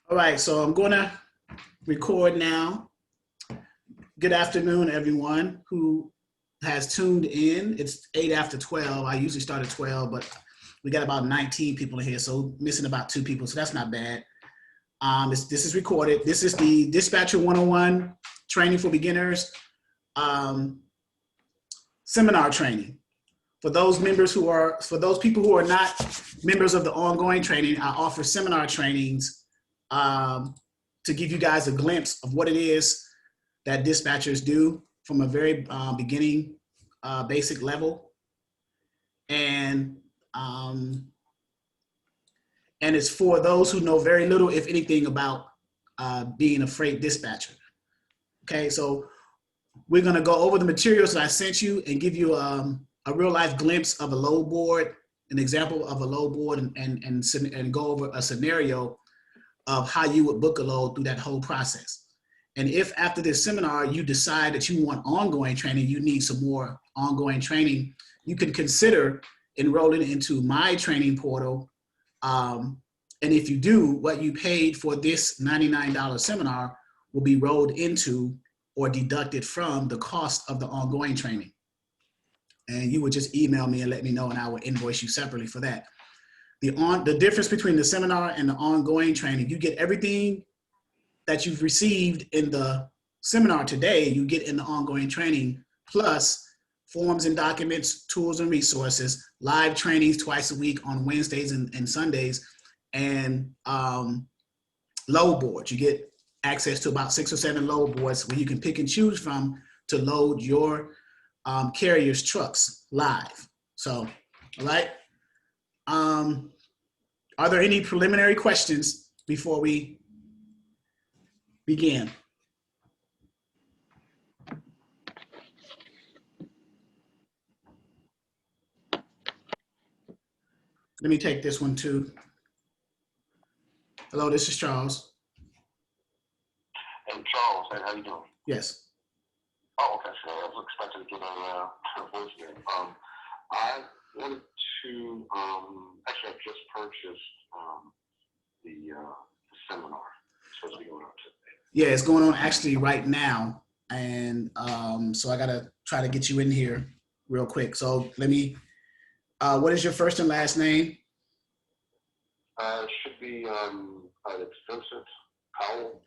All right, so I'm going to record now. Good afternoon, everyone who has tuned in. It's 8 after 12. I usually start at 12, but we got about 19 people in here, so missing about 2 people, so that's not bad. This is recorded. This is the Dispatcher 101 Training for Beginners seminar training. For those people who are not members of the ongoing training, I offer seminar trainings to give you guys a glimpse of what it is that dispatchers do from a very beginning basic level. And it's for those who know very little, if anything, about being a freight dispatcher. Okay, so we're gonna go over the materials that I sent you and give you a real life glimpse of a load board, an example of a load board, and go over a scenario of how you would book a load through that whole process. And if after this seminar you decide that you want ongoing training, you need some more ongoing training, you can consider enrolling into my training portal. And if you do, what you paid for this $99 seminar will be rolled into or deducted from the cost of the ongoing training. And you would just email me and let me know, and I will invoice you separately for that. The difference between the seminar and the ongoing training, you get everything that you've received in the seminar today, you get in the ongoing training, plus forms and documents, tools and resources, live trainings twice a week on Wednesdays and Sundays, and load boards. You get access to about 6 or 7 load boards where you can pick and choose from to load your carrier's trucks live. So, all right. Are there any preliminary questions before we begin? Let me take this one too. Hello, this is Charles. Hey, Charles, hey, how you doing? Yes. Oh, okay, sure. I was expecting to get a voicemail. I wanted to, actually, I've just purchased the seminar. It's supposed to be going on today. Yeah, it's going on actually right now. And so I got to try to get you in here real quick. So let me, what is your first and last name? It should be, it's Vincent Powell.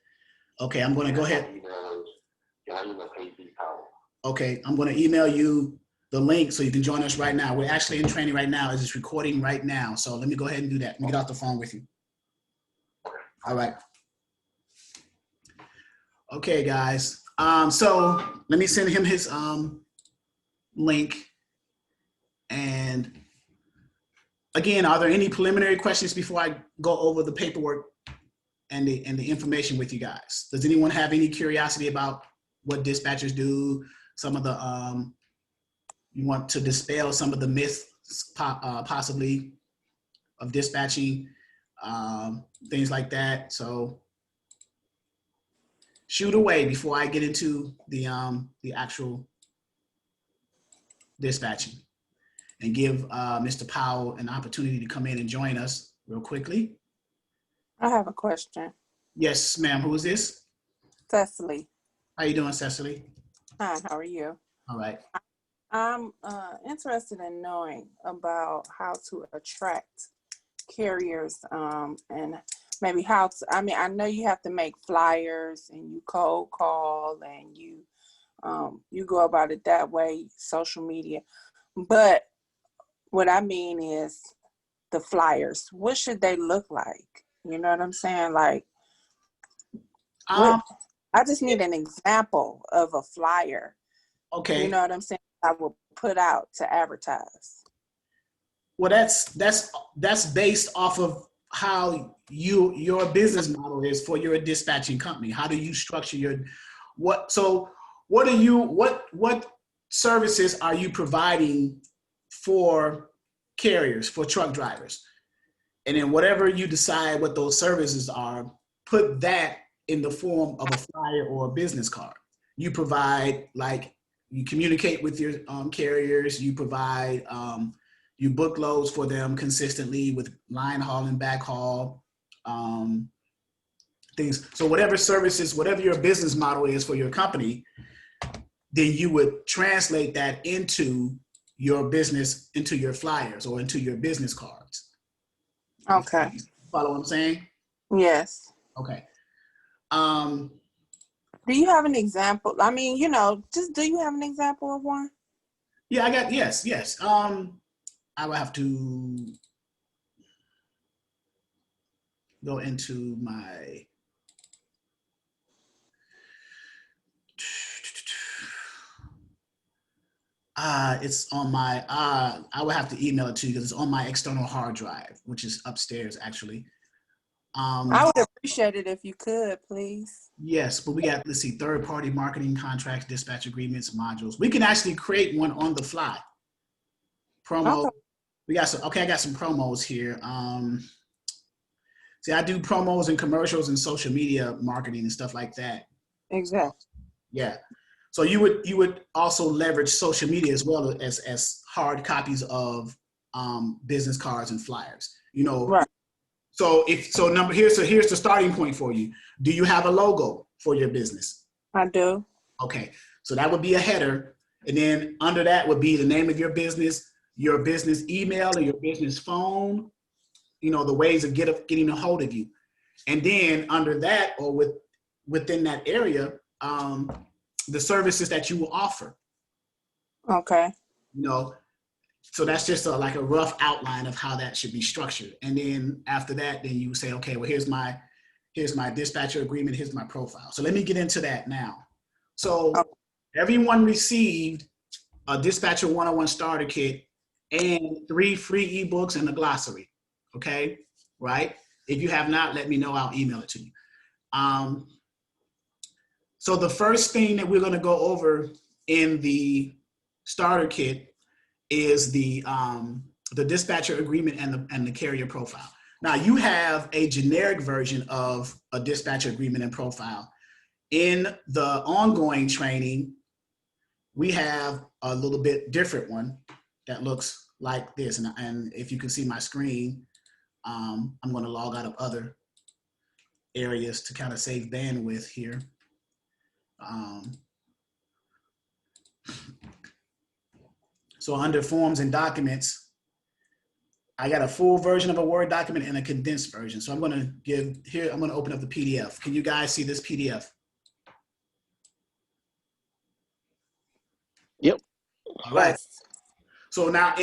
Okay, I'm going to go ahead. I email AB Powell. Okay, I'm going to email you the link so you can join us right now. We're actually in training right now. It's recording right now. So let me go ahead and do that. Let me get off the phone with you. All right. Okay, guys. So let me send him his link. And again, are there any preliminary questions before I go over the paperwork and the information with you guys? Does anyone have any curiosity about what dispatchers do? Some of the you want to dispel some of the myths possibly of dispatching, things like that. So shoot away before I get into the actual dispatching, and give Mr. Powell an opportunity to come in and join us real quickly. I have a question. Yes, ma'am. Who is this? Cecily. How you doing, Cecily? Hi, how are you? All right. I'm interested in knowing about how to attract carriers and maybe how to, I know you have to make flyers and you cold call and you go about it that way, social media. But what I mean is the flyers. What should they look like? You know what I'm saying? Like, I just need an example of a flyer. Okay. You know what I'm saying? I will put out to advertise. Well, that's based off of how your business model is for your dispatching company. How do you structure what services are you providing for carriers, for truck drivers? And then whatever you decide what those services are, put that in the form of a flyer or a business card. You provide, like, you communicate with your carriers, you provide, you book loads for them consistently with line haul and back haul. things. So whatever services, whatever your business model is for your company, then you would translate that into your business, into your flyers or into your business cards. Okay. Follow what I'm saying? Yes. Okay. Do you have an example? I mean, you know, just do you have an example of one? Yeah, I got, yes. I will have to go into my, it's on my, I will have to email it to you because it's on my external hard drive, which is upstairs actually. I would appreciate it if you could, please. Yes, but we got, let's see, third-party marketing contracts, dispatch agreements, modules. We can actually create one on the fly. Promo. Okay. We got some, okay, I got some promos here. See, I do promos and commercials and social media marketing and stuff like that. Exactly. Yeah. So you would also leverage social media as well as hard copies of business cards and flyers. You know, Right. So here's the starting point for you. Do you have a logo for your business? I do. Okay, so that would be a header, and then under that would be the name of your business email, or your business phone. You know, the ways of getting a hold of you, and then under that or within that area, the services that you will offer. Okay. You know, so that's just like a rough outline of how that should be structured. And then after that, then you say, okay, well, here's my dispatcher agreement, here's my profile. So let me get into that now. So everyone received a Dispatcher 101 starter kit and 3 free eBooks and a glossary. Okay, right? If you have not, let me know, I'll email it to you. So the first thing that we're gonna go over in the starter kit is the dispatcher agreement and the carrier profile. Now you have a generic version of a dispatcher agreement and profile. In the ongoing training, we have a little bit different one that looks like this. And if you can see my screen, I'm going to log out of other areas to kind of save bandwidth here. So under forms and documents, I got a full version of a Word document and a condensed version. So I'm going to open up the PDF. Can you guys see this PDF? Yep. All right. So now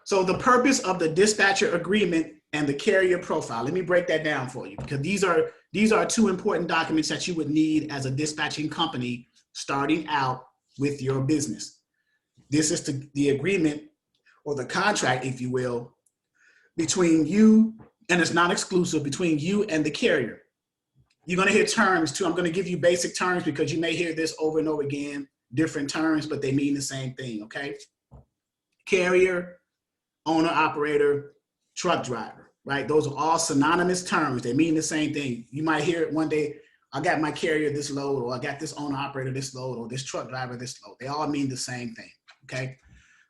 so the purpose of the dispatcher agreement and the carrier profile, let me break that down for you, because these are 2 important documents that you would need as a dispatching company starting out with your business. This is the agreement or the contract, if you will, between you, and it's not exclusive, between you and the carrier. You're going to hear terms too. I'm going to give you basic terms because you may hear this over and over again, different terms, but they mean the same thing, okay? Carrier, owner, operator, truck driver, right? Those are all synonymous terms. They mean the same thing. You might hear it one day, I got my carrier this load, or I got this owner operator this load, or this truck driver this load. They all mean the same thing, okay?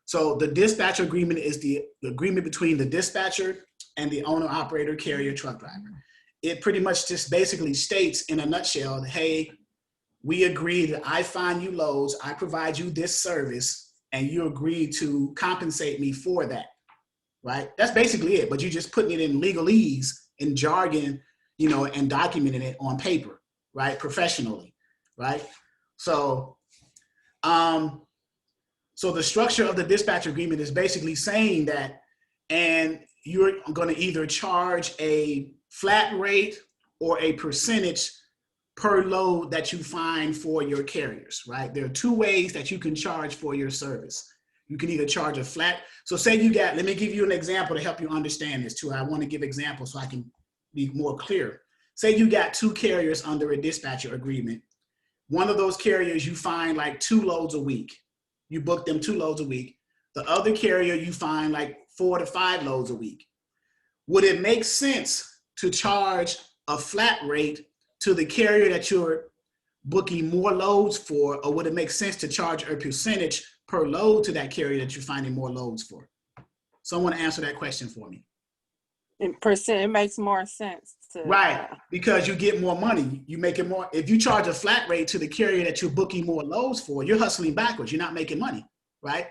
So the dispatcher agreement is the agreement between the dispatcher and the owner operator, carrier, truck driver. It pretty much just basically states in a nutshell, hey, we agree that I find you loads, I provide you this service, and you agree to compensate me for that, right? That's basically it, but you're just putting it in legalese, in jargon, you know, and documenting it on paper, right? Professionally, right? So, so the structure of the dispatch agreement is basically saying that, and you're going to either charge a flat rate or a percentage per load that you find for your carriers, right? There are 2 ways that you can charge for your service. You can either charge a flat, so say you got, let me give you an example to help you understand this too. I want to give examples so I can be more clear. Say you got 2 carriers under a dispatcher agreement. One of those carriers you find like 2 loads a week. You book them 2 loads a week. The other carrier you find like 4 to 5 loads a week. Would it make sense to charge a flat rate to the carrier that you're booking more loads for, or would it make sense to charge a percentage per load to that carrier that you're finding more loads for? Someone answer that question for me. In percent, it makes more sense to Right, because you get more money. You make it more. If you charge a flat rate to the carrier that you're booking more loads for, you're hustling backwards. You're not making money, right?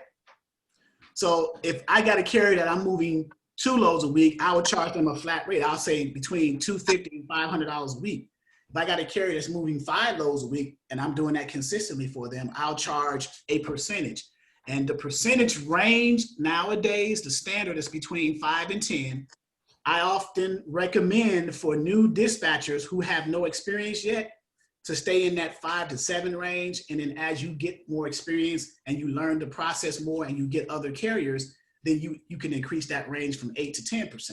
So if I got a carrier that I'm moving 2 loads a week, I would charge them a flat rate. I'll say between $250 and $500 a week. If I got a carrier that's moving 5 loads a week and I'm doing that consistently for them, I'll charge a percentage. And the percentage range nowadays, the standard is between 5 and 10. I often recommend for new dispatchers who have no experience yet to stay in that 5 to 7 range. And then as you get more experience and you learn the process more and you get other carriers, then you can increase that range from 8 to 10%.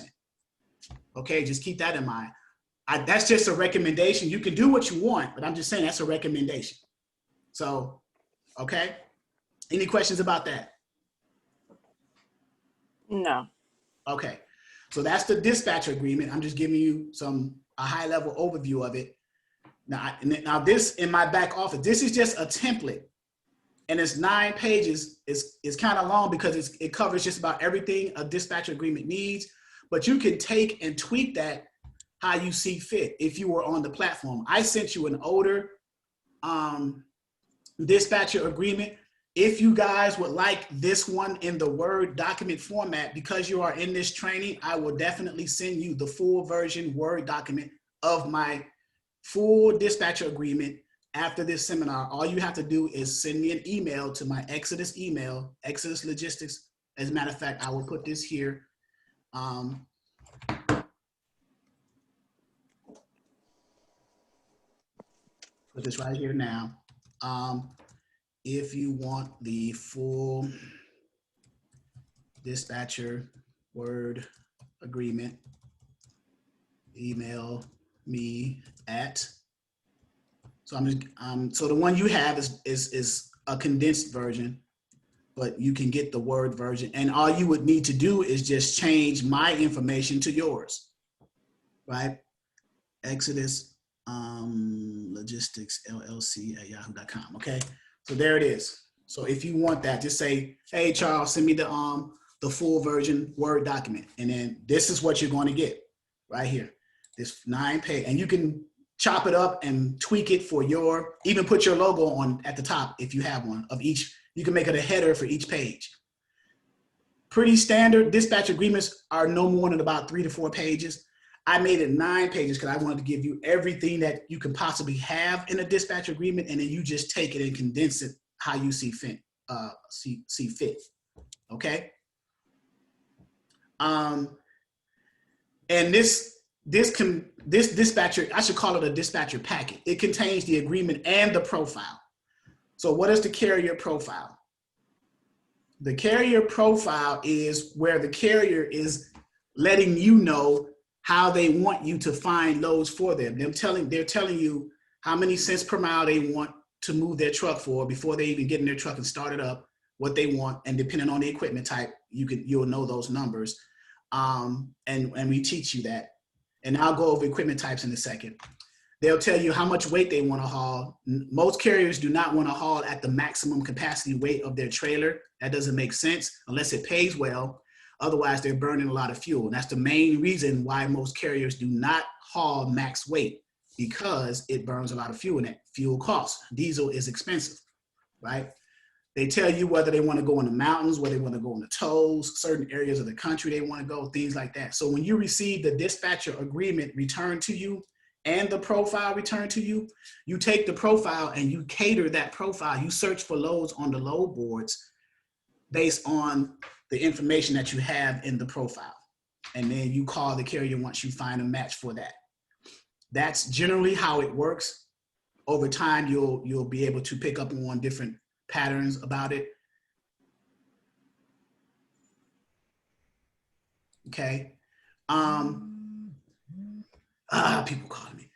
Okay, just keep that in mind. That's just a recommendation. You can do what you want, but I'm just saying that's a recommendation. So, okay. Any questions about that? no. Okay. So that's the dispatcher agreement. I'm just giving you a high level overview of it. Now this in my back office, this is just a template and it's 9 pages. It's kind of long because it covers just about everything a dispatcher agreement needs, but you can take and tweak that how you see fit if you were on the platform. I sent you an older dispatcher agreement. If you guys would like this one in the Word document format, because you are in this training, I will definitely send you the full version Word document of my full dispatcher agreement after this seminar. All you have to do is send me an email to my Exodus email, Exodus Logistics. As a matter of fact, I will put this here. Put this right here now. If you want the full dispatcher Word agreement, email me at. So so the one you have is a condensed version, but you can get the Word version, and all you would need to do is just change my information to yours, right? Exodus Logistics LLC at yahoo.com. Okay. So there it is. So if you want that, just say, hey, Charles, send me the full version Word document. And then this is what you're going to get right here. This 9 page. And you can chop it up and tweak it for even put your logo on at the top if you have one of each. You can make it a header for each page. Pretty standard. Dispatch agreements are no more than about 3 to 4 pages. I made it 9 pages because I wanted to give you everything that you can possibly have in a dispatch agreement, and then you just take it and condense it how you see fit. See fit. Okay. And this dispatcher, I should call it a dispatcher packet. It contains the agreement and the profile. So what is the carrier profile? The carrier profile is where the carrier is letting you know how they want you to find loads for them. They're telling you how many cents per mile they want to move their truck for before they even get in their truck and start it up, what they want, and depending on the equipment type, you'll know those numbers. And we teach you that. And I'll go over equipment types in a second. They'll tell you how much weight they want to haul. Most carriers do not want to haul at the maximum capacity weight of their trailer. That doesn't make sense unless it pays well. Otherwise, they're burning a lot of fuel. And that's the main reason why most carriers do not haul max weight, because it burns a lot of fuel and that fuel costs. Diesel is expensive, right? They tell you whether they want to go in the mountains, whether they want to go in the tolls, certain areas of the country they want to go, things like that. So when you receive the dispatcher agreement returned to you and the profile returned to you, you take the profile and you cater that profile. You search for loads on the load boards based on the information that you have in the profile. And then you call the carrier once you find a match for that. That's generally how it works. Over time, you'll be able to pick up on different patterns about it. Okay. People calling me.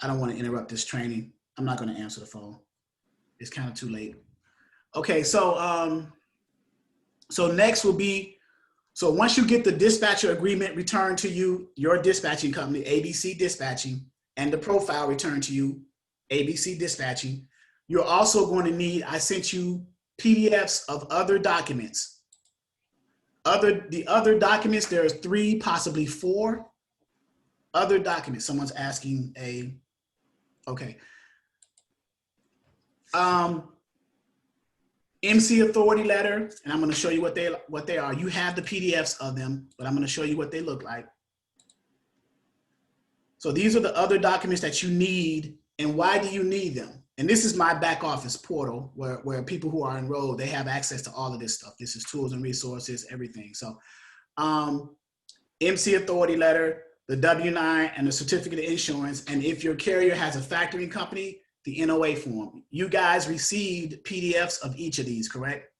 I don't want to interrupt this training. I'm not going to answer the phone. It's kind of too late. Okay, so next will be, so once you get the dispatcher agreement returned to you, your dispatching company, ABC Dispatching, and the profile returned to you, ABC Dispatching, you're also going to need, I sent you PDFs of other documents. The other documents, there's 3, possibly 4 other documents. Someone's asking okay. Mca Authority Letter, and I'm going to show you what they are. You have the PDFs of them, but I'm going to show you what they look like. So these are the other documents that you need, and why do you need them? And this is my back office portal where people who are enrolled, they have access to all of this stuff. This is tools and resources, everything. So Mca Authority Letter, the W-9, and the certificate of insurance. And if your carrier has a factoring company, the NOA form. You guys received PDFs of each of these, correct?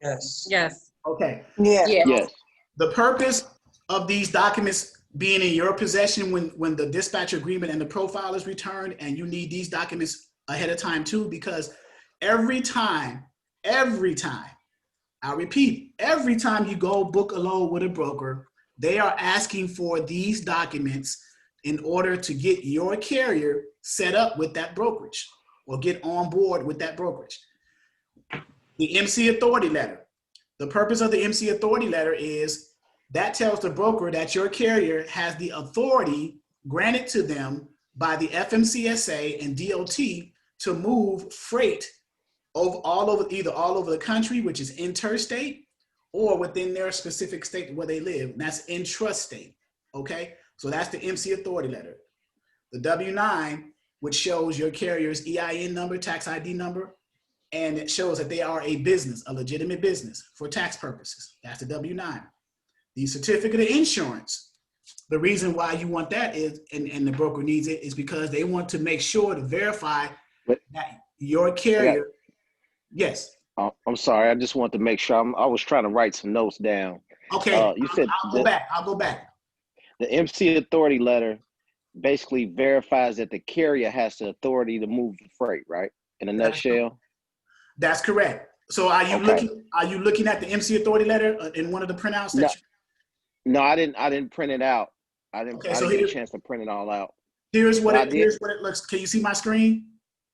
Yes. Yes. Okay. Yeah. Yes. The purpose of these documents being in your possession when the dispatcher agreement and the profile is returned, and you need these documents ahead of time too, because every time, I repeat, every time you go book a load with a broker, they are asking for these documents in order to get your carrier set up with that brokerage or get on board with that brokerage. The Mca Authority Letter. The purpose of the Mca Authority Letter is that tells the broker that your carrier has the authority granted to them by the FMCSA and DOT to move freight either all over the country, which is interstate, or within their specific state where they live. And that's intrastate. Okay, so that's the Mca Authority Letter. The W-9, which shows your carrier's EIN number, tax ID number, and it shows that they are a business, a legitimate business for tax purposes. That's the W-9. The certificate of insurance. The reason why you want that is, and the broker needs it, is because they want to make sure to verify that your carrier. Yes. I'm sorry. I just want to make sure. I was trying to write some notes down. Okay. You said I'll go back. The Mca Authority Letter basically verifies that the carrier has the authority to move the freight, right? In a nutshell. That's correct. So are you looking at the Mca Authority Letter in one of the printouts? No, I didn't print it out. I didn't get a chance to print it all out. Here's what it looks. Can you see my screen?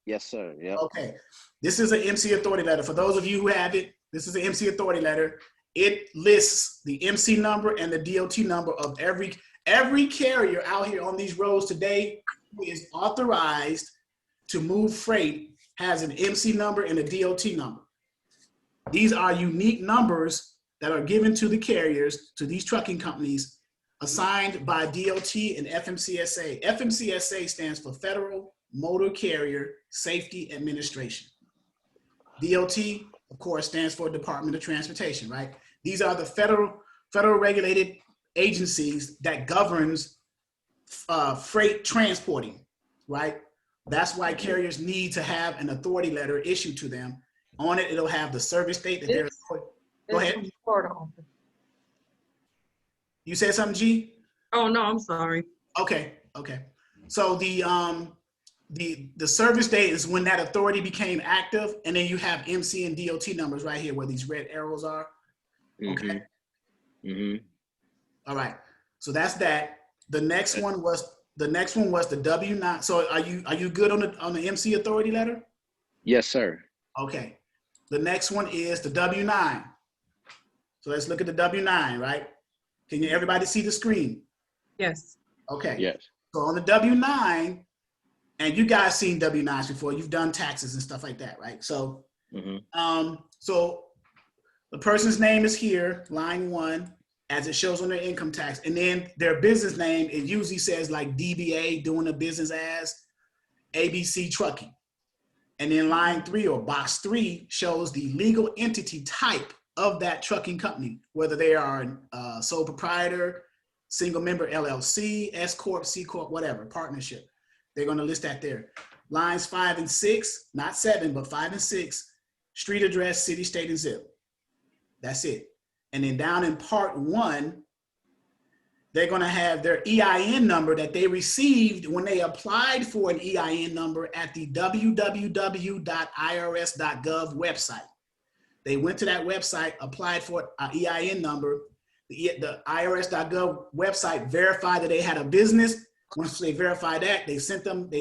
Yes, sir. Yeah. Okay. This is an Mca Authority Letter. For those of you who have it, this is an Mca Authority Letter. It lists the MC number and the DOT number of every carrier out here on these roads today who is authorized to move freight has an MC number and a DOT number. These are unique numbers that are given to the carriers, to these trucking companies, assigned by DOT and FMCSA. FMCSA stands for Federal Motor Carrier Safety Administration. DOT, of course, stands for Department of Transportation, right? These are the federal regulated agencies that governs freight transporting, right? That's why carriers need to have an authority letter issued to them. On it, it'll have the service date that they're. Go ahead. You said something, G? Oh no, I'm sorry. Okay. So the service date is when that authority became active, and then you have MC and DOT numbers right here where these red arrows are. Okay. Mm-hmm. All right. So that's that. The next one was the W-9. So are you good on the Mca Authority Letter? Yes, sir. Okay. The next one is the W-9. So let's look at the W-9, right? Can everybody see the screen? Yes. Okay. Yes. So on the W-9, and you guys seen W-9s before, you've done taxes and stuff like that, right? So, so the person's name is here, line 1, as it shows on their income tax, and then their business name, it usually says like DBA, doing a business as ABC Trucking. And then line 3 or box 3 shows the legal entity type of that trucking company, whether they are a sole proprietor, single member LLC, S Corp, C Corp, whatever, partnership. They're going to list that there. Lines 5 and 6, not 7, but 5 and 6, street address, city, state, and zip. That's it. And then down in part 1, they're going to have their EIN number that they received when they applied for an EIN number at the www.irs.gov website. They went to that website, applied for an EIN number. The irs.gov website verified that they had a business. Once they verified that, they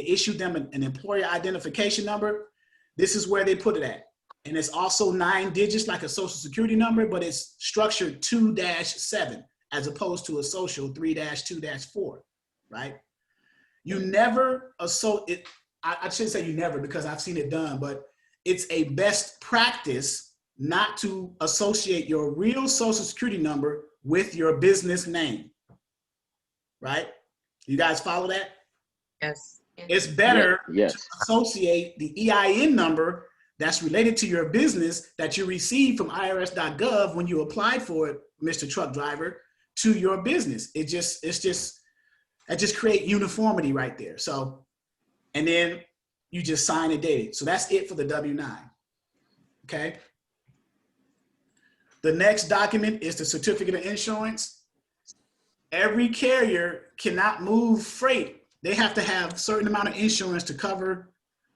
issued them an employer identification number. This is where they put it at. And it's also 9 digits like a social security number, but it's structured 2-7 as opposed to a social 3-2-4, right? You never associate, I shouldn't say you never because I've seen it done, but it's a best practice not to associate your real social security number with your business name, right? You guys follow that? Yes. It's better Yes. to associate the EIN number that's related to your business that you received from irs.gov when you applied for it, Mr. Truck Driver, to your business. It just create uniformity right there. So, and then you just sign and date it. So that's it for the W-9, okay? The next document is the certificate of insurance. Every carrier cannot move freight. They have to have a certain amount of insurance to cover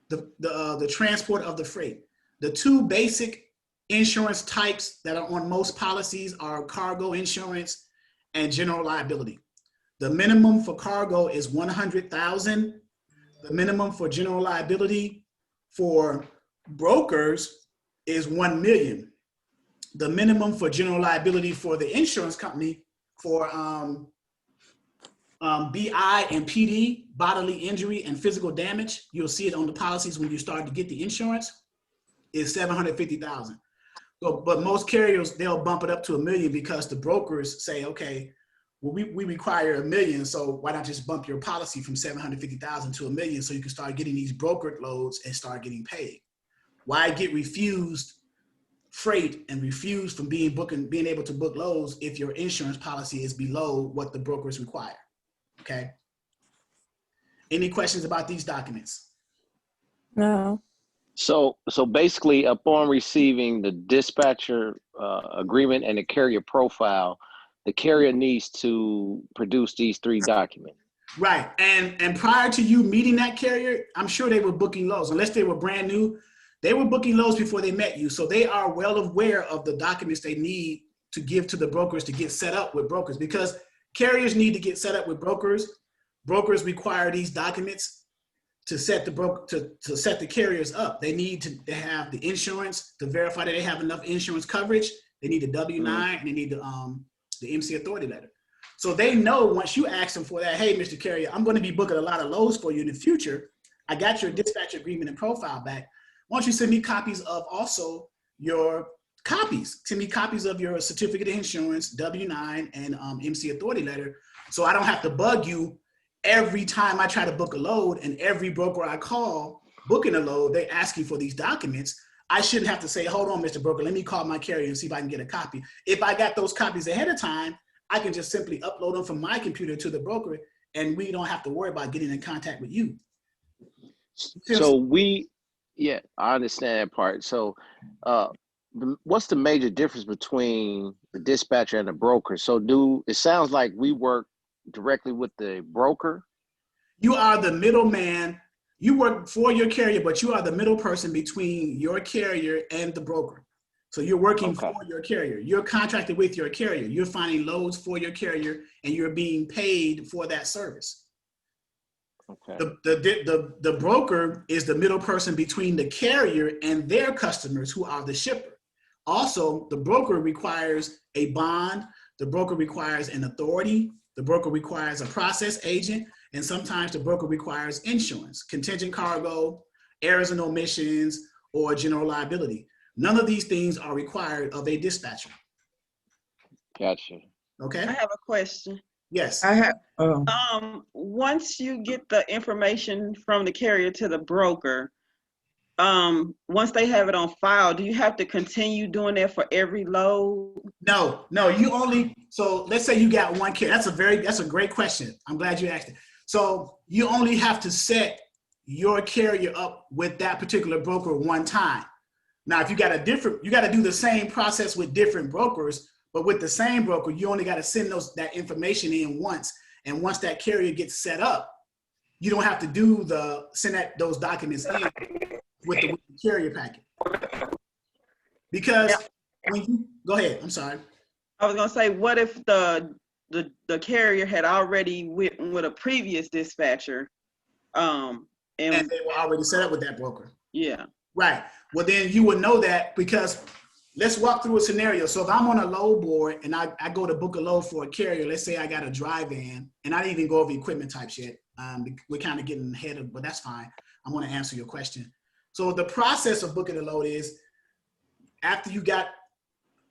the transport of the freight. The 2 basic insurance types that are on most policies are cargo insurance and general liability. The minimum for cargo is 100,000. The minimum for general liability for brokers is 1 million. The minimum for general liability for the insurance company for BI and PD, bodily injury and physical damage, you'll see it on the policies when you start to get the insurance, is 750,000. So, but most carriers, they'll bump it up to 1 million because the brokers say, okay, well, we require 1 million, so why not just bump your policy from 750,000 to 1 million so you can start getting these brokered loads and start getting paid? Why get refused freight and refused from being able to book loads if your insurance policy is below what the brokers require? Okay. Any questions about these documents? No. So basically, upon receiving the dispatcher agreement and the carrier profile, the carrier needs to produce these 3 documents. Right. And prior to you meeting that carrier, I'm sure they were booking loads. Unless they were brand new, they were booking loads before they met you. So they are well aware of the documents they need to give to the brokers to get set up with brokers, because carriers need to get set up with brokers. Brokers require these documents to set the set the carriers up. They need to have the insurance to verify that they have enough insurance coverage. They need the W-9 and they need the Mca Authority Letter. So they know once you ask them for that, hey, Mr. Carrier, I'm going to be booking a lot of loads for you in the future. I got your dispatch agreement and profile back. Why don't you send me copies of also your copies? Send me copies of your certificate of insurance, W-9, and Mca Authority Letter, so I don't have to bug you every time I try to book a load, and every broker I call booking a load, they ask you for these documents. I shouldn't have to say, hold on, Mr. Broker, let me call my carrier and see if I can get a copy. If I got those copies ahead of time, I can just simply upload them from my computer to the broker, and we don't have to worry about getting in contact with you. So yeah, I understand that part. So what's the major difference between the dispatcher and the broker? So it sounds like we work directly with the broker? You are the middleman. You work for your carrier, but you are the middle person between your carrier and the broker. So you're working for your carrier. You're contracted with your carrier. You're finding loads for your carrier, and you're being paid for that service. Okay. The broker is the middle person between the carrier and their customers, who are the shipper. Also, the broker requires a bond. The broker requires an authority. The broker requires a process agent. And sometimes the broker requires insurance, contingent cargo, errors and omissions, or general liability. None of these things are required of a dispatcher. Gotcha. Okay? I have a question. Yes. I have, Once you get the information from the carrier to the broker, once they have it on file, do you have to continue doing that for every load? No, you only, so let's say you got one carrier. That's a great question. I'm glad you asked it. So you only have to set your carrier up with that particular broker one time. Now, if you got you got to do the same process with different brokers, but with the same broker, you only got to send that information in once. And once that carrier gets set up, you don't have to send those documents in with the carrier packet. Because when you, go ahead, I'm sorry. I was gonna say, what if the carrier had already went with a previous dispatcher, And they were already set up with that broker. Yeah. Right. Well, then you would know that because let's walk through a scenario. So if I'm on a load board and I go to book a load for a carrier, let's say I got a dry van, and I didn't even go over equipment types yet. We're kind of getting ahead of, but that's fine. I'm going to answer your question. So the process of booking a load is after you got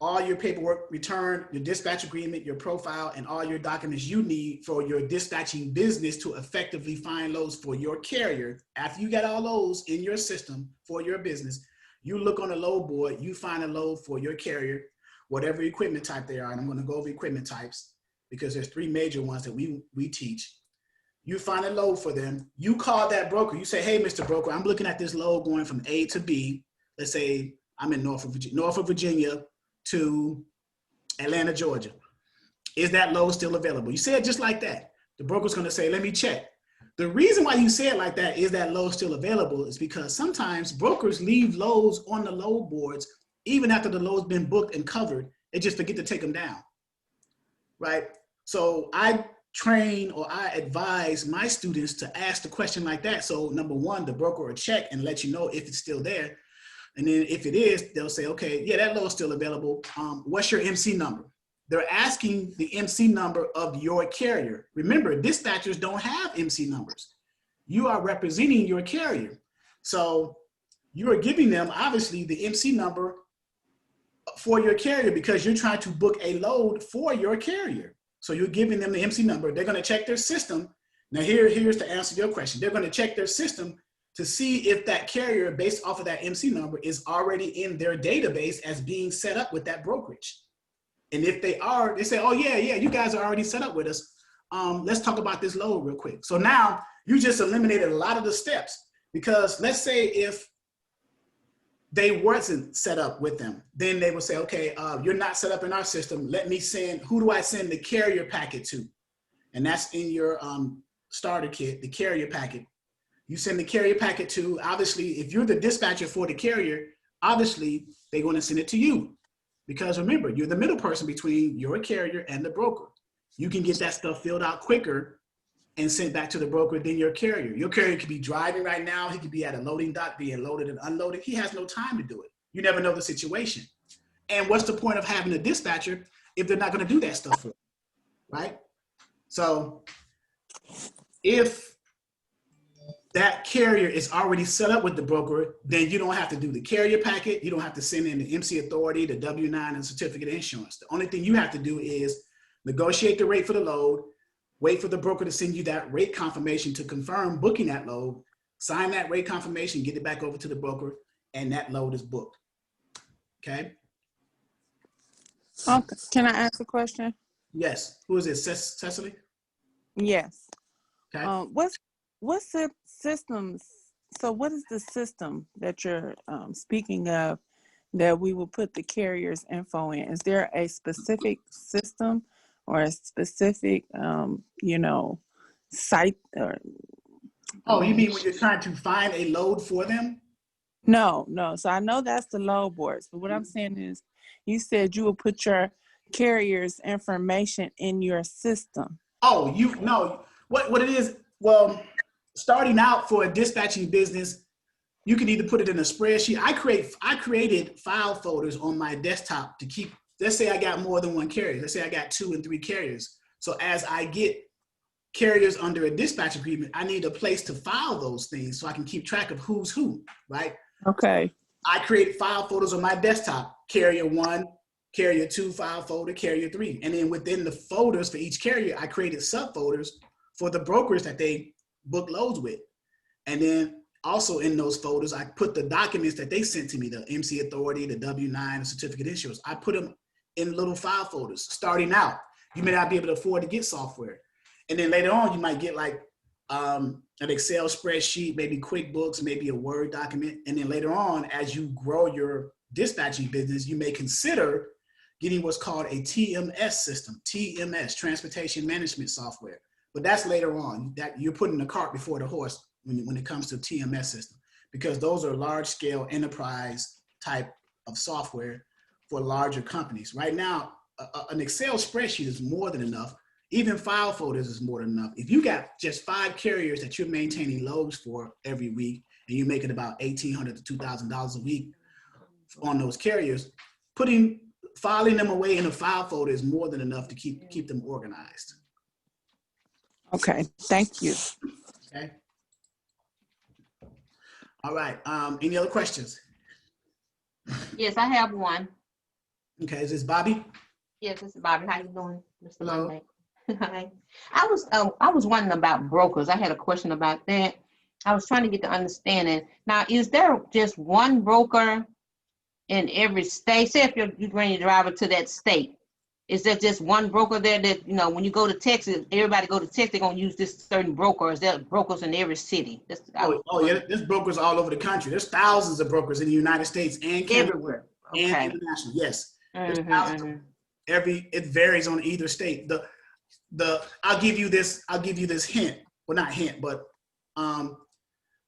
all your paperwork returned, your dispatch agreement, your profile, and all your documents you need for your dispatching business to effectively find loads for your carrier. After you got all those in your system for your business, you look on the load board, you find a load for your carrier, whatever equipment type they are. And I'm going to go over equipment types because there's 3 major ones that we teach. You find a load for them. You call that broker. You say, hey, Mr. Broker, I'm looking at this load going from A to B. Let's say I'm in Norfolk, Virginia to Atlanta, Georgia. Is that load still available? You say it just like that. The broker's going to say, let me check. The reason why you say it like that, is that load still available, is because sometimes brokers leave loads on the load boards even after the load's been booked and covered. They just forget to take them down, right? So I train or I advise my students to ask the question like that. So number one, the broker will check and let you know if it's still there. And then if it is, they'll say, okay, yeah, that load's still available. What's your MC number? They're asking the MC number of your carrier. Remember, dispatchers don't have MC numbers. You are representing your carrier. So you are giving them, obviously, the MC number for your carrier because you're trying to book a load for your carrier. So you're giving them the MC number. They're going to check their system. Now, here's to answer your question. They're going to check their system to see if that carrier, based off of that MC number, is already in their database as being set up with that brokerage. And if they are, they say, oh, yeah, you guys are already set up with us. Let's talk about this load real quick. So now you just eliminated a lot of the steps because let's say if they wasn't set up with them, then they will say, okay, you're not set up in our system. Let me send, who do I send the carrier packet to? And that's in your starter kit, the carrier packet. You send the carrier packet to, obviously, if you're the dispatcher for the carrier, obviously they're going to send it to you. Because remember, you're the middle person between your carrier and the broker. You can get that stuff filled out quicker and sent back to the broker than your carrier. Your carrier could be driving right now. He could be at a loading dock being loaded and unloaded. He has no time to do it. You never know the situation. And what's the point of having a dispatcher if they're not going to do that stuff for you, right? So if that carrier is already set up with the broker, then you don't have to do the carrier packet. You don't have to send in the Mca Authority, the W-9, and certificate of insurance. The only thing you have to do is negotiate the rate for the load, wait for the broker to send you that rate confirmation to confirm booking that load, sign that rate confirmation, get it back over to the broker, and that load is booked. Okay? Okay. Can I ask a question? Yes. Who is it, Cecily? Yes. Okay. What's the systems? So what is the system that you're speaking of that we will put the carrier's info in? Is there a specific system or a specific, site? Or, Oh, you mean when you're trying to find a load for them? No. So I know that's the load boards, but what I'm saying is you said you will put your carrier's information in your system. Oh, what it is, well, starting out for a dispatching business, you can either put it in a spreadsheet. I created file folders on my desktop to keep, let's say I got more than one carrier. Let's say I got 2 and 3 carriers. So as I get carriers under a dispatch agreement, I need a place to file those things so I can keep track of who's who, right? Okay. I created file folders on my desktop, carrier 1, carrier 2 file folder, carrier 3. And then within the folders for each carrier, I created subfolders for the brokers that they book loads with. And then also in those folders, I put the documents that they sent to me, the Mca Authority, the W-9, the certificate of insurance. I put them in little file folders. Starting out, you may not be able to afford to get software. And then later on, you might get like an Excel spreadsheet, maybe QuickBooks, maybe a Word document. And then later on, as you grow your dispatching business, you may consider getting what's called a TMS system, TMS, Transportation Management Software. But that's later on, that you're putting the cart before the horse when it comes to TMS system, because those are large scale enterprise type of software for larger companies. Right now, an Excel spreadsheet is more than enough. Even file folders is more than enough. If you got just 5 carriers that you're maintaining loads for every week, and you're making about $1,800 to $2,000 a week on those carriers, filing them away in a file folder is more than enough to keep them organized. Okay, thank you. Okay. All right. Any other questions? Yes, I have one. Okay. Is this Bobby? Yes, this is Bobby. How you doing, Mr. Hello. Monday? Hi. I was wondering about brokers. I had a question about that. I was trying to get the understanding. Now, is there just one broker in every state? Say if you bring your driver to that state, is there just one broker there that, you know, when you go to Texas, everybody go to Texas, they're going to use this certain broker, or is there brokers in every city? Yeah, there's brokers all over the country. There's thousands of brokers in the United States and Canada. Everywhere. And Okay. international. Yes. There's Mhm, thousands. mhm. It varies on either state. I'll give you this hint. Well, not hint, but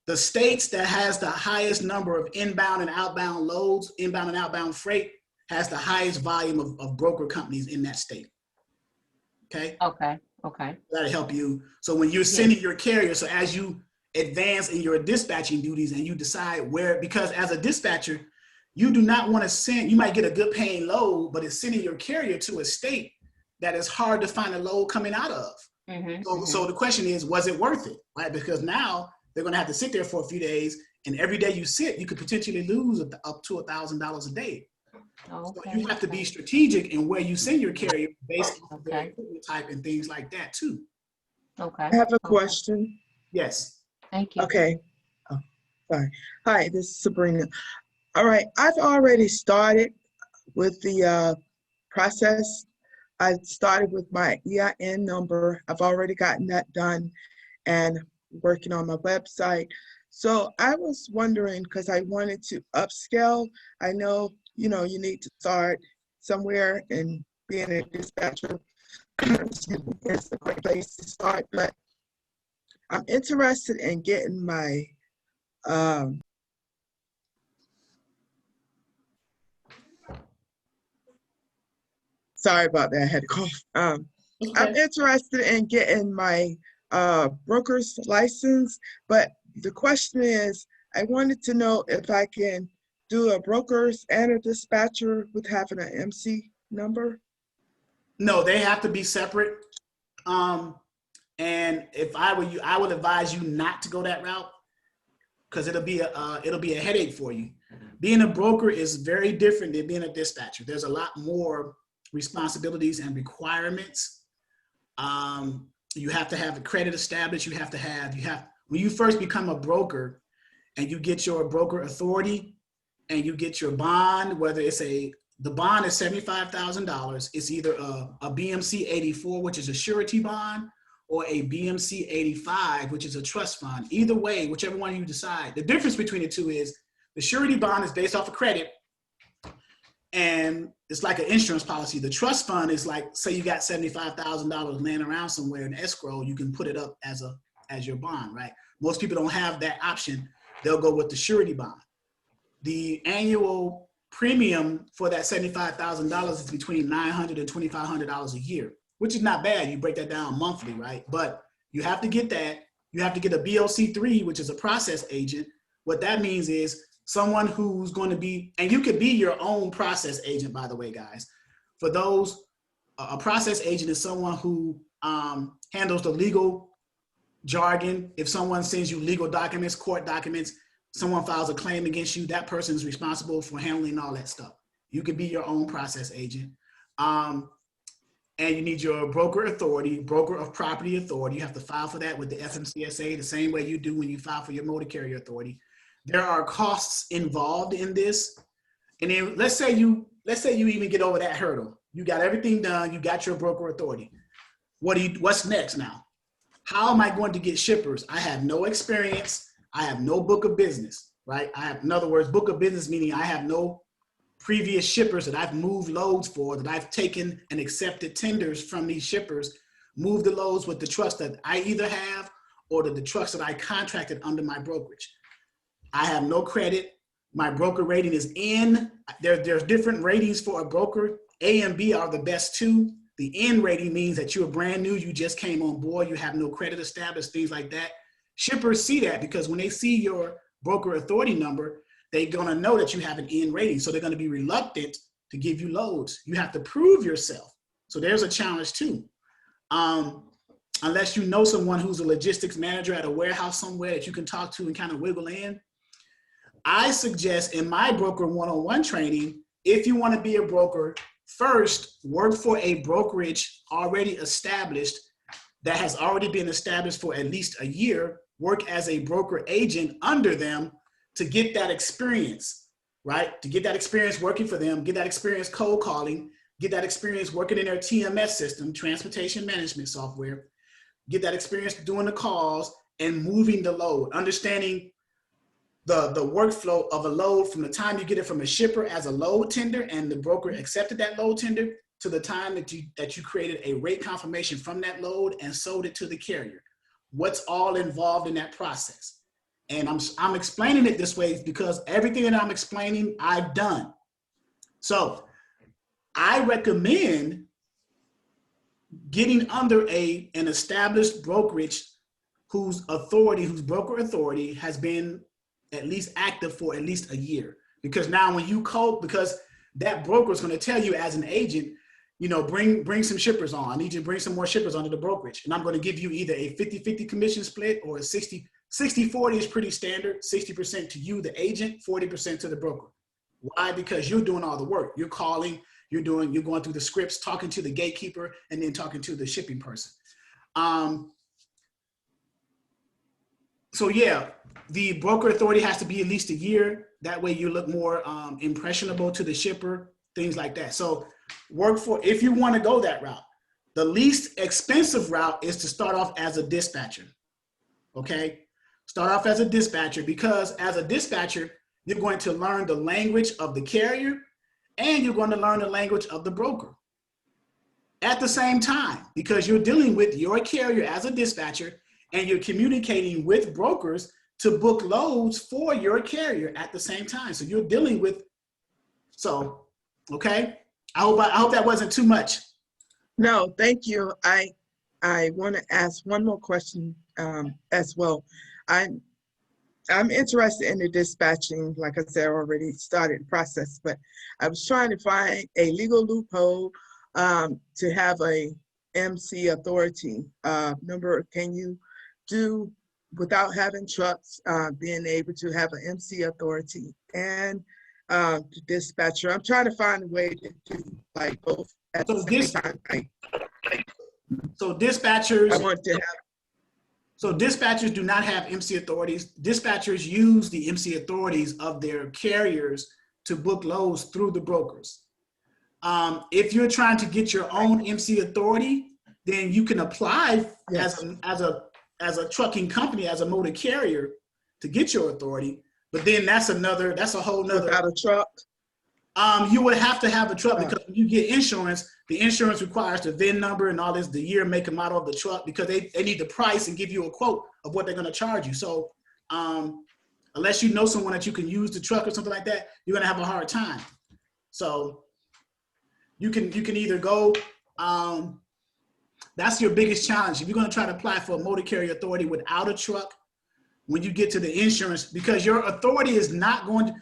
the states that has the highest number of inbound and outbound loads, inbound and outbound freight, has the highest volume of broker companies in that state. Okay? Okay, okay. That'll help you. So when you're sending your carrier, so as you advance in your dispatching duties and you decide where, because as a dispatcher, you do not want to send, you might get a good paying load, but it's sending your carrier to a state that is hard to find a load coming out of. So the question is, was it worth it? Right? Because now they're going to have to sit there for a few days, and every day you sit, you could potentially lose up to $1,000 a day. Okay. So you have to be strategic in where you send your carrier based on their equipment type and things like that too. Okay. I have a question. Yes. Thank you. Okay. Oh, sorry. Hi, this is Sabrina. All right, I've already started with the process. I started with my EIN number. I've already gotten that done and working on my website. So I was wondering, because I wanted to upscale. I know, you need to start somewhere, and being a dispatcher is a great place to start, but I'm interested in getting my sorry about that, I had to cough. I'm interested in getting my broker's license, but the question is, I wanted to know if I can do a broker's and a dispatcher with having an MC number. No, they have to be separate. And if I were you, I would advise you not to go that route, because it'll be a headache for you. Being a broker is very different than being a dispatcher. There's a lot more responsibilities and requirements. You have to have a credit established. When you first become a broker and you get your broker authority and you get your bond, whether the bond is $75,000, it's either a BMC 84, which is a surety bond, or a BMC 85, which is a trust fund. Either way, whichever one you decide. The difference between the two is the surety bond is based off of credit, and it's like an insurance policy. The trust fund is like, say you got $75,000 laying around somewhere in escrow, you can put it up as your bond, right? Most people don't have that option. They'll go with the surety bond. The annual premium for that $75,000 is between $900 and $2,500 a year, which is not bad. You break that down monthly, right? But you have to get that. You have to get a BOC3, which is a process agent. What that means is someone who's going to be, and you could be your own process agent, by the way, guys. For those, a process agent is someone who handles the legal jargon. If someone sends you legal documents, court documents, someone files a claim against you, that person is responsible for handling all that stuff. You could be your own process agent. And you need your broker authority, broker of property authority. You have to file for that with the FMCSA the same way you do when you file for your motor carrier authority. There are costs involved in this. And then let's say you even get over that hurdle. You got everything done, you got your broker authority. What's next now? How am I going to get shippers? I have no experience. I have no book of business, right? In other words, book of business meaning I have no previous shippers that I've moved loads for, that I've taken and accepted tenders from these shippers, moved the loads with the trucks that I either have or the trucks that I contracted under my brokerage. I have no credit. My broker rating is N. There's different ratings for a broker. A and B are the best two. The N rating means that you're brand new, you just came on board, you have no credit established, things like that. Shippers see that because when they see your broker authority number, they're gonna know that you have an N rating. So they're gonna be reluctant to give you loads. You have to prove yourself. So there's a challenge too. Unless you know someone who's a logistics manager at a warehouse somewhere that you can talk to and kind of wiggle in. I suggest in my broker one-on-one training, if you want to be a broker, first work for a brokerage already established that has already been established for at least a year. Work as a broker agent under them to get that experience, right? To get that experience working for them, get that experience cold calling, get that experience working in their TMS system, transportation management software, get that experience doing the calls and moving the load, understanding the workflow of a load from the time you get it from a shipper as a load tender and the broker accepted that load tender to the time that you created a rate confirmation from that load and sold it to the carrier. What's all involved in that process? And I'm explaining it this way because everything that I'm explaining, I've done. So I recommend getting under an established brokerage whose broker authority has been at least active for at least a year. Because now when you because that broker is going to tell you as an agent, you know, bring some shippers on. I need you to bring some more shippers onto the brokerage. And I'm going to give you either a 50-50 commission split or a 60-40 is pretty standard. 60% to you, the agent, 40% to the broker. Why? Because you're doing all the work. You're calling, you're going through the scripts, talking to the gatekeeper, and then talking to the shipping person. So yeah, the broker authority has to be at least a year. That way you look more impressionable to the shipper, things like that. So if you want to go that route, the least expensive route is to start off as a dispatcher, okay? Start off as a dispatcher because as a dispatcher, you're going to learn the language of the carrier and you're going to learn the language of the broker at the same time because you're dealing with your carrier as a dispatcher and you're communicating with brokers to book loads for your carrier at the same time. So you're dealing with, okay. I hope that wasn't too much. No, thank you. I want to ask one more question as well. I'm interested in the dispatching. Like I said, I already started the process, but I was trying to find a legal loophole to have a Mca Authority number. Can you do without having trucks, being able to have an Mca Authority and the dispatcher? I'm trying to find a way to do like both at the same time. So dispatchers, I want to have. So dispatchers do not have Mca authorities. Dispatchers use the Mca authorities of their carriers to book loads through the brokers. If you're trying to get your own Mca authority, then you can apply as a trucking company, as a motor carrier to get your authority. But then that's a whole nother. Without a truck? You would have to have a truck because when you get insurance, the insurance requires the VIN number and all this, the year, make, and model of the truck because they need the price and give you a quote of what they're going to charge you. So unless you know someone that you can use the truck or something like that, you're going to have a hard time. So you can either go, that's your biggest challenge. If you're going to try to apply for a motor carrier authority without a truck, when you get to the insurance, because your authority is not going to,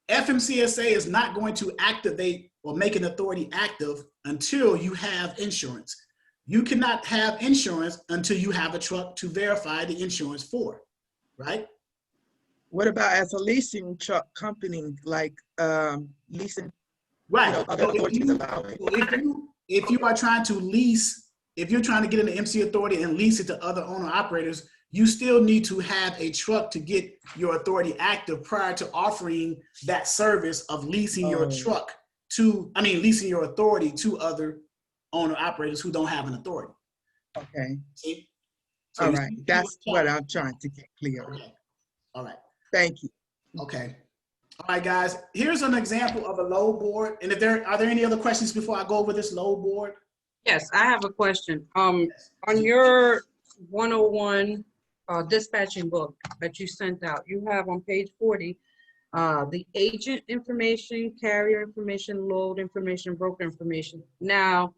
FMCSA is not going to activate or make an authority active until you have insurance. You cannot have insurance until you have a truck to verify the insurance for, right? What about as a leasing truck company, like leasing? Right. You know, other authorities allow it. If you are trying to lease, if you're trying to get an Mca authority and lease it to other owner operators, you still need to have a truck to get your authority active prior to offering that service of leasing your truck leasing your authority to other owner operators who don't have an authority. Okay. See? So all right. That's what I'm trying to get clear. Okay. All right. Thank you. Okay. All right, guys. Here's an example of a load board. And are there any other questions before I go over this load board? Yes, I have a question. On your 101 dispatching book that you sent out, you have on page 40 the agent information, carrier information, load information, broker information. Now,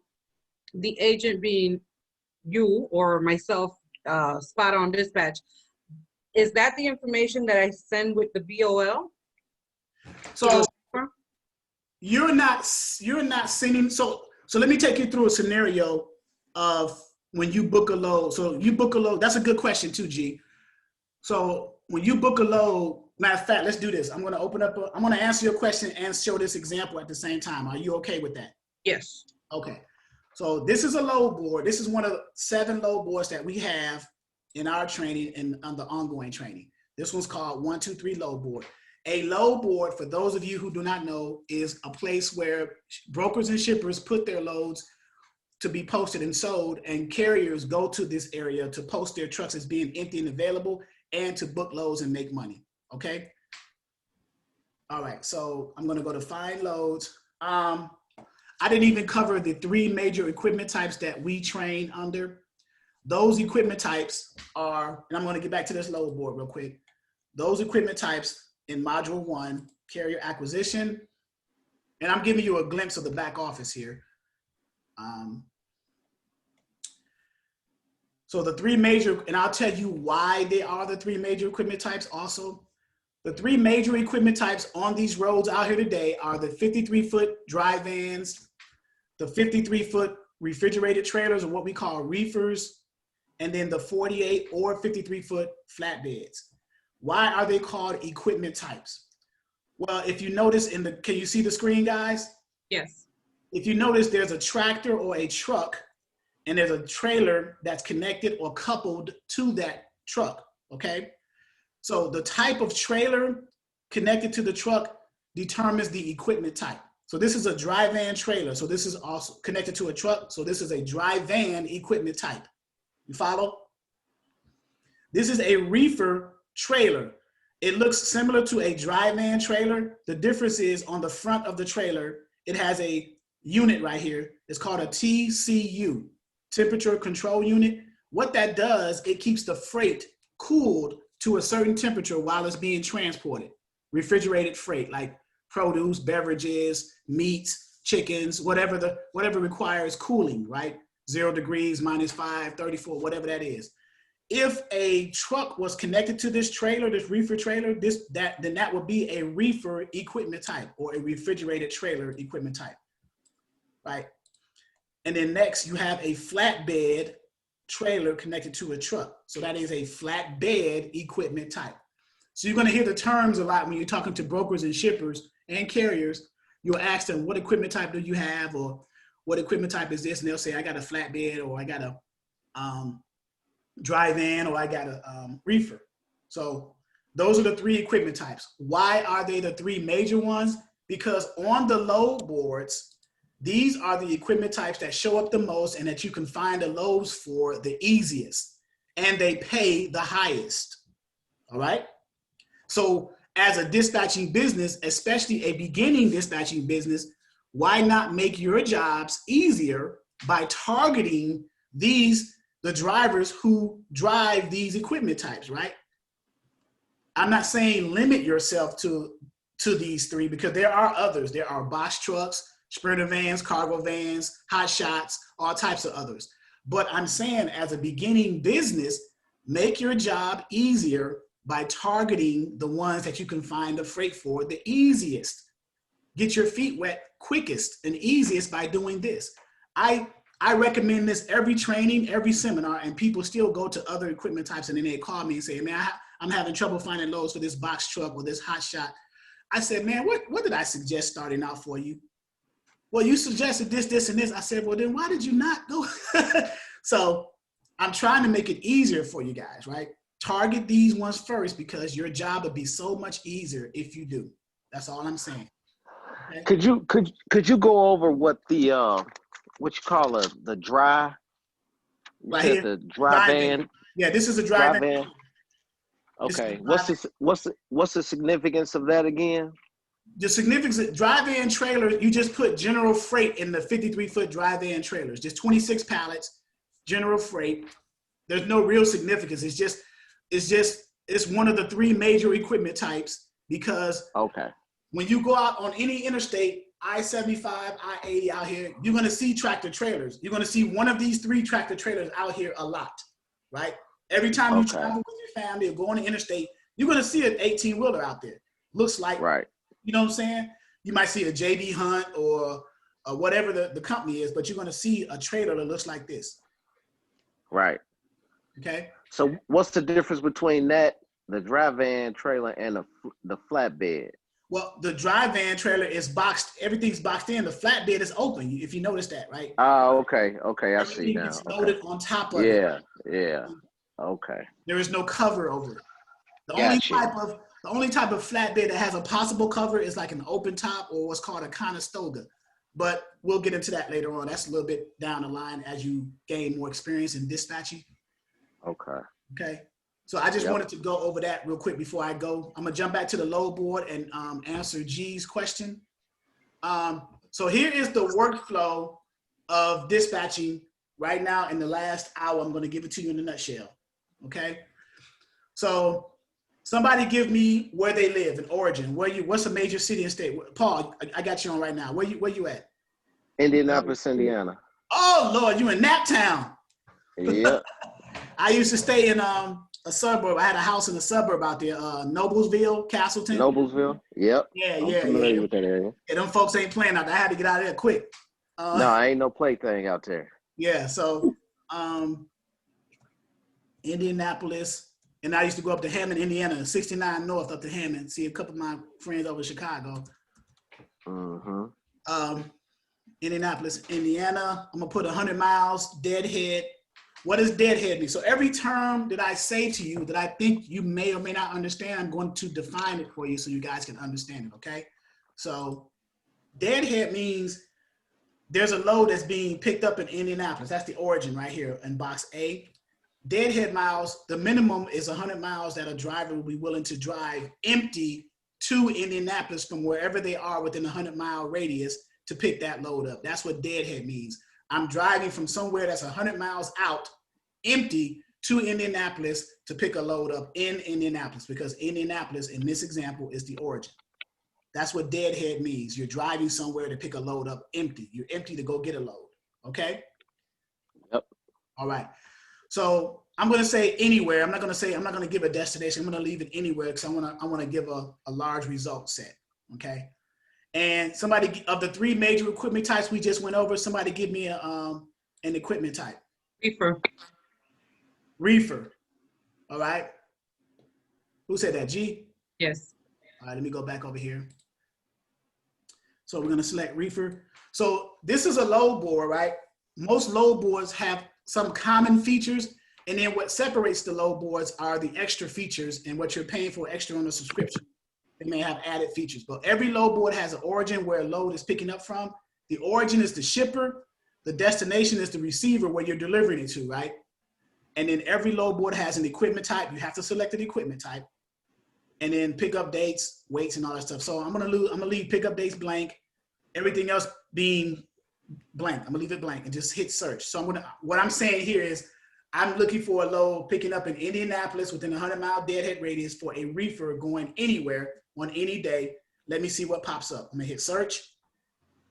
the agent being you or myself, Spot On Dispatch, Is that the information that I send with the BOL? So you're not sending, so let me take you through a scenario of when you book a load. So you book a load, that's a good question too, G. So when you book a load, matter of fact, let's do this. I'm gonna I'm gonna answer your question and show this example at the same time. Are you okay with that? Yes. Okay. So this is a load board. This is one of 7 load boards that we have in our training and on the ongoing training. This one's called 1, 2, 3 load board. A load board, for those of you who do not know, is a place where brokers and shippers put their loads to be posted and sold, and carriers go to this area to post their trucks as being empty and available and to book loads and make money, okay? All right, so I'm gonna go to find loads. I didn't even cover the 3 major equipment types that we train under. Those equipment types are, and I'm gonna get back to this load board real quick. Those equipment types in module 1, carrier acquisition, and I'm giving you a glimpse of the back office here. So the 3 major, and I'll tell you why they are the 3 major equipment types also. The 3 major equipment types on these roads out here today are the 53-foot dry vans, the 53-foot refrigerated trailers, or what we call reefers, and then the 48 or 53-foot flatbeds. Why are they called equipment types? Well, if you notice can you see the screen, guys? Yes. If you notice, there's a tractor or a truck, and there's a trailer that's connected or coupled to that truck, okay? So the type of trailer connected to the truck determines the equipment type. So this is a dry van trailer. So this is also connected to a truck. So this is a dry van equipment type. You follow? This is a reefer trailer. It looks similar to a dry van trailer. The difference is on the front of the trailer, it has a unit right here. It's called a TCU, temperature control unit. What that does, it keeps the freight cooled to a certain temperature while it's being transported. Refrigerated freight, like produce, beverages, meats, chickens, whatever requires cooling, right? 0 degrees, -5, 34, whatever that is. If a truck was connected to this trailer, this reefer trailer, then that would be a reefer equipment type, or a refrigerated trailer equipment type, right? And then next you have a flatbed trailer connected to a truck. So that is a flatbed equipment type. So you're gonna hear the terms a lot when you're talking to brokers and shippers and carriers. You'll ask them, what equipment type do you have? Or what equipment type is this? And they'll say, I got a flatbed, or I got a dry van, or I got a reefer. So those are the 3 equipment types. Why are they the 3 major ones? Because on the load boards, these are the equipment types that show up the most and that you can find the loads for the easiest, and they pay the highest, all right? So as a dispatching business, especially a beginning dispatching business, why not make your jobs easier by targeting the drivers who drive these equipment types, right? I'm not saying limit yourself to these 3, because there are others. There are box trucks, sprinter vans, cargo vans, hot shots, all types of others. But I'm saying, as a beginning business, make your job easier by targeting the ones that you can find the freight for the easiest. Get your feet wet quickest and easiest by doing this. I recommend this every training, every seminar, and people still go to other equipment types, and then they call me and say, man, I'm having trouble finding loads for this box truck or this hot shot. I said, man, what did I suggest starting out for you? Well, you suggested this, this, and this. I said, well, then why did you not go? So I'm trying to make it easier for you guys, right? Target these ones first, because your job would be so much easier if you do. That's all I'm saying. Okay? Could you go over what the what you call the dry? You Right said here, the dry van. Yeah, this is a dry van. Okay, what's the significance of that again? The significance of dry van trailer, you just put general freight in the 53-foot dry van trailers, just 26 pallets, general freight. There's no real significance. It's one of the 3 major equipment types, because when you go out on any interstate, I-75, I-80 out here, you're gonna see tractor trailers. You're gonna see one of these 3 tractor trailers out here a lot, right? Every time you Okay. travel with your family or go on the interstate, you're going to see an 18-wheeler out there. Looks like, Right. you know what I'm saying? You might see a JB Hunt or whatever the company is, but you're going to see a trailer that looks like this. Right. Okay. So what's the difference between that, the dry van trailer, and the flatbed? Well, the dry van trailer is boxed. Everything's boxed in. The flatbed is open, if you notice that, right? Oh, okay. Okay, I see Everything now. gets Okay. loaded on top of it. Yeah. Yeah. Okay. There is no cover over it. The Gotcha. only type of flatbed that has a possible cover is like an open top or what's called a Conestoga. But we'll get into that later on. That's a little bit down the line as you gain more experience in dispatching. Okay. Okay. So I just wanted to go over that real quick before I go. I'm gonna jump back to the load board and answer G's question. So here is the workflow of dispatching right now in the last hour. I'm gonna give it to you in a nutshell. Okay. So somebody give me where they live, an origin. What's a major city and state? Paul, I got you on right now. Where you at? Indianapolis, Indiana. Oh Lord, you in Naptown. Yep. I used to stay in a suburb. I had a house in a suburb out there, Noblesville, Castleton. Noblesville. Yep. Yeah, I'm yeah, familiar yeah. with that area. Yeah, them folks ain't playing out there. I had to get out of there quick. No, I ain't no play thing out there. Yeah, so Indianapolis, and I used to go up to Hammond, Indiana, 69 North up to Hammond, see a couple of my friends over in Chicago. Mm-hmm. Indianapolis, Indiana. I'm gonna put 100 miles, deadhead. What does deadhead mean? So every term that I say to you that I think you may or may not understand, I'm going to define it for you so you guys can understand it, okay? So deadhead means there's a load that's being picked up in Indianapolis. That's the origin right here in box A. Deadhead miles, the minimum is 100 miles that a driver will be willing to drive empty to Indianapolis from wherever they are within a 100-mile radius to pick that load up. That's what deadhead means. I'm driving from somewhere that's 100 miles out, empty, to Indianapolis to pick a load up in Indianapolis, because Indianapolis, in this example, is the origin. That's what deadhead means. You're driving somewhere to pick a load up empty. You're empty to go get a load, okay? Yep. All right. So I'm going to say anywhere. I'm not going to give a destination. I'm going to leave it anywhere because I want to give a large result set, okay? And somebody, of the three major equipment types we just went over, somebody give me an equipment type. Reefer. Reefer. All right. Who said that? G? Yes. All right, let me go back over here. So we're going to select reefer. So this is a load board, right? Most load boards have some common features, and then what separates the load boards are the extra features and what you're paying for extra on the subscription. They may have added features, but every load board has an origin where a load is picking up from. The origin is the shipper. The destination is the receiver where you're delivering it to, right? And then every load board has an equipment type. You have to select an equipment type. And then pickup dates, weights, and all that stuff. So I'm gonna leave pickup dates blank. Everything else being blank. I'm gonna leave it blank and just hit search. So what I'm saying here is I'm looking for a load picking up in Indianapolis within a 100-mile deadhead radius for a reefer going anywhere on any day. Let me see what pops up. I'm gonna hit search,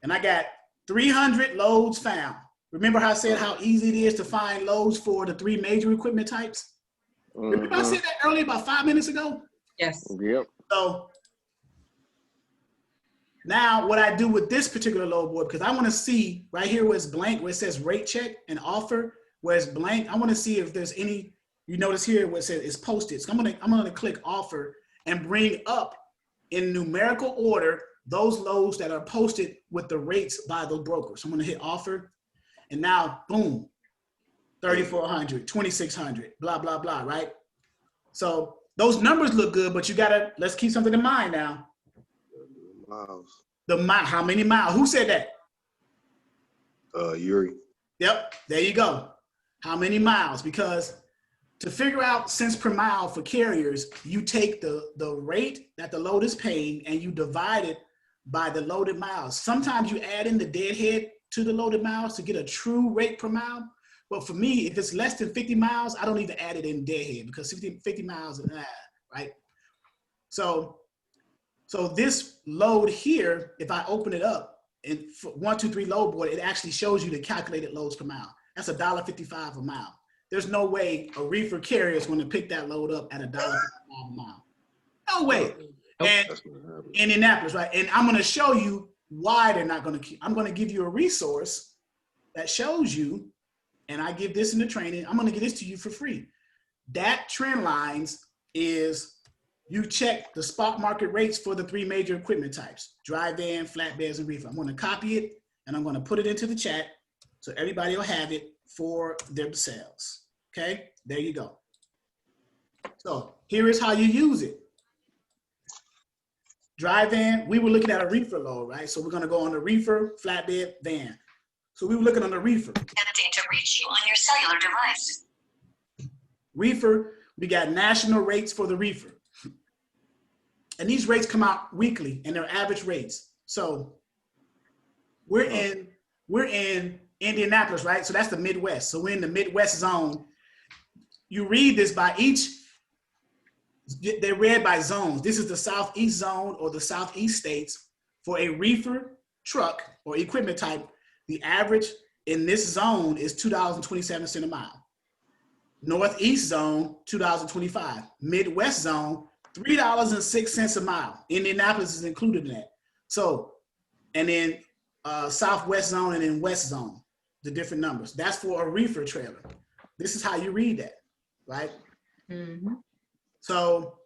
and I got 300 loads found. Remember how I said how easy it is to find loads for the three major equipment types? Remember I said that earlier about 5 minutes ago? Yes. Yep. So now what I do with this particular load board, because I want to see right here where it's blank, where it says rate check and offer, where it's blank, I want to see if there's any, you notice here where it says it's posted. So I'm gonna click offer and bring up in numerical order those loads that are posted with the rates by the broker. So I'm gonna hit offer, and now boom, 3,400, 2,600, blah, blah, blah, right? So those numbers look good, but let's keep something in mind now. Miles. How many miles? Who said that? Yuri. Yep, there you go. How many miles? Because to figure out cents per mile for carriers, you take the rate that the load is paying and you divide it by the loaded miles. Sometimes you add in the deadhead to the loaded miles to get a true rate per mile. But for me, if it's less than 50 miles, I don't even add it in deadhead because 50 miles, right? So this load here, if I open it up and 1, 2, 3 load board, it actually shows you the calculated loads per mile. That's $1.55 a mile. there's no way a reefer carrier is going to pick that load up at $1.55 a mile. No way. And Indianapolis, right? And I'm going to show you why they're not going to I'm going to give you a resource that shows you, and I give this in the training, I'm going to give this to you for free. That trend lines is, you check the spot market rates for the 3 major equipment types: dry van, flatbeds, and reefer. I'm going to copy it and I'm going to put it into the chat so everybody will have it for themselves. Okay, there you go. So here is how you use it. Dry van, we were looking at a reefer load, right? So we're going to go on the reefer, flatbed, van. So we were looking on the reefer. Attempting to reach you on your cellular device. Reefer, we got national rates for the reefer. And these rates come out weekly and they're average rates. So we're in Indianapolis, right? So that's the Midwest. So we're in the Midwest zone. You read this by they're read by zones. This is the Southeast zone or the Southeast states. For a reefer truck or equipment type, the average in this zone is $2.27 a mile. Northeast zone, $2.25. Midwest zone, $3.06 a mile. Indianapolis is included in that. So, and then Southwest zone and then West zone, the different numbers. That's for a reefer trailer. This is how you read that, right? Mm-hmm. So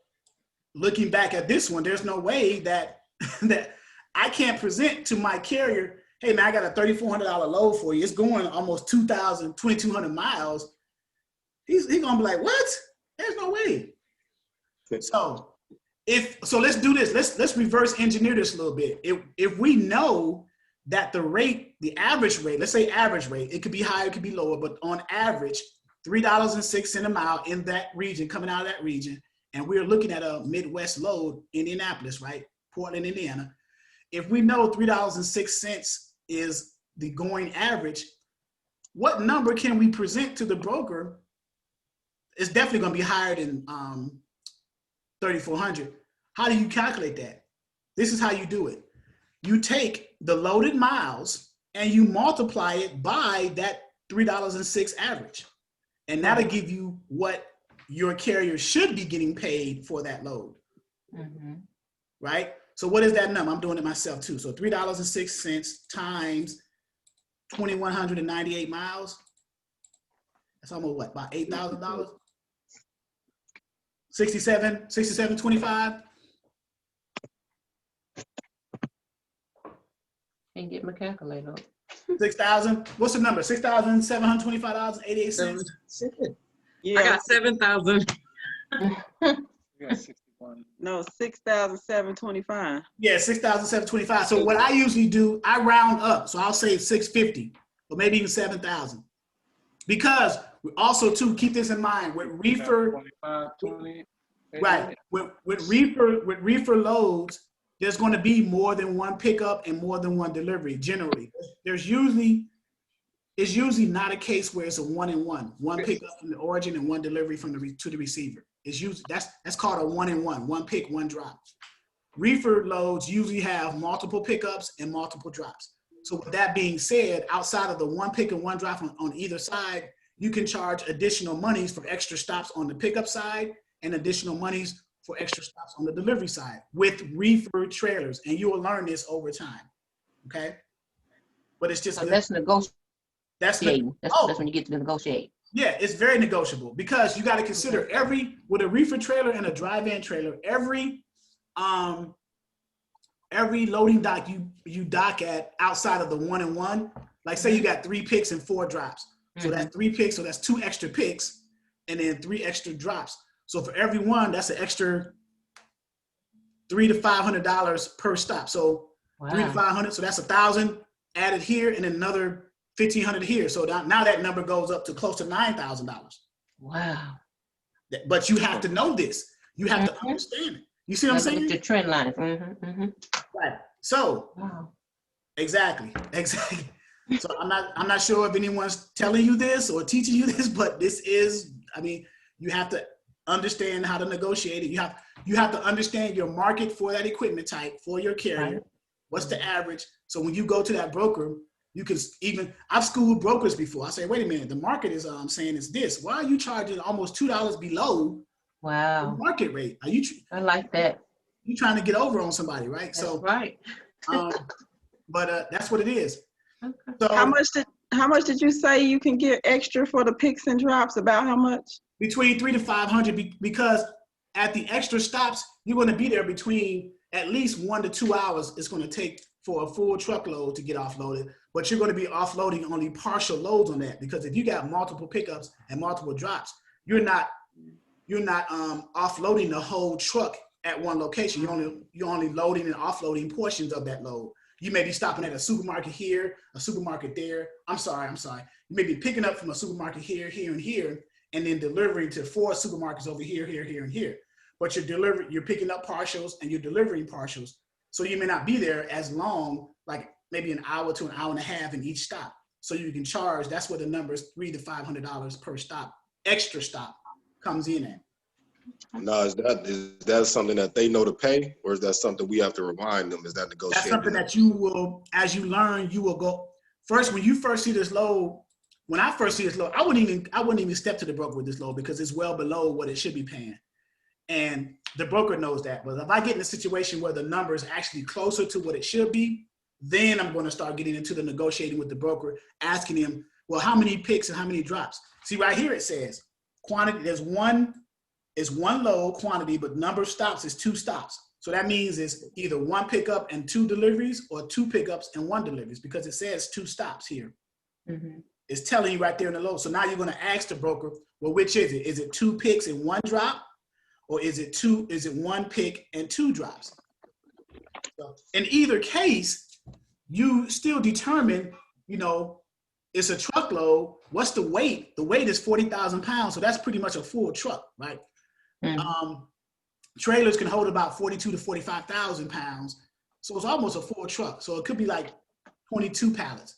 looking back at this one, there's no way that that I can't present to my carrier, hey man, I got a $3,400 load for you. It's going almost 2,200 miles. He's gonna be like, what? There's no way. So let's do this. Let's reverse engineer this a little bit. If we know that the rate, the average rate, let's say average rate, it could be higher, it could be lower, but on average, $3.06 a mile in that region, coming out of that region, and we're looking at a Midwest load, Indianapolis, right? Portland, Indiana. If we know $3.06 is the going average, what number can we present to the broker? It's definitely going to be higher than 3,400. How do you calculate that? This is how you do it. You take the loaded miles and you multiply it by that $3.06 average. And that'll give you what your carrier should be getting paid for that load, right? So what is that number? I'm doing it myself too. So $3.06 times 2,198 miles. That's almost what, about $8,000? 67.25. Can't get my calculator up. 6,000. What's the number? $6,725.88. Yeah. I got 7,000. No, 6,725. Yeah, 6,725. So what I usually do, I round up. So I'll say 650 or maybe even 7,000. Because we also too, keep this in mind, with reefer, right? With reefer loads, there's going to be more than one pickup and more than one delivery. Generally, it's usually not a case where it's a 1-in-1, one pickup from the origin and one delivery from to the receiver. It's usually that's called a 1-in-1, one pick, one drop. Reefer loads usually have multiple pickups and multiple drops. So with that being said, outside of the one pick and one drop on either side, you can charge additional monies for extra stops on the pickup side and additional monies for extra stops on the delivery side with reefer trailers. And you will learn this over time, okay? But it's just- So that's negotiating. That's when you get to negotiate. Yeah, it's very negotiable because you got to consider with a reefer trailer and a dry van trailer, every loading dock you dock at outside of the 1-in-1, like say you got 3 picks and 4 drops. So that's 3 picks, so that's 2 extra picks and then 3 extra drops. So for every one, that's an extra $300 to $500 per stop. So $300 to $500, so that's 1,000 added here and then another 1,500 here. So now that number goes up to close to $9,000. Wow. But you have to know this. You have to understand it. You see what I'm saying? The trend lines. Right. So, exactly. So I'm not sure if anyone's telling you this or teaching you this, but this is, you have to understand how to negotiate it. You have to understand your market for that equipment type, for your carrier. What's the average? So when you go to that broker, You can even, I've schooled brokers before. I say, wait a minute, the market is saying it's this. Why are you charging almost $2 below the Wow. market rate? Are you I like that. you trying to get over on somebody, right? That's So, right. but that's what it is. Okay. So How much did you say you can get extra for the picks and drops? About how much? between 300 to 500, because at the extra stops, you're going to be there between at least 1 to 2 hours. It's going to take for a full truckload to get offloaded, but you're going to be offloading only partial loads on that, because if you got multiple pickups and multiple drops, you're not offloading the whole truck at one location. You're only loading and offloading portions of that load. You may be stopping at a supermarket here, a supermarket there. I'm sorry. You may be picking up from a supermarket here, here, and here, and then delivering to 4 supermarkets over here, here, here, and here. But you're picking up partials and you're delivering partials. So you may not be there as long, like maybe an hour to an hour and a half in each stop. So you can charge, that's what the number is, $300 to $500 per stop, extra stop comes in at. Now, is that something that they know to pay, or is that something we have to remind them? Is that negotiated? That's something that you will, as you learn, you will go. First, when you first see this load, when I first see this load, I wouldn't even step to the broker with this load, because it's well below what it should be paying. And the broker knows that. But if I get in a situation where the number is actually closer to what it should be, then I'm going to start getting into the negotiating with the broker, asking him, well, how many picks and how many drops? See, right here it says quantity, there's one load quantity, but number of stops is 2 stops. So that means it's either 1 pickup and 2 deliveries, or 2 pickups and 1 deliveries, because it says 2 stops here. Mm-hmm. It's telling you right there in the load. So now you're going to ask the broker, well, which is it? Is it 2 picks and 1 drop? Or is it 1 pick and 2 drops? So in either case, you still determine, it's a truckload. What's the weight? The weight is 40,000 pounds. So that's pretty much a full truck, right? Mm-hmm. Trailers can hold about 42 to 45,000 pounds. So it's almost a full truck. So it could be like 22 pallets.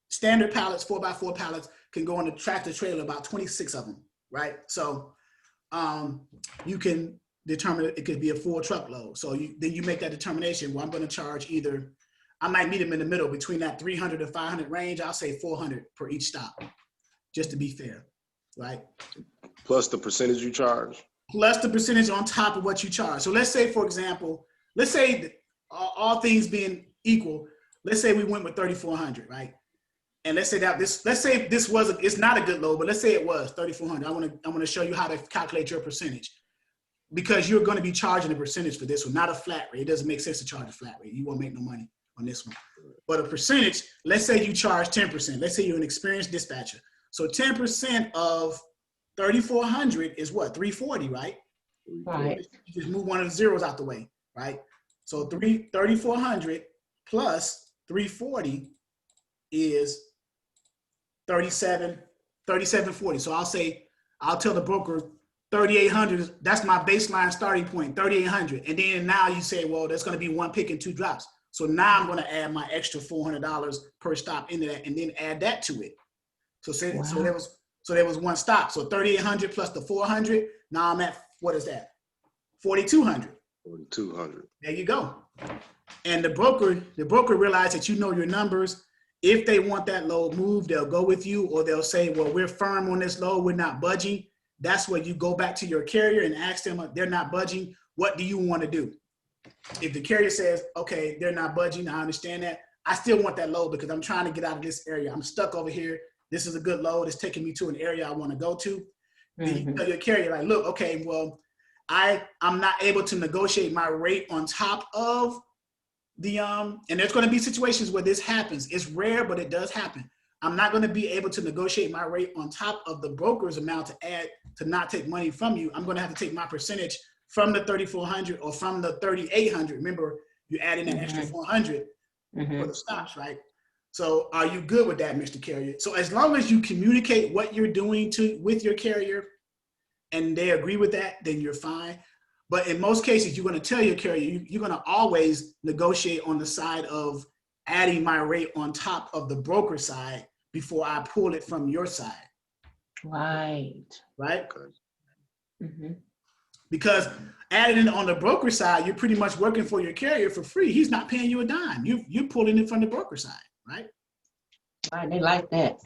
Standard pallets, 4x4 pallets, can go on the tractor trailer, about 26 of them, right? So you can determine it could be a full truckload. So then you make that determination. Well, I'm going to charge either, I might meet them in the middle between that 300 to 500 range. I'll say 400 per each stop, just to be fair, right? Plus the percentage you charge. Plus the percentage on top of what you charge. So let's say, for example, let's say that all things being equal, let's say we went with 3,400, right? And let's say this was, it's not a good load, but let's say it was 3,400. I want to show you how to calculate your percentage, because you're going to be charging a percentage for this one, not a flat rate. It doesn't make sense to charge a flat rate. You won't make no money on this one. But a percentage, let's say you charge 10%. Let's say you're an experienced dispatcher. So 10% of 3,400 is what? 340, right? Right. You just move one of the zeros out the way, right? So 3,400 plus 340 is 3740. So I'll tell the broker 3,800. That's my baseline starting point, 3,800. And then now you say, well, there's going to be 1 pick and 2 drops. So now I'm going to add my extra $400 per stop into that, and then add that to it. So there was 1 stop. So 3,800 plus the 400. Now I'm at, what is that? 4,200. 4,200. There you go. And the broker realized that you know your numbers. If they want that load moved, they'll go with you, or they'll say, well, we're firm on this load, we're not budging. That's where you go back to your carrier and ask them, they're not budging, what do you want to do? If the carrier says, okay, they're not budging, I understand that, I still want that load because I'm trying to get out of this area. I'm stuck over here. This is a good load. It's taking me to an area I want to go to. Mm-hmm. Then you tell your carrier, like, look, okay, well, I'm not able to negotiate my rate on top of the, and there's going to be situations where this happens. It's rare, but it does happen. I'm not going to be able to negotiate my rate on top of the broker's amount to add, to not take money from you. I'm going to have to take my percentage from the 3,400 or from the 3,800. Remember, you add in an extra 400 for the stops, right? So are you good with that, Mr. Carrier? So as long as you communicate what you're doing with your carrier and they agree with that, then you're fine. But in most cases, you're going to tell your carrier, you're going to always negotiate on the side of adding my rate on top of the broker side before I pull it from your side. Right. Right? Mm-hmm. Because adding it on the broker side, you're pretty much working for your carrier for free. He's not paying you a dime. You're pulling it from the broker side, right? Right, they like that.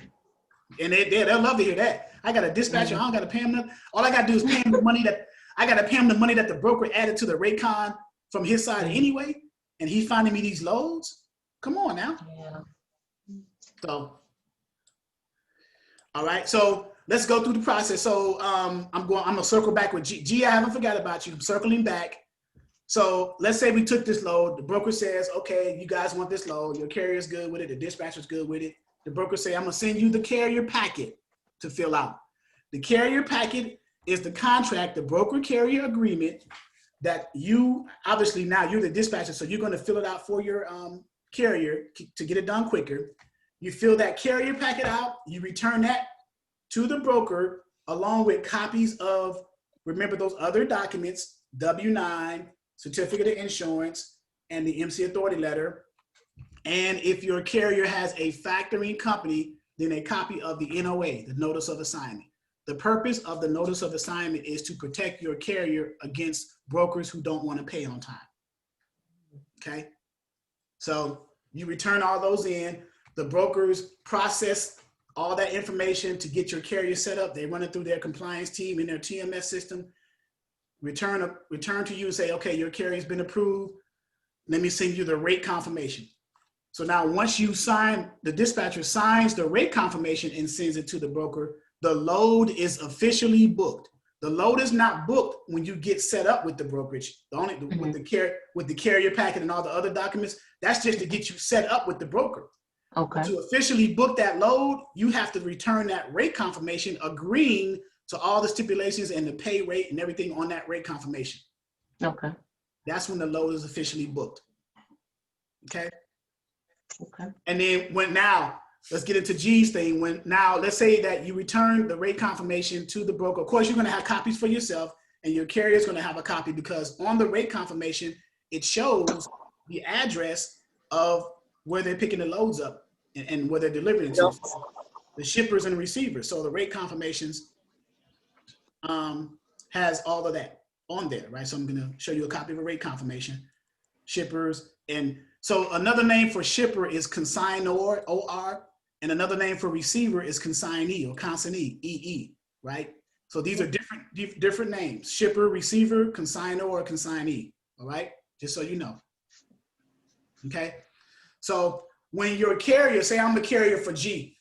And they'll love to hear that. I got a dispatcher. I don't got to pay him nothing. All I got to do is pay him the money that I got to pay him the money that the broker added to the rate con from his side anyway. And he's finding me these loads. Come on now. Yeah. So, all right. So let's go through the process. So I'm gonna circle back with G. G, I haven't forgot about you. I'm circling back. So let's say we took this load. The broker says, okay, you guys want this load. Your carrier's good with it. The dispatcher's good with it. The broker say, I'm gonna send you the carrier packet to fill out. The carrier packet is the contract, the broker carrier agreement that you, obviously now you're the dispatcher, so you're gonna fill it out for your carrier to get it done quicker. You fill that carrier packet out, you return that to the broker along with copies of, remember those other documents, W-9, certificate of insurance, and the Mca Authority Letter. And if your carrier has a factoring company, then a copy of the NOA, the Notice of Assignment. The purpose of the Notice of Assignment is to protect your carrier against brokers who don't want to pay on time. Okay? So you return all those in. The brokers process all that information to get your carrier set up. They run it through their compliance team in their TMS system. Return to you and say, okay, your carrier's been approved. Let me send you the rate confirmation. So now once you sign, the dispatcher signs the rate confirmation and sends it to the broker, the load is officially booked. The load is not booked when you get set up with the brokerage. With the carrier packet and all the other documents, that's just to get you set up with the broker. Okay. To officially book that load, you have to return that rate confirmation agreeing to all the stipulations and the pay rate and everything on that rate confirmation. Okay. That's when the load is officially booked. Okay. Okay. And then let's get into G's thing. Let's say that you return the rate confirmation to the broker. Of course, you're going to have copies for yourself, and your carrier is going to have a copy because on the rate confirmation, it shows the address of where they're picking the loads up and where they're delivering it to. The shippers and receivers. So the rate confirmations has all of that on there, right? So I'm going to show you a copy of a rate confirmation. Shippers. And so another name for shipper is consignor, OR, and another name for receiver is consignee or consignee, EE, right? So these are different names: shipper, receiver, consignor, or consignee. All right, just so you know. Okay, so when your carrier, say I'm the carrier for G,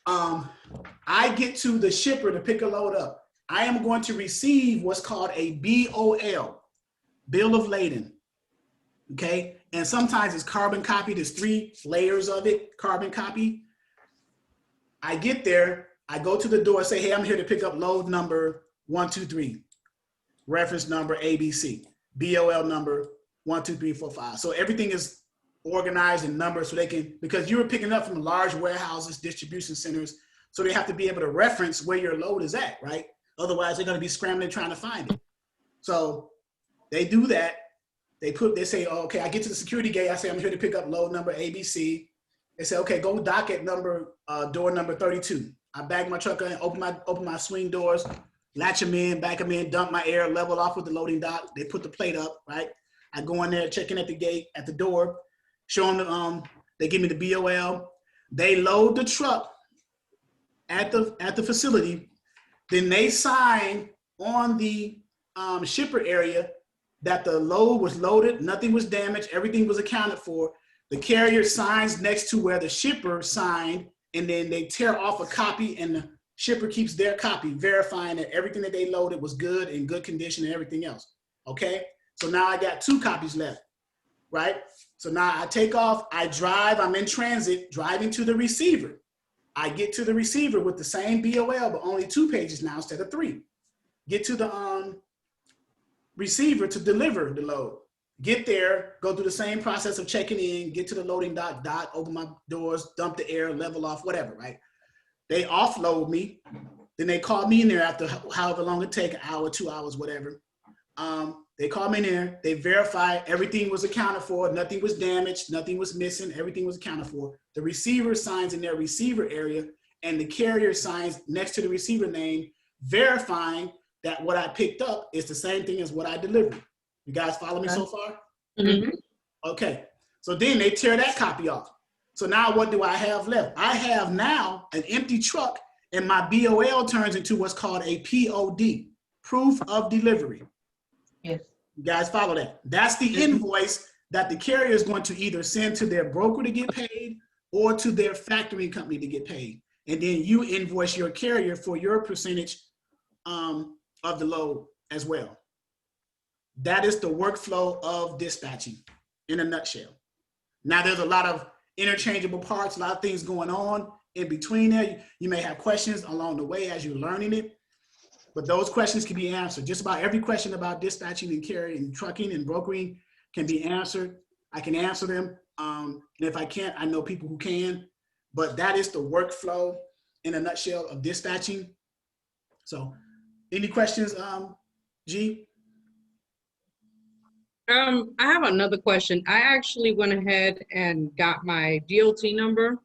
I get to the shipper to pick a load up. I am going to receive what's called a BOL, bill of lading. Okay, and sometimes it's carbon copy. There's 3 layers of it, carbon copy. I get there, I go to the door, say, hey, I'm here to pick up load number 123, reference number ABC, BOL number 12345. So everything is organized and numbered so they can, because you were picking up from large warehouses, distribution centers, so they have to be able to reference where your load is at, right? Otherwise, they're going to be scrambling trying to find it. So they do that. They say, oh, okay, I get to the security gate. I say, I'm here to pick up load number ABC. They say, okay, go docket number, door number 32. I bag my truck in, open my swing doors, latch them in, back them in, dump my air, level off with the loading dock. They put the plate up, right? I go in there, check in at the gate, at the door, show them, they give me the BOL. They load the truck at the facility. Then they sign on the shipper area that the load was loaded, nothing was damaged, everything was accounted for. The carrier signs next to where the shipper signed, and then they tear off a copy and the shipper keeps their copy, verifying that everything that they loaded was good, in good condition and everything else, okay? So now I got 2 copies left, right? So now I take off, I drive, I'm in transit, driving to the receiver. I get to the receiver with the same BOL, but only 2 pages now instead of 3. Get to the receiver to deliver the load. Get there, go through the same process of checking in, get to the loading dock, open my doors, dump the air, level off, whatever, right? They offload me. Then they call me in there after however long it take, an hour, 2 hours, whatever. They call me in there, they verify everything was accounted for, nothing was damaged, nothing was missing, everything was accounted for. The receiver signs in their receiver area, and the carrier signs next to the receiver name, verifying that what I picked up is the same thing as what I delivered. You guys follow me so far? Mm-hmm. Okay, so then they tear that copy off. So now what do I have left? I have now an empty truck, and my BOL turns into what's called a POD, proof of delivery. Yes. You guys follow that? That's the invoice that the carrier is going to either send to their broker to get paid or to their factoring company to get paid. And then you invoice your carrier for your percentage of the load as well. That is the workflow of dispatching in a nutshell. Now there's a lot of interchangeable parts, a lot of things going on in between there. You may have questions along the way as you're learning it, but those questions can be answered. Just about every question about dispatching and carrying and trucking and brokering can be answered. I can answer them. And if I can't, I know people who can, but that is the workflow in a nutshell of dispatching. So any questions, G? I have another question. I actually went ahead and got my DOT number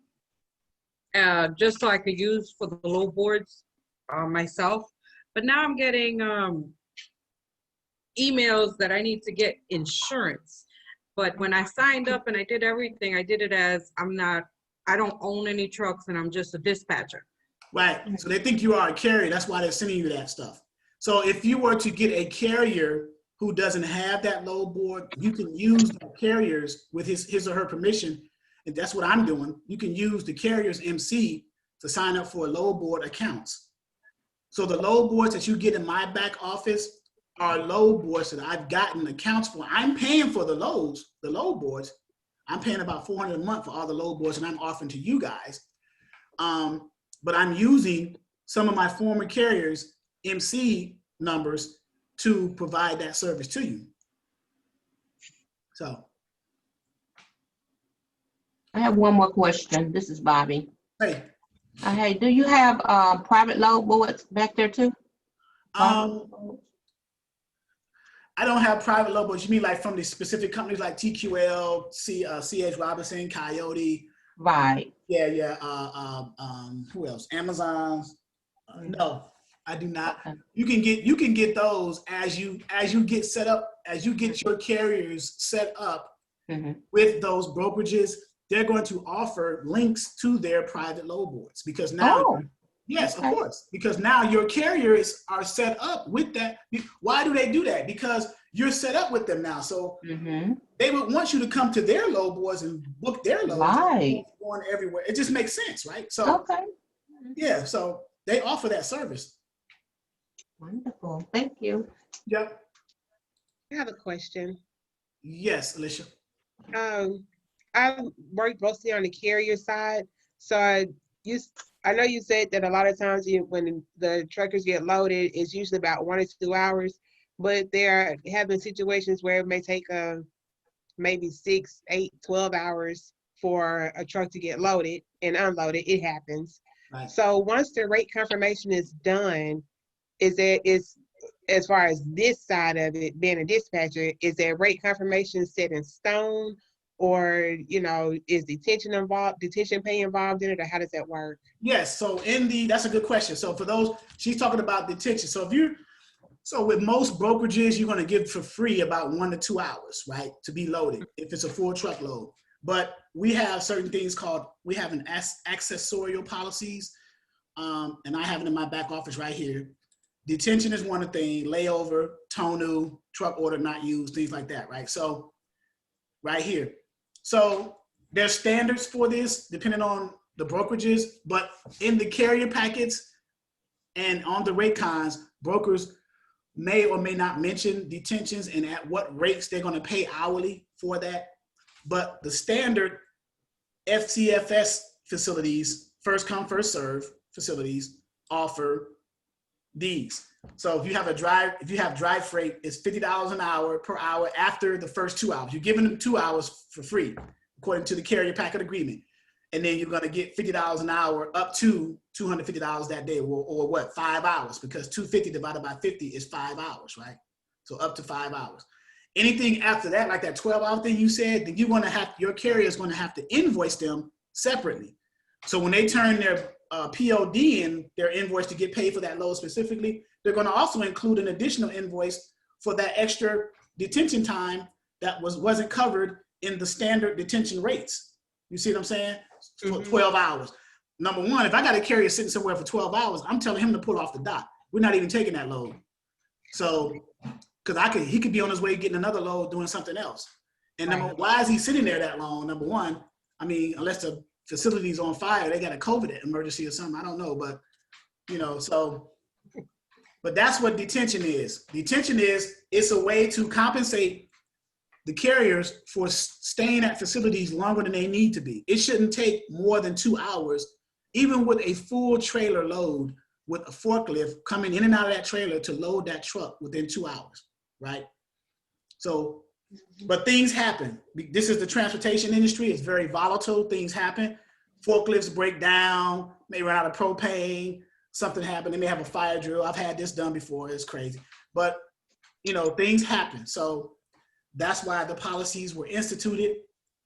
just so I could use for the load boards myself. But now I'm getting emails that I need to get insurance. But when I signed up and I did everything, I did it as I don't own any trucks and I'm just a dispatcher. Right. So they think you are a carrier. That's why they're sending you that stuff. So if you were to get a carrier who doesn't have that load board, you can use the carriers with his or her permission. And that's what I'm doing. You can use the carrier's MC to sign up for load board accounts. So the load boards that you get in my back office are load boards that I've gotten accounts for. I'm paying for the load boards. I'm paying about $400 a month for all the load boards and I'm offering to you guys. But I'm using some of my former carriers' MC numbers to provide that service to you. So. I have one more question. This is Bobby. Hey. Hey, do you have private load boards back there too? I don't have private load boards. You mean like from the specific companies like TQL, C.H. Robinson, Coyote? Right. Yeah. Who else? Amazon. No, I do not. Okay. You can get those as you get set up, as you get your carriers set up with those brokerages. They're going to offer links to their private load boards because now, yes, okay. Of course, because now your carriers are set up with that. Why do they do that? Because you're set up with them now. So they would want you to come to their load boards and book their loads. Right. Going everywhere. It just makes sense, right? So, yeah, so they offer that service. Wonderful. Thank you. Yep. I have a question. Yes, Alicia. I work mostly on the carrier side. So I know you said that a lot of times when the truckers get loaded, it's usually about 1 or 2 hours, but there have been situations where it may take maybe 6, 8, 12 hours for a truck to get loaded and unloaded. It happens. Right. So once the rate confirmation is done, as far as this side of it, being a dispatcher, is there rate confirmation set in stone? Or, is detention pay involved in it, or how does that work? Yes, so that's a good question. So for those, she's talking about detention. So with most brokerages, you're gonna give for free about 1 to 2 hours, right? To be loaded, if it's a full truckload. But we have certain things we have an accessorial policies, and I have it in my back office right here. Detention is one thing, layover, TONU, truck order not used, things like that, right? So right here. So there's standards for this depending on the brokerages, but in the carrier packets and on the rate cons, brokers may or may not mention detentions and at what rates they're going to pay hourly for that. But the standard FCFS facilities, first come, first serve facilities, offer these. So if you have drive freight, it's $50 an hour per hour after the first 2 hours. You're giving them 2 hours for free, according to the carrier packet agreement. And then you're gonna get $50 an hour up to $250 that day, or what, 5 hours, because 250 divided by 50 is 5 hours, right? So up to 5 hours. Anything after that, like that 12-hour thing you said, then your carrier is gonna have to invoice them separately. So when they turn their POD in, their invoice to get paid for that load specifically, they're going to also include an additional invoice for that extra detention time that wasn't covered in the standard detention rates. You see what I'm saying? For Mhm. 12 hours. Number one, if I got a carrier sitting somewhere for 12 hours, I'm telling him to pull off the dock. We're not even taking that load. So, because he could be on his way getting another load doing something else. And why is he sitting there that long? Number one, I mean, unless the facility's on fire, they got a COVID emergency or something. I don't know, but but that's what detention is. Detention is, it's a way to compensate the carriers for staying at facilities longer than they need to be. It shouldn't take more than 2 hours, even with a full trailer load with a forklift coming in and out of that trailer to load that truck within 2 hours, right? So, but things happen. This is the transportation industry. It's very volatile. Things happen. Forklifts break down, may run out of propane, something happened. They may have a fire drill. I've had this done before. It's crazy. But, things happen. So that's why the policies were instituted.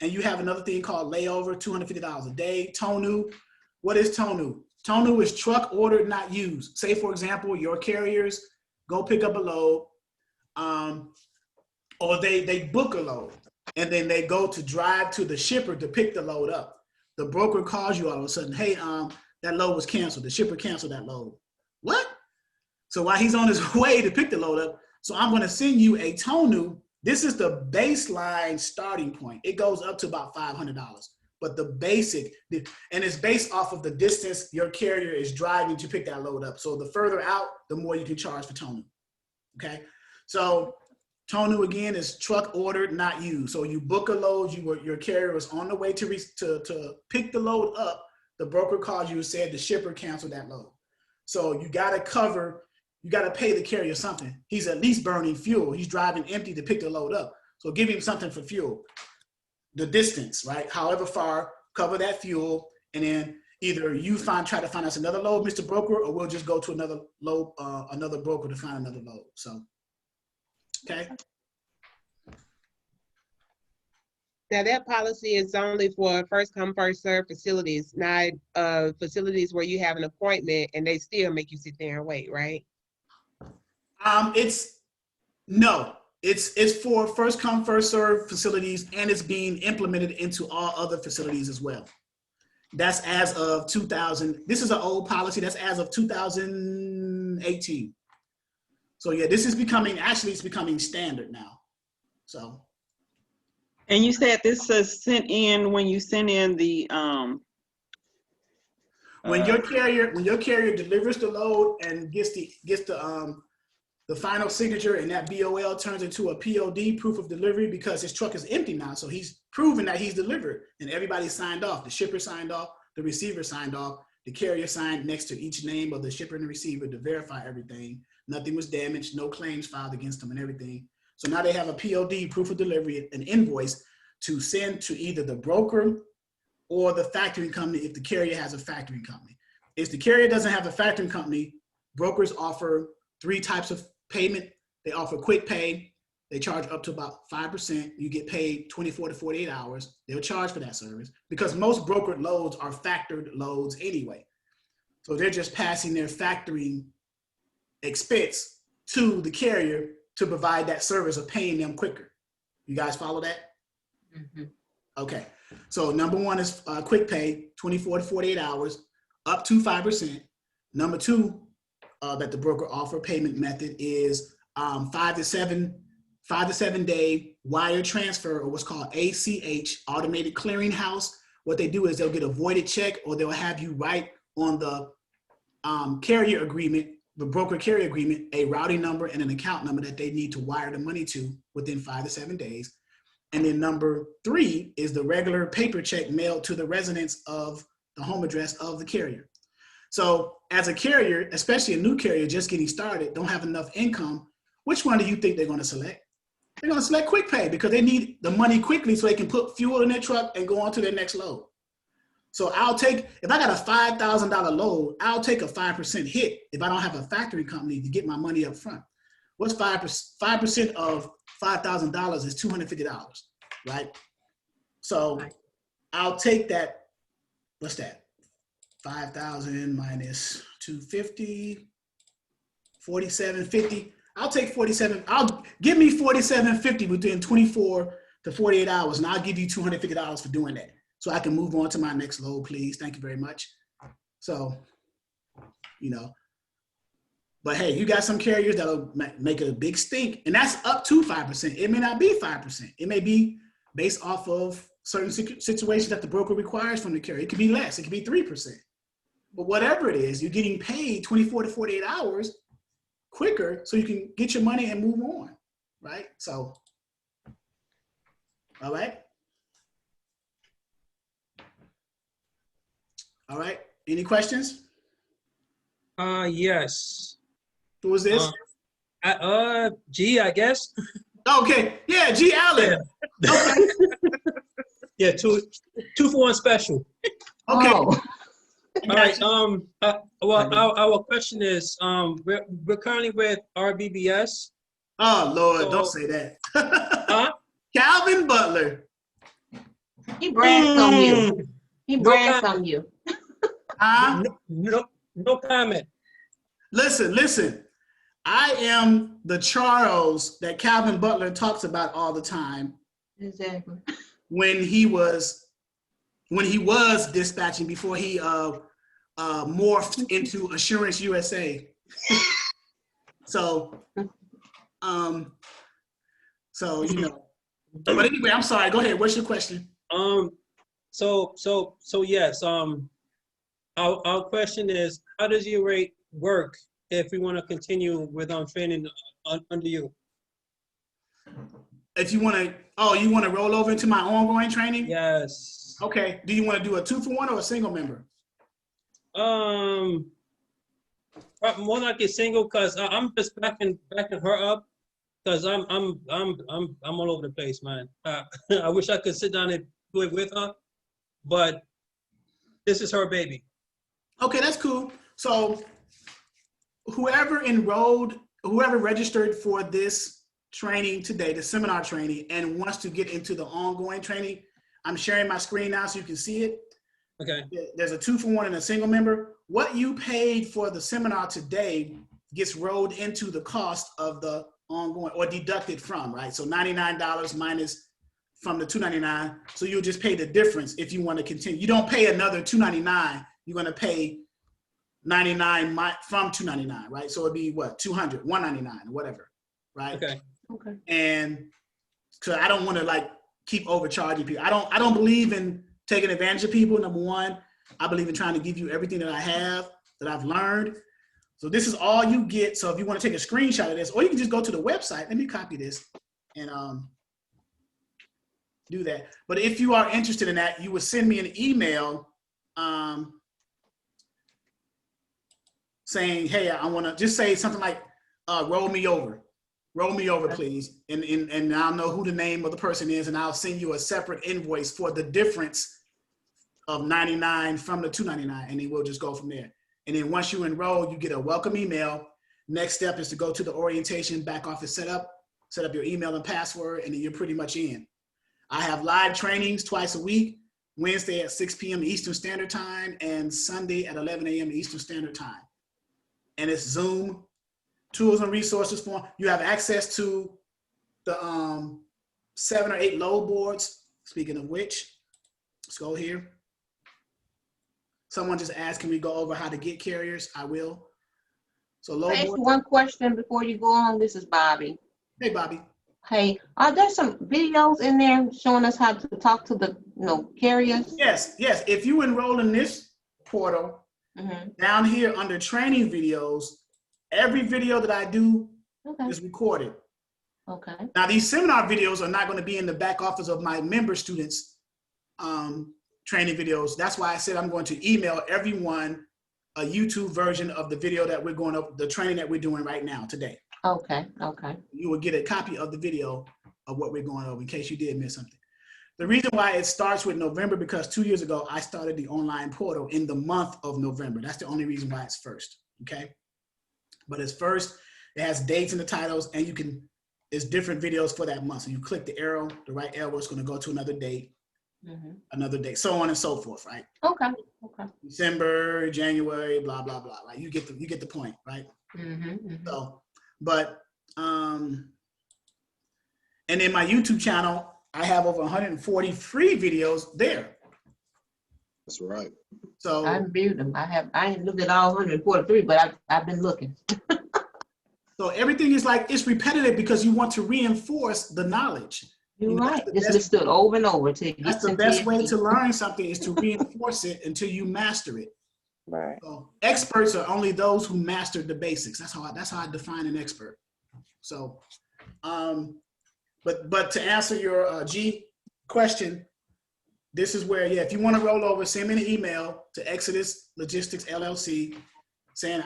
And you have another thing called layover, $250 a day. TONU. What is TONU? TONU is truck ordered, not used. Say, for example, your carriers go pick up a load, or they book a load, and then they go to drive to the shipper to pick the load up. The broker calls you all of a sudden, hey, that load was canceled. The shipper canceled that load. What? So while he's on his way to pick the load up, so I'm going to send you a TONU. This is the baseline starting point. It goes up to about $500, but the basic, and it's based off of the distance your carrier is driving to pick that load up. So the further out, the more you can charge for TONU. Okay, so TONU again is truck ordered, not used. So you book a load, your carrier was on the way to pick the load up. The broker called you and said the shipper canceled that load. So you got to pay the carrier something. He's at least burning fuel. He's driving empty to pick the load up. So give him something for fuel. The distance, right? However far, cover that fuel, and then either you try to find us another load, Mr. Broker, or we'll just go to another broker to find another load. So, okay. Now that policy is only for first come, first serve facilities, not facilities where you have an appointment and they still make you sit there and wait, right? It's for first come, first serve facilities, and it's being implemented into all other facilities as well. That's as of 2000. This is an old policy. That's as of 2018. So yeah, this is it's becoming standard now. So. And you said this is sent in when you send in the when your carrier delivers the load and gets the final signature, and that BOL turns into a POD, proof of delivery, because his truck is empty now. So he's proven that he's delivered, and everybody signed off. The shipper signed off, the receiver signed off, the carrier signed next to each name of the shipper and the receiver to verify everything. Nothing was damaged, no claims filed against them and everything. So now they have a POD, proof of delivery, an invoice to send to either the broker or the factoring company if the carrier has a factoring company. If the carrier doesn't have a factoring company, brokers offer 3 types of payment. They offer quick pay. They charge up to about 5%. You get paid 24 to 48 hours. They'll charge for that service because most brokered loads are factored loads anyway. So they're just passing their factoring expense to the carrier to provide that service of paying them quicker. You guys follow that? Mm-hmm. Okay. So number 1 is quick pay, 24 to 48 hours, up to 5%. Number 2 that the broker offer payment method is 5 to 7 day wire transfer, or what's called ACH, automated clearinghouse. What they do is they'll get a voided check, or they'll have you write on the carrier agreement, the broker carrier agreement, a routing number and an account number that they need to wire the money to within 5 to 7 days. And then number 3 is the regular paper check mailed to the residence of the home address of the carrier. So as a carrier, especially a new carrier just getting started, don't have enough income, which one do you think they're going to select? They're going to select quick pay because they need the money quickly so they can put fuel in their truck and go on to their next load. So if I got a $5,000 load, I'll take a 5% hit if I don't have a factory company to get my money up front. What's 5% of $5,000 is $250, right? So I'll take that. What's that? 5,000 minus 250, 4750. I'll take 47. Give me 4750 within 24 to 48 hours, and I'll give you $250 for doing that. so I can move on to my next load, please. Thank you very much. So, you know, but hey, you got some carriers that'll make a big stink, and that's up to 5%. It may not be 5%. It may be based off of certain situations that the broker requires from the carrier. It could be less. It could be 3%. But whatever it is, you're getting paid 24 to 48 hours quicker so you can get your money and move on, right? So, all right. All right. Any questions? Yes. Who was this? G, I guess. Okay. Yeah, G Allen. Yeah. Okay. Yeah, two for one special. Okay. Oh. All right. Well, our question is, we're currently with RBBS. Oh Lord, So- don't say that. Huh? Calvin Butler. He brags on you. He No brags comment. on you. Huh? No comment. Listen. I am the Charles that Calvin Butler talks about all the time Exactly. when he was dispatching before he morphed into Assurance USA. So you know. But anyway, I'm sorry. Go ahead. What's your question? So yes. Our question is, how does your rate work if we want to continue with training under you? If you want to roll over into my ongoing training? Yes. Okay. Do you want to do a 2-for-1 or a single member? More like a single, cause I'm just backing her up, cause I'm all over the place, man. I wish I could sit down and do it with her, but this is her baby. Okay, that's cool. So whoever registered for this training today, the seminar training, and wants to get into the ongoing training, I'm sharing my screen now so you can see it. Okay. There's a 2-for-1 and a single member. What you paid for the seminar today gets rolled into the cost of the ongoing, or deducted from, right? So $99 minus from the $299. So you'll just pay the difference if you want to continue. You don't pay another $299. You're going to pay $99 from $299, right? So it'd be what, $200, $199, whatever, right? Okay. Okay. And so I don't want to like keep overcharging people. I don't believe in taking advantage of people. Number one, I believe in trying to give you everything that I have, that I've learned. So this is all you get. So if you want to take a screenshot of this, or you can just go to the website. Let me copy this and do that. But if you are interested in that, you would send me an email saying, hey, I want to just say something like, roll me over, please. And I'll know who the name of the person is, and I'll send you a separate invoice for the difference of $99 from the $299, and then we'll just go from there. And then once you enroll, you get a welcome email. Next step is to go to the orientation back office setup, set up your email and password, and then you're pretty much in. I have live trainings twice a week, Wednesday at 6 p.m. Eastern Standard Time and Sunday at 11 a.m. Eastern Standard Time. And it's Zoom, tools and resources form. You have access to the 7 or 8 load boards. Speaking of which, let's go here. Someone just asked, can we go over how to get carriers? I will. So Can I load ask board. you one question before you go on? This is Bobby. Hey, Bobby. Hey, are there some videos in there showing us how to talk to the carriers? Yes. If you enroll in this portal, down here under training videos, every video that I do is recorded. Okay. Now, these seminar videos are not going to be in the back office of my member students' training videos. That's why I said I'm going to email everyone a YouTube version of the video that we're going up, the training that we're doing right now today. Okay. You will get a copy of the video of what we're going over in case you did miss something. The reason why it starts with November, because 2 years ago, I started the online portal in the month of November. That's the only reason why it's first, okay? But it's first, it has dates in the titles, and it's different videos for that month. So you click the arrow, the right arrow, it's gonna go to another date, so on and so forth, right? Okay. December, January, blah, blah, blah, right? You get the point, right? So, but, and in my YouTube channel, I have over 140 free videos there. That's right. So I viewed them. I ain't looked at all 143, but I've been looking. so everything is like, it's repetitive because you want to reinforce the knowledge. You're You know, right. Just listen to it over and over till it that's gets the into best your way head. to learn something is to reinforce it until you master it. Right. So experts are only those who mastered the basics. That's how I define an expert. So, but to answer your G question, this is where, yeah, if you want to roll over, send me an email to Exodus Logistics LLC saying,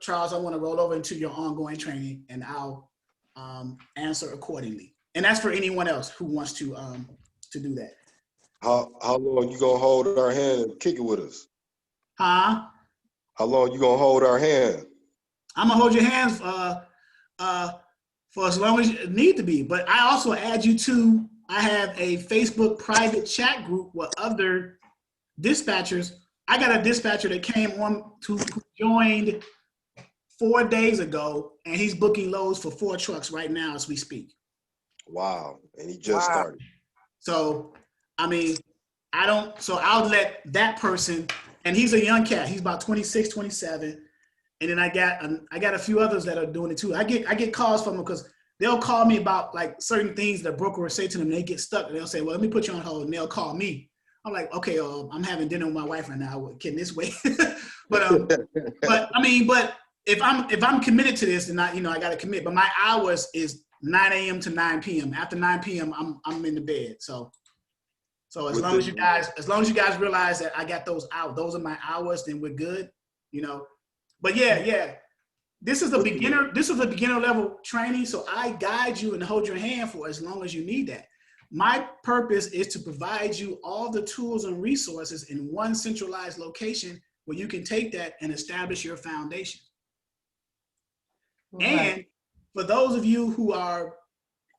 Charles, I want to roll over into your ongoing training, and I'll answer accordingly. And that's for anyone else who wants to do that. How long you gonna hold our hand and kick it with us? Huh? How long you gonna hold our hand? I'm gonna hold your hands for as long as you need to be. But I also add you to, I have a Facebook private chat group with other dispatchers. I got a dispatcher that came on who joined 4 days ago, and he's booking loads for 4 trucks right now as we speak. Wow, and he just started. So, I mean, so I'll let that person, and he's a young cat. He's about 26, 27. And then I got a few others that are doing it too. I get calls from them because they'll call me about like certain things that a broker will say to them. And they get stuck and they'll say, well, let me put you on hold, and they'll call me. I'm like, okay, I'm having dinner with my wife right now. Can this wait? but I mean, but if I'm committed to this, then I got to commit. But my hours is 9 a.m. to 9 p.m. After 9 p.m., I'm in the bed. So as long as you guys realize that I got those out, those are my hours, then we're good. But yeah. This is a beginner level training. So I guide you and hold your hand for as long as you need that. My purpose is to provide you all the tools and resources in one centralized location where you can take that and establish your foundation. Right. And for those of you who are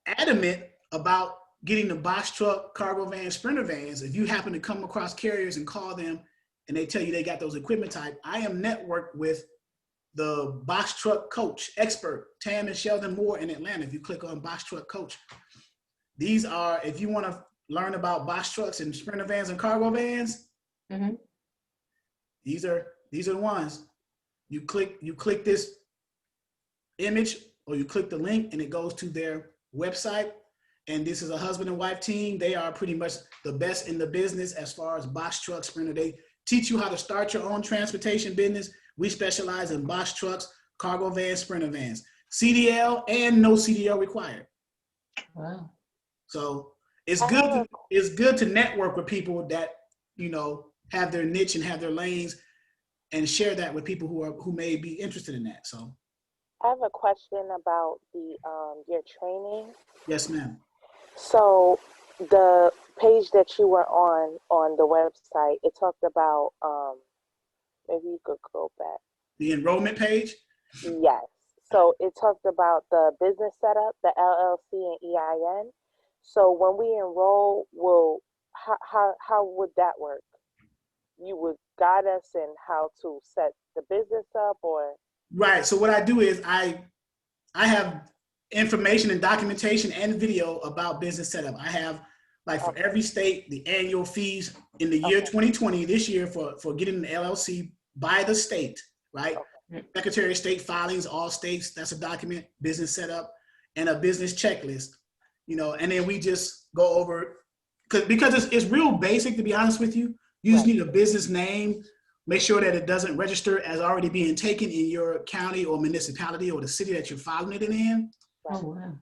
adamant about getting the box truck, cargo van, sprinter vans, if you happen to come across carriers and call them and they tell you they got those equipment type, I am networked with the box truck coach expert, Tam and Sheldon Moore in Atlanta. If you click on box truck coach, these are, if you want to learn about box trucks and sprinter vans and cargo vans, these are the ones. You click this image or you click the link and it goes to their website. And this is a husband and wife team. They are pretty much the best in the business as far as box truck sprinter. They teach you how to start your own transportation business. We specialize in box trucks, cargo vans, sprinter vans, CDL and no CDL required. Wow. So it's good to network with people that, have their niche and have their lanes and share that with people who may be interested in that. So I have a question about the your training. Yes, ma'am. So the page that you were on the website, it talked about maybe you could go back. The enrollment page? Yes. So it talked about the business setup, the LLC and EIN. So when we enroll, how would that work? You would guide us in how to set the business up, or? Right. So what I do is I have information and documentation and video about business setup. I have, like, for every state, the annual fees in the year 2020, this year for getting an LLC by the state, right? Secretary of State filings, all states, that's a document, business setup, and a business checklist, and then we just go over, because it's real basic, to be honest with you. You just need a business name, make sure that it doesn't register as already being taken in your county or municipality or the city that you're filing it in. Oh, wow.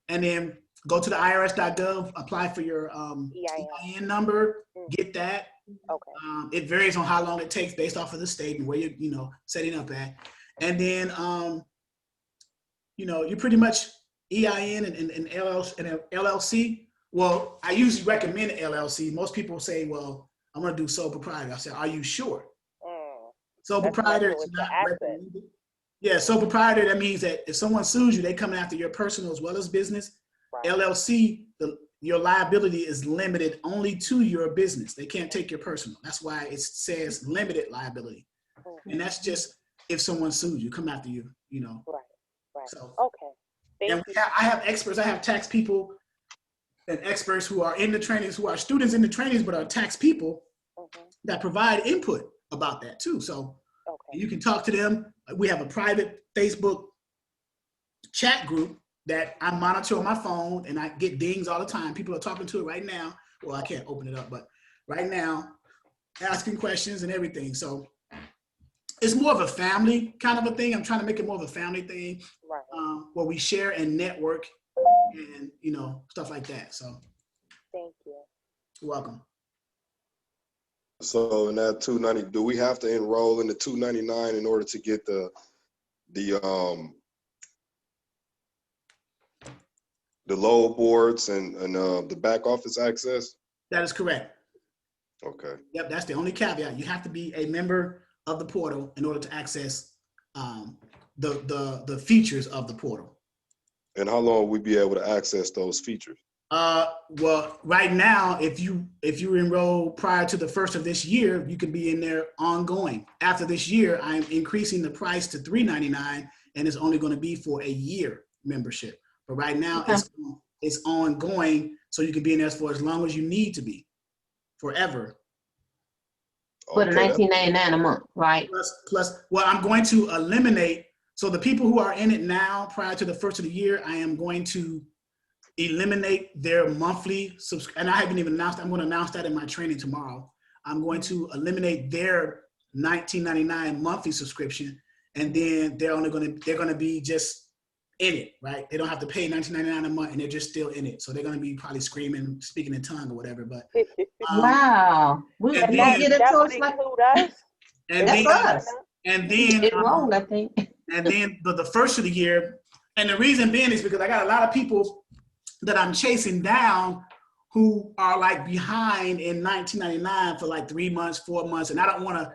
And then go to the IRS.gov, apply for your EIN number, get that. Okay. It varies on how long it takes based off of the state and where you're setting up at. And then you pretty much EIN and LLC. Well, I usually recommend LLC. Most people say, well, I'm going to do sole proprietor. I say, are you sure? Sole proprietor is not recommended. Yeah, sole proprietor, that means that if someone sues you, they come after your personal as well as business. Right. LLC, your liability is limited only to your business. They can't take your personal. That's why it says limited liability. And that's just if someone sues you, come after you, Right. So, okay. I have experts. I have tax people and experts who are in the trainings, who are students in the trainings, but are tax people that provide input about that too. So you can talk to them. We have a private Facebook chat group that I monitor on my phone, and I get dings all the time. People are talking to it right now. Well, I can't open it up, but right now, asking questions and everything. So it's more of a family kind of a thing. I'm trying to make it more of a family thing, where we share and network and, you know, stuff like that. So thank you. You're welcome. So in that 290, do we have to enroll in the 299 in order to get the load boards and the back office access? That is correct. Okay. Yep, that's the only caveat. You have to be a member of the portal in order to access the features of the portal. And how long will we be able to access those features? Well, right now, if you enroll prior to the 1st of this year, you can be in there ongoing. After this year, I'm increasing the price to $3.99, and it's only going to be for a year membership. But right now, it's ongoing, so you can be in there for as long as you need to be, forever. For the $19.99 a month, right? Plus, well, I'm going to eliminate. So the people who are in it now, prior to the 1st of the year, I am going to eliminate their monthly subscription. And I haven't even announced. I'm going to announce that in my training tomorrow. I'm going to eliminate their $19.99 monthly subscription, and then they're going to be just in it, right? They don't have to pay $19.99 a month, and they're just still in it. So they're going to be probably screaming, speaking in tongue or whatever. But wow, we and get then, it to us like us. and that's then, us. and then, I think. And then the 1st of the year, and the reason being is because I got a lot of people that I'm chasing down who are like behind in $19.99 for like 3 months, 4 months, and I don't want to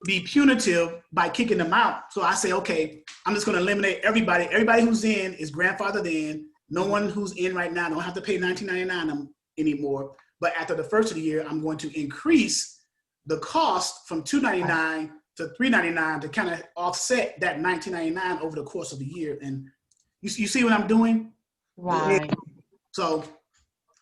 be punitive by kicking them out. So I say, okay, I'm just going to eliminate everybody. Everybody who's in is grandfathered in. No one who's in right now don't have to pay $19.99 anymore. But after the 1st of the year, I'm going to increase the cost from $2.99 to $3.99 to kind of offset that $19.99 over the course of the year. And you see what I'm doing? Right. So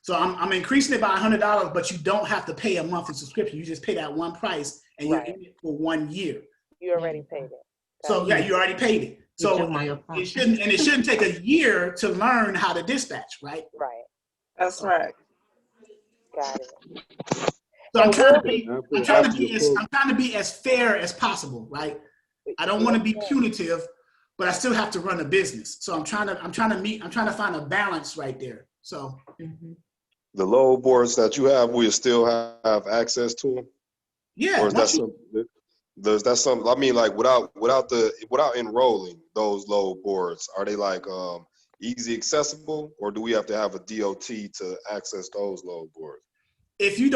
I'm increasing it by $100, but you don't have to pay a monthly subscription. You just pay that one price, and you're in it for 1 year. You already paid it. So yeah, you already paid it. So it shouldn't take a year to learn how to dispatch, right? Right. That's right. Got it. So I'm trying to be as fair as possible, right? I don't want to be punitive, but I still have to run a business. So I'm trying to find a balance right there. So the load boards that you have, will you still have access to them? Yeah. Or is that something? I mean, like without enrolling those load boards, are they like easy accessible, or do we have to have a DOT to access those load boards? If you're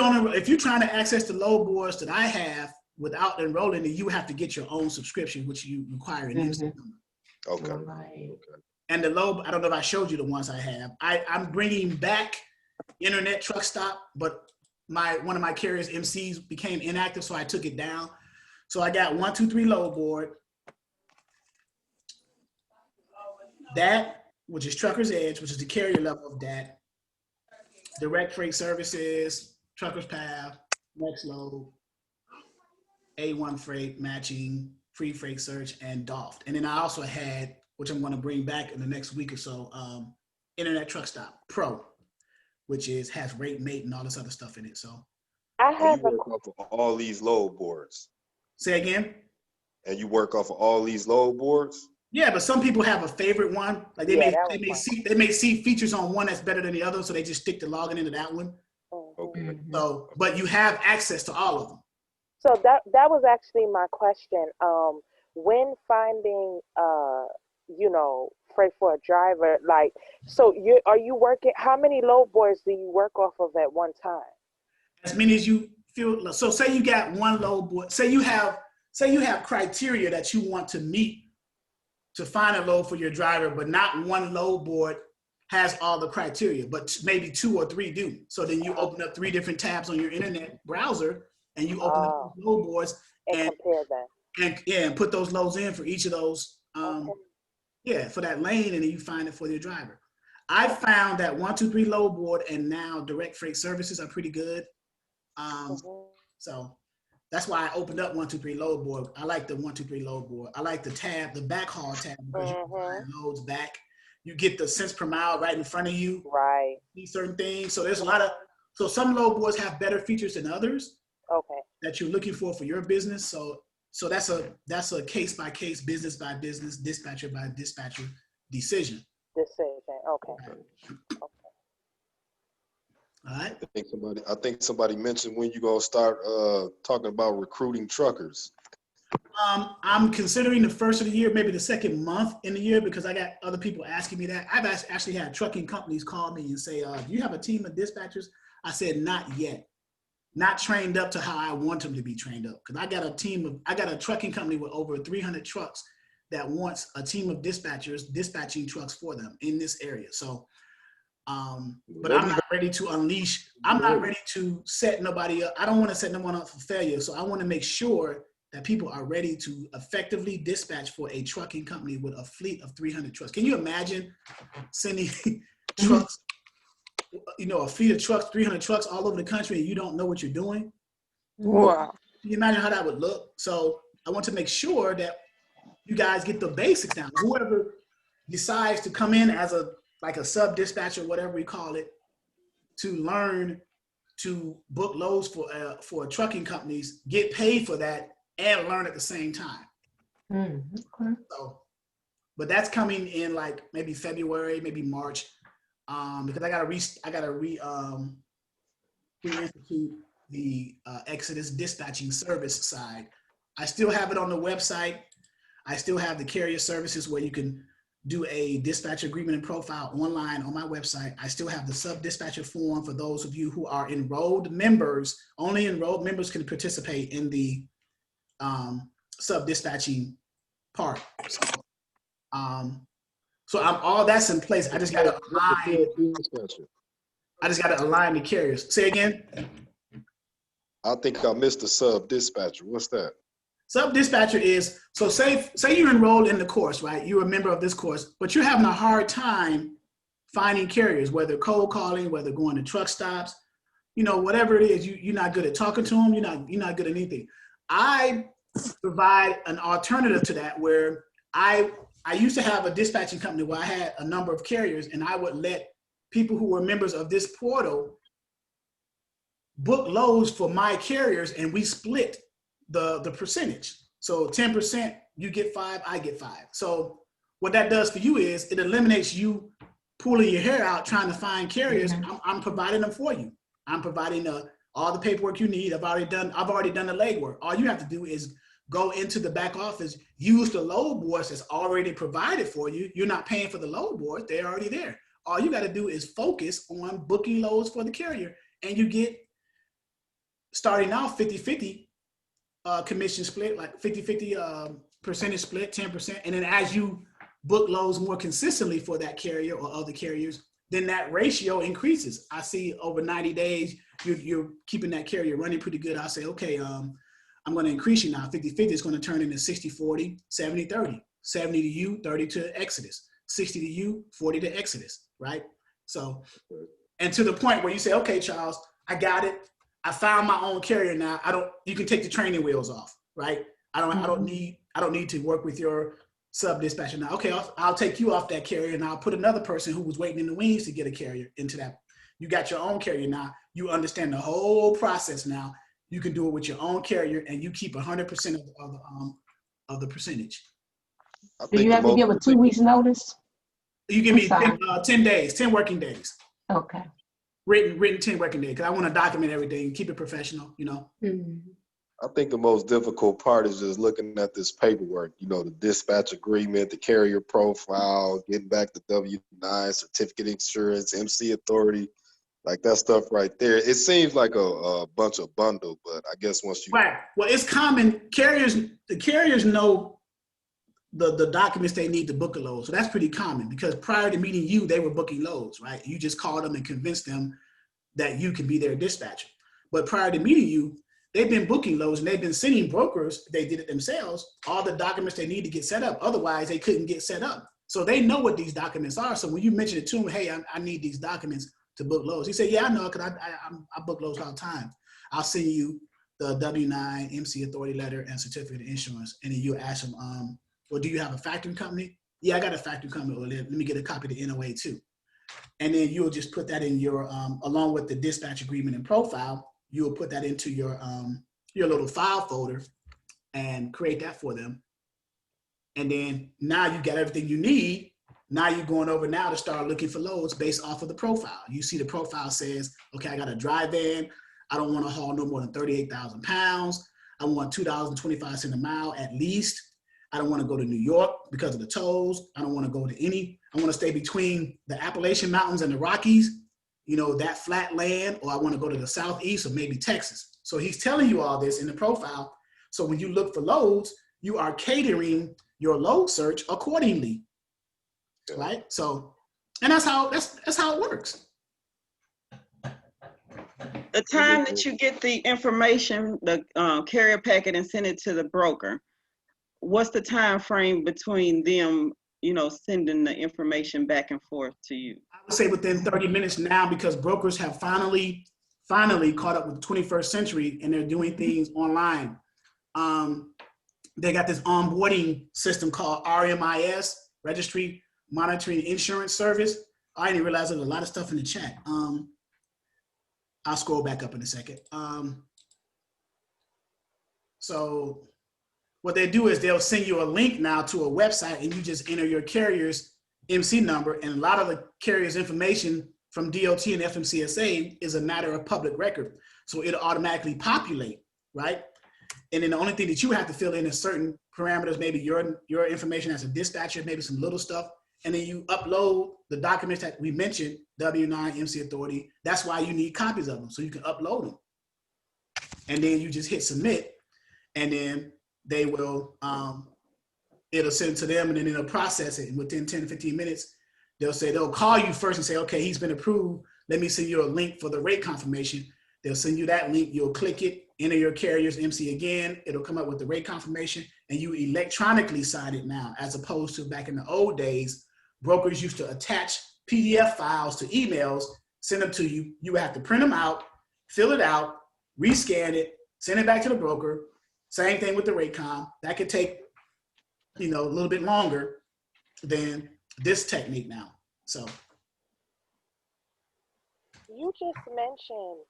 trying to access the load boards that I have without enrolling, then you have to get your own subscription, which you require an instant number. Okay. Okay. And the load, I don't know if I showed you the ones I have. I'm bringing back Internet Truck Stop, but one of my carriers MCs became inactive, so I took it down. So I got 123 load board. That, which is Trucker's Edge, which is the carrier level of that. Direct Freight Services, Trucker's Path, Next Load, A1 Freight, Matching, Free Freight Search, and Dolphed. And then I also had, which I'm going to bring back in the next week or so, Internet Truck Stop Pro, which has Rate Mate and all this other stuff in it. So I have you work off of all these load boards. Say again? And you work off of all these load boards? Yeah, but some people have a favorite one. Like they may see features on one that's better than the other, so they just stick to logging into that one. Okay. So, but you have access to all of them. So that was actually my question. When finding freight for a driver, like, so are you working? How many load boards do you work off of at one time? As many as you feel. So say you got one load board. Say you have criteria that you want to meet to find a load for your driver, but not one load board has all the criteria, but maybe 2 or 3 do. So then you open up 3 different tabs on your internet browser, and you open up those load boards and compare them. And put those loads in for each of those. For that lane, and then you find it for your driver. I found that 123 Load Board and now Direct Freight Services are pretty good. So that's why I opened up 123 Load Board. I like the 123 Load Board. I like the tab, the backhaul tab, because you can find loads back. You get the cents per mile right in front of you. Right. These certain things. So there's a lot of, so some load boards have better features than others. Okay. That you're looking for your business. So that's a case by case, business by business, dispatcher by dispatcher decision. Okay. All right. I think somebody mentioned when you gonna start talking about recruiting truckers. I'm considering the first of the year, maybe the second month in the year, because I got other people asking me that. I've actually had trucking companies call me and say, do you have a team of dispatchers? I said, not yet. Not trained up to how I want them to be trained up. Because I got a trucking company with over 300 trucks that wants a team of dispatchers dispatching trucks for them in this area. So, but I'm not ready to unleash. I'm not ready to set nobody up. I don't want to set no one up for failure. So I want to make sure that people are ready to effectively dispatch for a trucking company with a fleet of 300 trucks. Can you imagine sending trucks, a fleet of trucks, 300 trucks all over the country, and you don't know what you're doing? Wow. Can you imagine how that would look? So I want to make sure that you guys get the basics down. Whoever decides to come in as a sub dispatcher, whatever we call it, to learn to book loads for trucking companies, get paid for that, and learn at the same time. Okay. So, but that's coming in like maybe February, maybe March, because I gotta reinstitute the Exodus dispatching service side. I still have it on the website. I still have the carrier services where you can do a dispatcher agreement and profile online on my website. I still have the sub dispatcher form for those of you who are enrolled members. Only enrolled members can participate in the sub dispatching part. So all that's in place. I just got to align the carriers. Say again. I think I missed the sub dispatcher. What's that? Sub dispatcher is, so say you enrolled in the course, right? You're a member of this course, but you're having a hard time finding carriers, whether cold calling, whether going to truck stops, whatever it is, you're not good at talking to them. You're not good at anything. I provide an alternative to that, where I used to have a dispatching company where I had a number of carriers, and I would let people who were members of this portal book loads for my carriers, and we split the percentage. So 10%, you get 5, I get 5. So what that does for you is it eliminates you pulling your hair out trying to find carriers. I'm providing them for you. I'm providing all the paperwork you need. I've already done the legwork. All you have to do is go into the back office, use the load boards that's already provided for you. You're not paying for the load board. They're already there. All you got to do is focus on booking loads for the carrier, and you get, starting out 50-50 commission split, like 50-50 percentage split, 10%. And then as you book loads more consistently for that carrier or other carriers, then that ratio increases. I see over 90 days, you're keeping that carrier running pretty good. I'll say, okay, I'm going to increase you now. 50-50 is going to turn into 60-40, 70-30, 70 to you, 30 to Exodus, 60 to you, 40 to Exodus, right? So, and to the point where you say, okay, Charles, I got it. I found my own carrier now. You can take the training wheels off, right? I don't need to work with your sub dispatcher now. Okay, I'll take you off that carrier, and I'll put another person who was waiting in the wings to get a carrier into that. You got your own carrier now. You understand the whole process now. You can do it with your own carrier, and you keep 100% of the percentage. Do you have to give a 2 weeks notice? You give me 10 days, 10 working days. Okay. Written 10 working days, because I want to document everything, keep it professional, I think the most difficult part is just looking at this paperwork, the dispatch agreement, the carrier profile, getting back the W-9, certificate insurance, Mca Authority, like that stuff right there. It seems like a bunch of bundle, but I guess once you... Right. Well, it's common. The carriers know the documents they need to book a load. So that's pretty common, because prior to meeting you, they were booking loads, right? You just called them and convinced them that you can be their dispatcher. But prior to meeting you, they've been booking loads, and they've been sending brokers, they did it themselves, all the documents they need to get set up. Otherwise, they couldn't get set up. So they know what these documents are. So when you mention it to them, hey, I need these documents to book loads. He said, yeah, I know, because I book loads all the time. I'll send you the W-9, Mca Authority Letter, and certificate of insurance. And then you ask them, well, do you have a factoring company? Yeah, I got a factoring company. Well, let me get a copy of the NOA too. And then you'll just put that in your, along with the dispatch agreement and profile, you'll put that into your little file folder and create that for them. And then now you got everything you need. Now you're going over now to start looking for loads based off of the profile. You see the profile says, okay, I got a dry van. I don't want to haul no more than 38,000 pounds. I want $2.25 a mile at least. I don't want to go to New York because of the tolls. I don't want to go to I want to stay between the Appalachian Mountains and the Rockies, you know, that flat land, or I want to go to the Southeast or maybe Texas. So he's telling you all this in the profile. So when you look for loads, you are catering your load search accordingly, right? So, and that's how it works. The time that you get the information, the carrier packet, and send it to the broker, what's the time frame between them, you know, sending the information back and forth to you? I would say within 30 minutes now, because brokers have finally caught up with the 21st century and they're doing things online. They got this onboarding system called RMIS, Registry Monitoring Insurance Service. I didn't realize there was a lot of stuff in the chat. I'll scroll back up in a second. So what they do is they'll send you a link now to a website and you just enter your carrier's MC number, and a lot of the carrier's information from DOT and FMCSA is a matter of public record. So it'll automatically populate, right? And then the only thing that you have to fill in is certain parameters, maybe your information as a dispatcher, maybe some little stuff. And then you upload the documents that we mentioned, W-9, Mca Authority. That's why you need copies of them, so you can upload them. And then you just hit submit, and then they will, it'll send it to them, and then it'll process it. And within 10 to 15 minutes, they'll call you first and say, okay, he's been approved. Let me send you a link for the rate confirmation. They'll send you that link. You'll click it, enter your carrier's MC again. It'll come up with the rate confirmation, and you electronically sign it now, as opposed to back in the old days, brokers used to attach PDF files to emails, send them to you. You would have to print them out, fill it out, rescan it, send it back to the broker. Same thing with the rate com. That could take, you know, a little bit longer than this technique now. So you just mentioned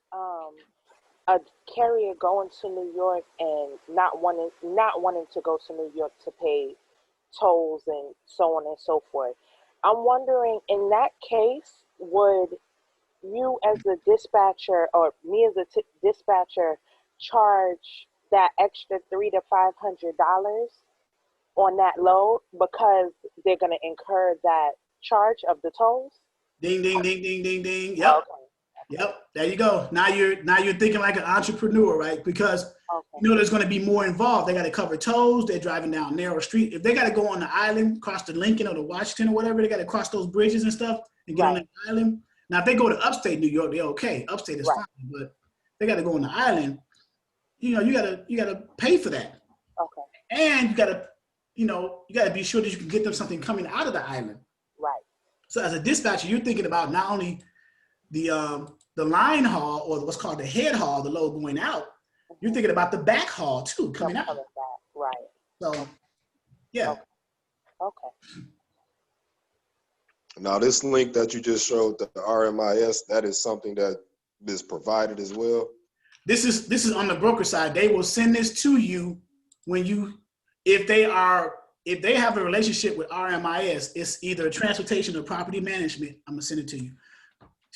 a carrier going to New York and not wanting to go to New York to pay tolls and so on and so forth. I'm wondering, in that case, would you as a dispatcher or me as a dispatcher charge that extra $300 to $500 on that load because they're going to incur that charge of the tolls? Ding, ding, ding, ding, ding, ding. Yep. Okay. Yep. There you go. Now you're thinking like an entrepreneur, right? Because you know there's going to be more involved. They got to cover tolls. They're driving down narrow street. If they got to go on the island, cross the Lincoln or the Washington or whatever, they got to cross those bridges and stuff and get on the island. Now, if they go to upstate New York, they're okay. Upstate is fine, but they got to go on the island. You know, you gotta pay for that. Okay. And you gotta be sure that you can get them something coming out of the island. Right. So as a dispatcher, you're thinking about not only the line haul, or what's called the head haul, the load going out, you're thinking about the back haul too, coming out. Right. So, yeah. Okay. Now, this link that you just showed, the RMIS, that is something that is provided as well. This is on the broker side. They will send this to you when if they have a relationship with RMIS, it's either transportation or property management. I'm gonna send it to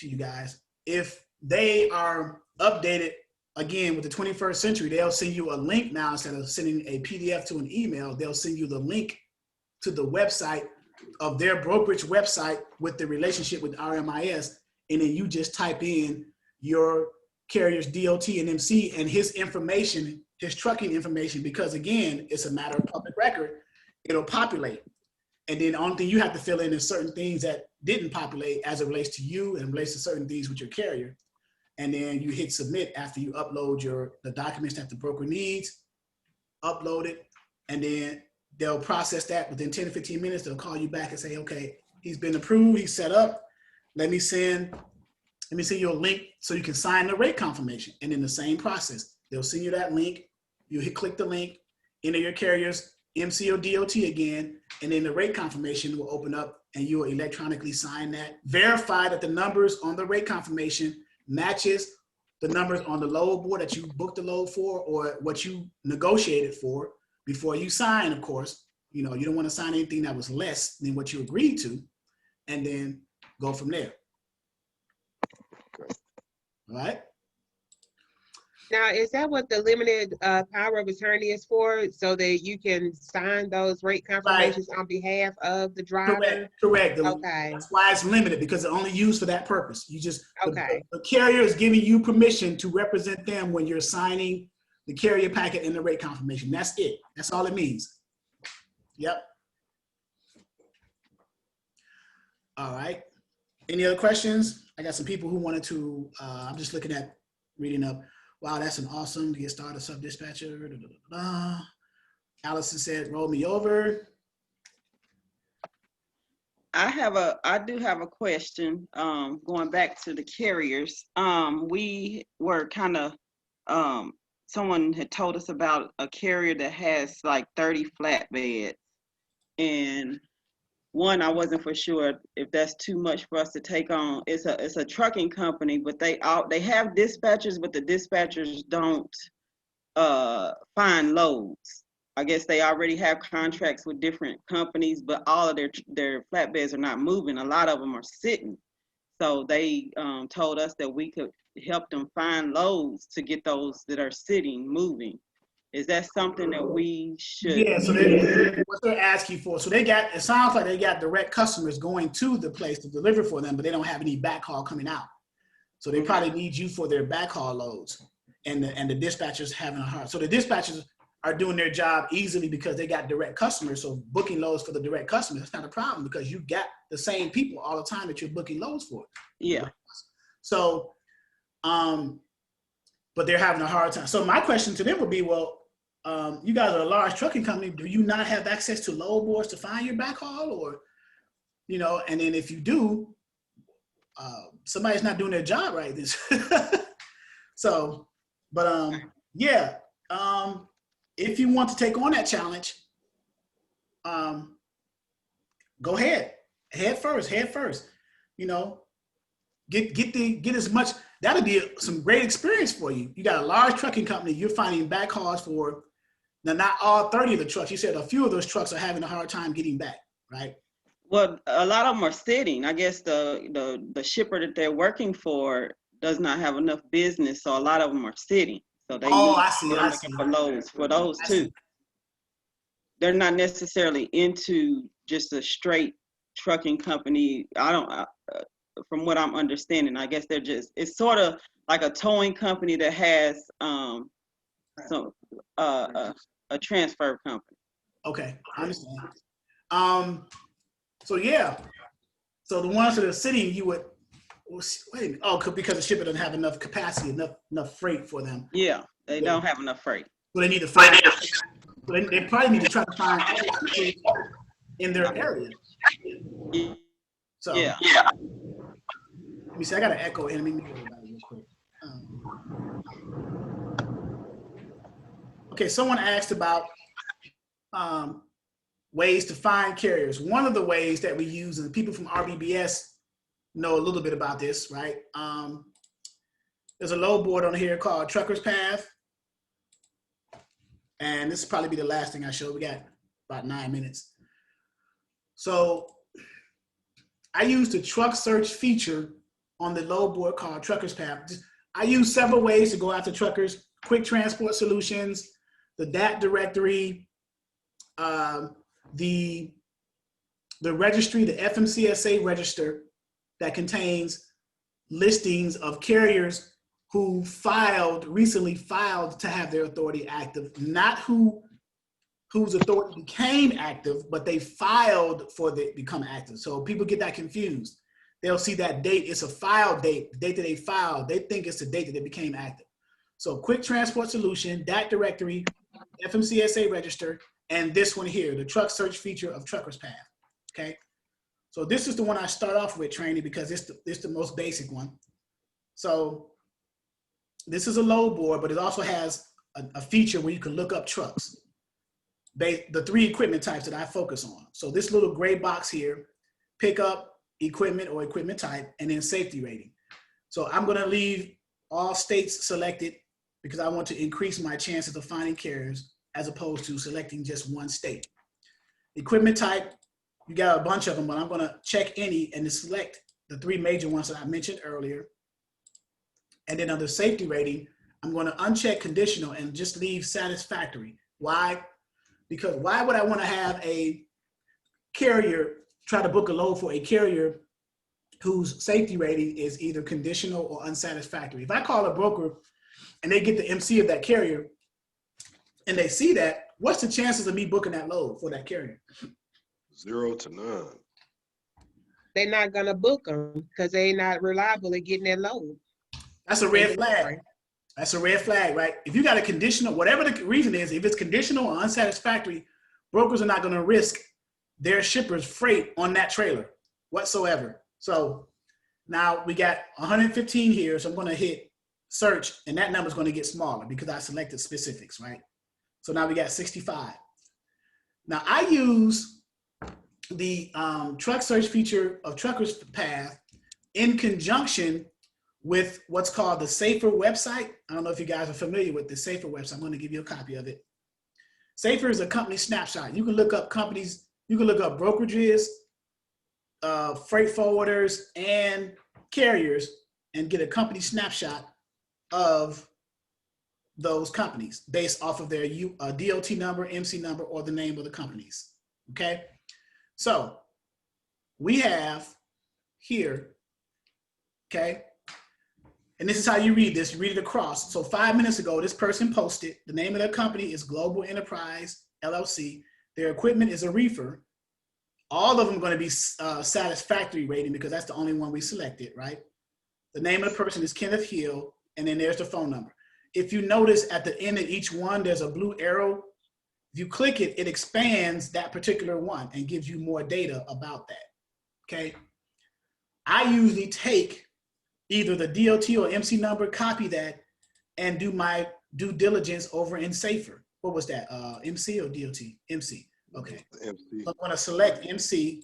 you guys. If they are updated again with the 21st century, they'll send you a link now. Instead of sending a PDF to an email, they'll send you the link to the website of their brokerage website with the relationship with RMIS, and then you just type in your carrier's DOT and MC and his information, his trucking information, because again, it's a matter of public record. It'll populate. And then the only thing you have to fill in is certain things that didn't populate as it relates to you and relates to certain things with your carrier. And then you hit submit after you upload the documents that the broker needs, upload it, and then they'll process that within 10 to 15 minutes. They'll call you back and say, okay, he's been approved, he's set up. Let me send you a link so you can sign the rate confirmation. And in the same process, they'll send you that link. You click the link, enter your carrier's MC or DOT again, and then the rate confirmation will open up and you will electronically sign that. Verify that the numbers on the rate confirmation matches the numbers on the load board that you booked the load for or what you negotiated for before you sign, of course. You know, you don't want to sign anything that was less than what you agreed to, and then go from there. All right. Now, is that what the limited power of attorney is for? So that you can sign those rate confirmations on behalf of the driver? Correct. Okay. That's why it's limited, because it's only used for that purpose. You just, okay. The carrier is giving you permission to represent them when you're signing the carrier packet and the rate confirmation. That's it. That's all it means. Yep. All right. Any other questions? I got some people who wanted to, I'm just looking at, reading up. Wow, that's an awesome to get started sub dispatcher. Allison said, roll me over. I do have a question, going back to the carriers. We were kind of, someone had told us about a carrier that has like 30 flatbeds. And one, I wasn't for sure if that's too much for us to take on. It's a trucking company, but they have dispatchers, but the dispatchers don't find loads. I guess they already have contracts with different companies, but all of their flatbeds are not moving. A lot of them are sitting. So they told us that we could help them find loads to get those that are sitting moving. Is that something that we should? Yeah, so what they're asking for. So it sounds like they got direct customers going to the place to deliver for them, but they don't have any backhaul coming out. So they probably need you for their backhaul loads, and the dispatchers having a hard. So the dispatchers are doing their job easily because they got direct customers. So booking loads for the direct customers, that's not a problem because you got the same people all the time that you're booking loads for. Yeah. So, but they're having a hard time. So my question to them would be, well, you guys are a large trucking company. Do you not have access to load boards to find your backhaul, or, you know? And then if you do, somebody's not doing their job right. So, but yeah. If you want to take on that challenge, go ahead. Head first. You know, get as much. That'll be some great experience for you. You got a large trucking company. You're finding backhauls for. Now, not all 30 of the trucks. You said a few of those trucks are having a hard time getting back, right? Well, a lot of them are sitting. I guess the shipper that they're working for does not have enough business, so a lot of them are sitting. So they looking for loads for those too. They're not necessarily into just a straight trucking company. I don't, from what I'm understanding, I guess it's sort of like a towing company that has a transfer company. Okay, I understand. So yeah, so the ones that are sitting, you would wait a minute. Oh, because the shipper doesn't have enough capacity, enough freight for them. Yeah, they don't have enough freight. So they need to find. They probably need to try to find in their area. So yeah. Let me see. I got an echo in. Let me mute everybody real quick. Okay, someone asked about ways to find carriers. One of the ways that we use, and people from RBBS know a little bit about this, right? There's a load board on here called Trucker's Path. And this will probably be the last thing I show. We got about 9 minutes. So I used the truck search feature on the load board called Trucker's Path. I use several ways to go after truckers: Quick Transport Solutions, the DAT directory, the registry, the FMCSA register that contains listings of carriers who recently filed to have their authority active, not whose authority became active, but they filed for the become active. So people get that confused. They'll see that date, it's a file date, the date that they filed, they think it's the date that they became active. So Quick Transport Solution, that directory, FMCSA register, and this one here, the truck search feature of Trucker's Path, okay? So this is the one I start off with, training, because it's the most basic one. So this is a load board, but it also has a feature where you can look up trucks, the 3 equipment types that I focus on. So this little gray box here, pickup, equipment or equipment type, and then safety rating. So I'm gonna leave all states selected because I want to increase my chances of finding carriers as opposed to selecting just one state. Equipment type, you got a bunch of them, but I'm gonna check any and select the 3 major ones that I mentioned earlier. And then under safety rating, I'm gonna uncheck conditional and just leave satisfactory. Why? Because why would I wanna have a carrier try to book a load for a carrier whose safety rating is either conditional or unsatisfactory? If I call a broker and they get the MC of that carrier and they see that, what's the chances of me booking that load for that carrier? 0 to none. They're not gonna book them because they're not reliable at getting that load. That's a red flag. That's a red flag, right? If you got a conditional, whatever the reason is, if it's conditional or unsatisfactory, brokers are not gonna risk their shipper's freight on that trailer whatsoever. So now we got 115 here, so I'm gonna hit search, and that number is gonna get smaller because I selected specifics, right? So now we got 65. Now I use the truck search feature of Trucker's Path in conjunction with what's called the Safer website. I don't know if you guys are familiar with the Safer website. I'm gonna give you a copy of it. Safer is a company snapshot. You can look up companies, you can look up brokerages, freight forwarders, and carriers and get a company snapshot of those companies based off of their DOT number, MC number, or the name of the companies, okay? So we have here, okay? And this is how you read this, you read it across. So 5 minutes ago, this person posted, the name of their company is Global Enterprise LLC. Their equipment is a reefer. All of them going to be satisfactory rating because that's the only one we selected, right? The name of the person is Kenneth Hill, and then there's the phone number. If you notice at the end of each one, there's a blue arrow. If you click it, it expands that particular one and gives you more data about that, okay? I usually take either the DOT or MC number, copy that, and do my due diligence over in Safer. What was that, MC or DOT? MC, okay. MC. So I'm gonna select MC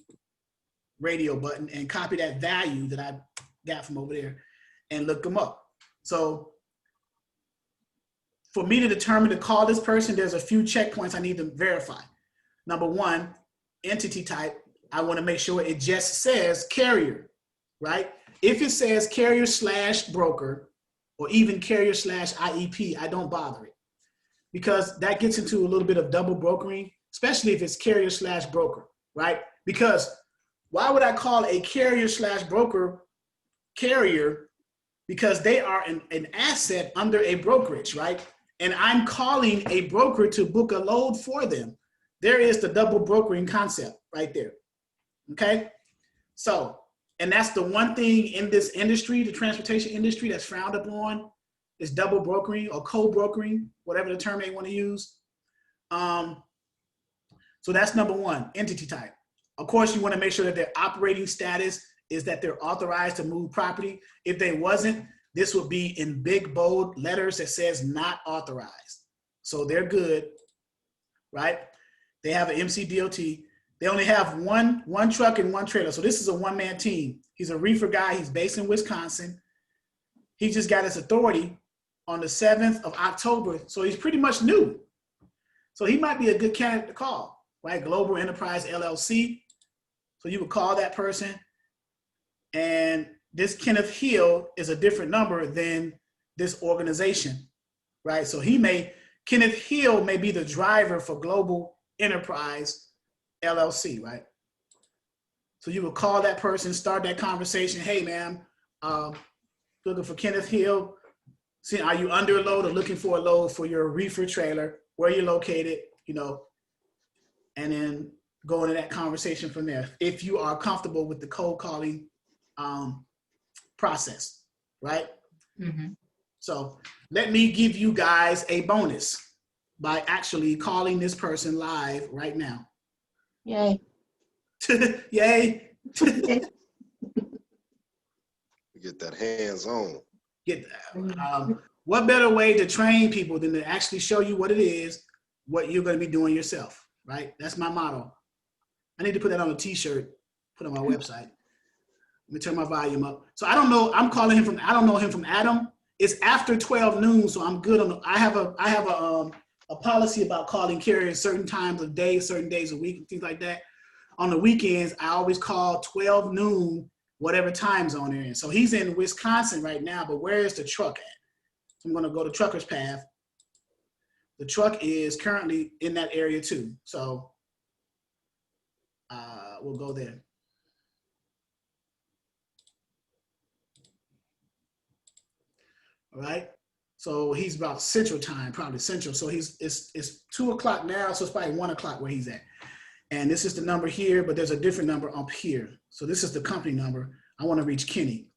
radio button and copy that value that I got from over there and look them up. So for me to determine to call this person, there's a few checkpoints I need to verify. Number one, entity type. I want to make sure it just says carrier, right? If it says carrier / broker or even carrier / IEP, I don't bother it because that gets into a little bit of double brokering, especially if it's carrier / broker, right? Because why would I call a carrier / broker carrier? Because they are an asset under a brokerage, right? And I'm calling a broker to book a load for them. There is the double brokering concept right there, okay? So, and that's the one thing in this industry, the transportation industry, that's frowned upon is double brokering or co-brokering, whatever the term they want to use. So that's number one, entity type. Of course, you want to make sure that their operating status is that they're authorized to move property. If they wasn't, this would be in big, bold letters that says not authorized. So they're good, right? They have an MCDOT. They only have one truck and one trailer. So this is a one-man team. He's a reefer guy. He's based in Wisconsin. He just got his authority on the 7th of October. So he's pretty much new. So he might be a good candidate to call, right? Global Enterprise LLC. So you would call that person. And this Kenneth Hill is a different number than this organization, right? So Kenneth Hill may be the driver for Global Enterprise LLC, right? So you would call that person, start that conversation. Hey, ma'am, looking for Kenneth Hill. See, are you under a load or looking for a load for your reefer trailer? Where you're located, you know, and then go into that conversation from there. If you are comfortable with the cold calling process, right? Mm-hmm. So let me give you guys a bonus. by actually calling this person live right now. Yay. Yay. Get that hands on. Get what better way to train people than to actually show you what it is, what you're going to be doing yourself, right? That's my motto. I need to put that on a t-shirt, put on my website. Let me turn my volume up. So I don't know, I don't know him from Adam. It's after 12 noon, so I'm good on, I have a policy about calling carriers certain times of day, certain days a week, and things like that. On the weekends, I always call 12 noon, whatever time zone they're in. So he's in Wisconsin right now, but where is the truck at? So I'm gonna go to Trucker's Path. The truck is currently in that area too. So we'll go there. All right. So he's about Central time, probably Central. So it's 2 o'clock now, so it's probably 1 o'clock where he's at. And this is the number here, but there's a different number up here. So this is the company number. I want to reach Kenny.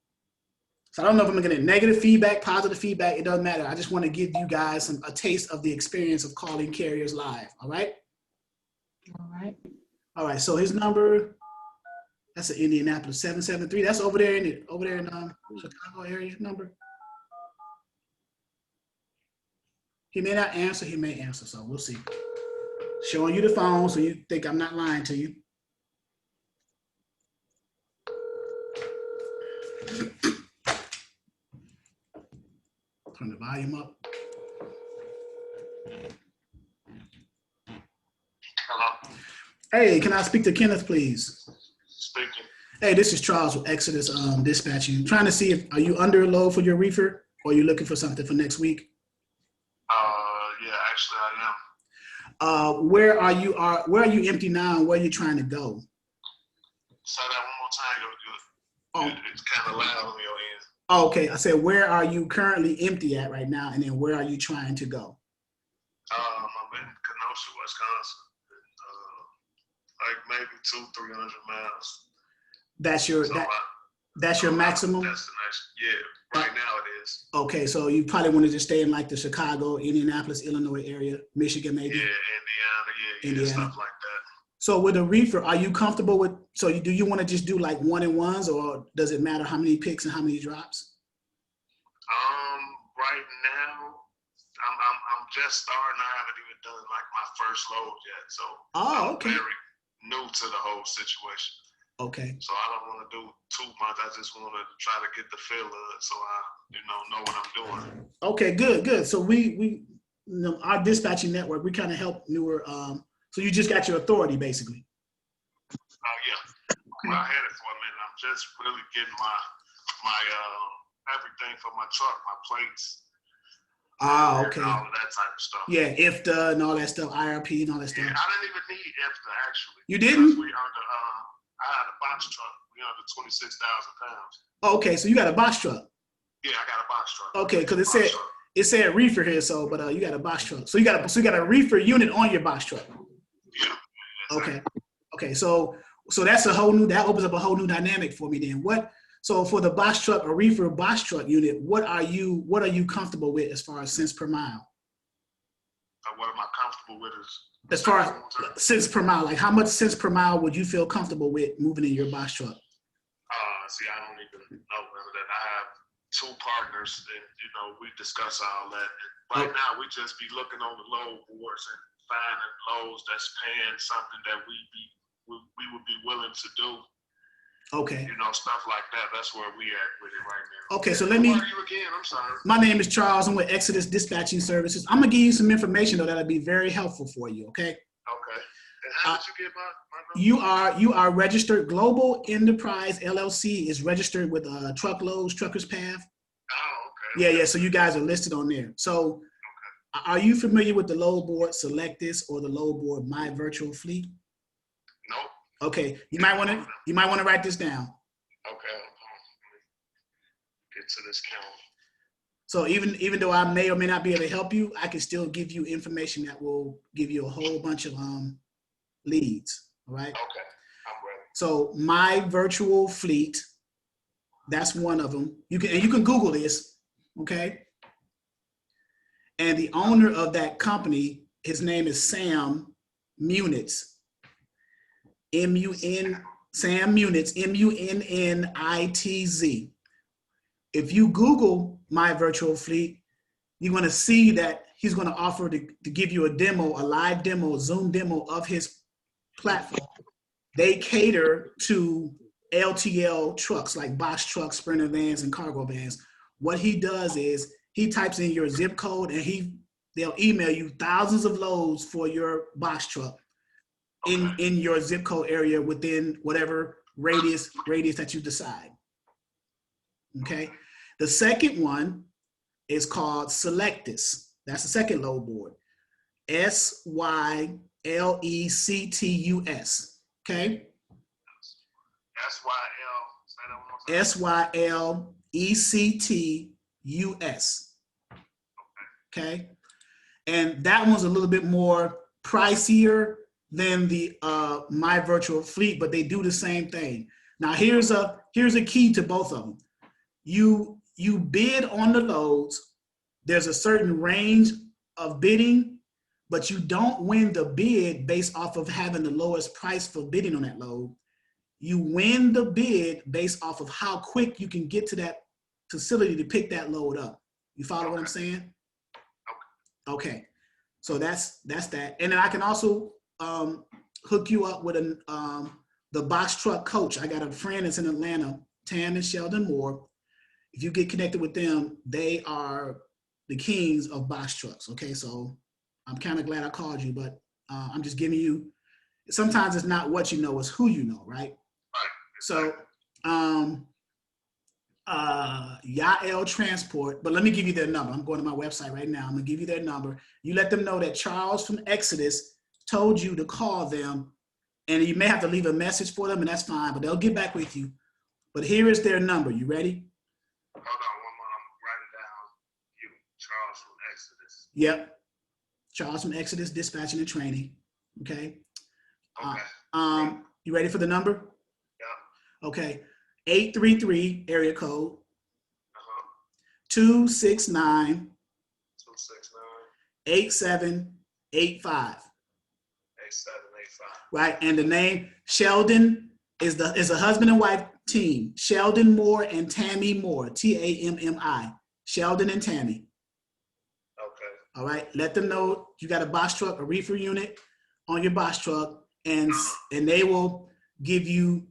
So I don't know if I'm gonna get negative feedback, positive feedback. It doesn't matter. I just want to give you guys a taste of the experience of calling carriers live. All right. All right. All right. So his number, that's an Indianapolis 773. That's over there in Chicago area number. He may not answer. He may answer. So we'll see. Showing you the phone so you think I'm not lying to you. Turn the volume up. Hello. Hey, can I speak to Kenneth, please? Speaking. Hey, this is Charles with Exodus Dispatching. Trying to see if, are you under load for your reefer or are you looking for something for next week? Yeah, actually I am. Where are you empty now and where are you trying to go? Say that one more time, you're good. It's kind of loud on your end. Oh, okay. I said, where are you currently empty at right now? And then where are you trying to go? I'm in Kenosha, Wisconsin. Like maybe 200-300 miles. That's your that's your maximum? Destination. Yeah, right now it is. Okay, so you probably want to just stay in like the Chicago, Indianapolis, Illinois area, Michigan maybe? Yeah, Indiana, stuff like that. So with a reefer, are you comfortable with, do you want to just do like 1-and-1s or does it matter how many picks and how many drops? Right now, I'm just starting. I haven't even done like my first load yet. So I'm very new to the whole situation. Okay. So I don't want to do too much. I just want to try to get the feel of it so I, know what I'm doing. Okay, good. So we our dispatching network, we kind of help newer, so you just got your authority basically. Yeah. Okay. I had it for a minute. I'm just really getting my everything for my truck, my plates. Okay. And all of that type of stuff. Yeah, IFTA and all that stuff, IRP and all that stuff. Yeah, I didn't even need IFTA actually. You didn't? I had a box truck. We under 26,000 pounds. Oh, okay, so you got a box truck. Yeah, I got a box truck. Okay, because it said reefer here, so but you got a box truck. So you got a reefer unit on your box truck. Yeah. Okay. So that's that opens up a whole new dynamic for me then. So for the box truck or reefer box truck unit, what are you comfortable with as far as cents per mile? What am I comfortable with is as far as cents per mile, like how much cents per mile would you feel comfortable with moving in your box truck? See, I don't even know whether that I have two partners and, we discuss all that. And right now, we just be looking on the load boards and finding loads that's paying something that we would be willing to do. Okay. Stuff like that. That's where we at with it right now. Okay, so Who are you again? I'm sorry. My name is Charles. I'm with Exodus Dispatching Services. I'm gonna give you some information though that'll be very helpful for you. Okay. Okay. And how did you get my number? You are registered. Global Enterprise LLC is registered with Truckers Path. Oh, okay. Yeah. So you guys are listed on there. So, are you familiar with the load board Select This or the load board My Virtual Fleet? Nope. Okay, you might want to write this down. Okay, get to this calendar. So even though I may or may not be able to help you, I can still give you information that will give you a whole bunch of leads. All right. Okay, I'm ready. So My Virtual Fleet, that's one of them. You can Google this, okay? And the owner of that company His name is Sam Munitz. Sam Munitz, Munnitz. If you Google My Virtual Fleet, you're going to see that he's going to offer to give you a demo, a live demo, a Zoom demo of his platform. They cater to LTL trucks like box trucks, Sprinter vans, and cargo vans. What he does is he types in your zip code and they'll email you thousands of loads for your box truck in your zip code area within whatever radius that you decide. Okay. The second one is called Selectus. That's the second load board. Sylectus. Okay. Sylectus. Okay. And that one's a little bit more pricier than the My Virtual Fleet, but they do the same thing. Now here's a key to both of them. You bid on the loads. There's a certain range of bidding, but you don't win the bid based off of having the lowest price for bidding on that load. You win the bid based off of how quick you can get to that facility to pick that load up. You follow what I'm saying? Okay. So that's that. And then I can also hook you up with the box truck coach. I got a friend that's in Atlanta, Tam and Sheldon Moore. If you get connected with them, they are the kings of box trucks. Okay, so I'm kind of glad I called you, but I'm just giving you, sometimes it's not what you know, it's who you know, right? So Yael Transport, but let me give you their number. I'm going to my website right now. I'm gonna give you their number. You let them know that Charles from Exodus told you to call them, and you may have to leave a message for them, and that's fine, but they'll get back with you. But here is their number. You ready? Hold on one more. I'm writing down you, Charles from Exodus. Yep. Charles from Exodus Dispatching and Training. Okay. You ready for the number? Yeah. Okay. 833 area code 269 8785. Right, and the name Sheldon is a husband and wife team. Sheldon Moore and Tammy Moore, Tammi. Sheldon and Tammy. Okay. All right, let them know you got a box truck, a reefer unit on your box truck, and they will give you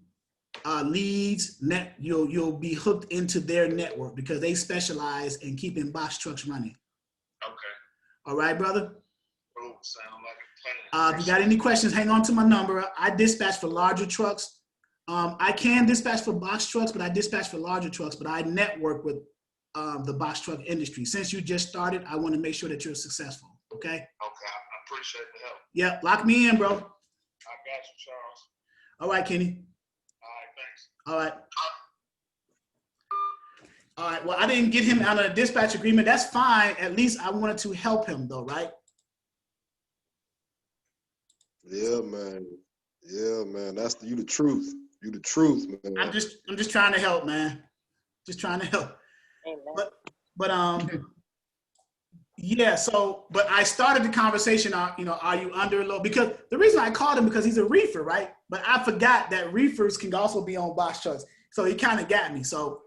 leads. You'll be hooked into their network because they specialize in keeping box trucks running. Okay. All right, brother. Oh, sound like a plan. If you got any questions, hang on to my number. I dispatch for larger trucks. I can dispatch for box trucks, but I dispatch for larger trucks, but I network with the box truck industry. Since you just started, I want to make sure that you're successful, okay? Okay, I appreciate the help. Yeah, lock me in, bro. I got you, Charles. All right, Kenny. All right, thanks. All right. All right, well, I didn't get him out of a dispatch agreement. That's fine. At least I wanted to help him though, right? Yeah, man. Yeah, man. That's you the truth. You the truth, man. I'm just trying to help, man. Just trying to help. Amen. But yeah, so but I started the conversation are you under a load? Because the reason I called him because he's a reefer, right? But I forgot that reefers can also be on box trucks. So he kind of got me. So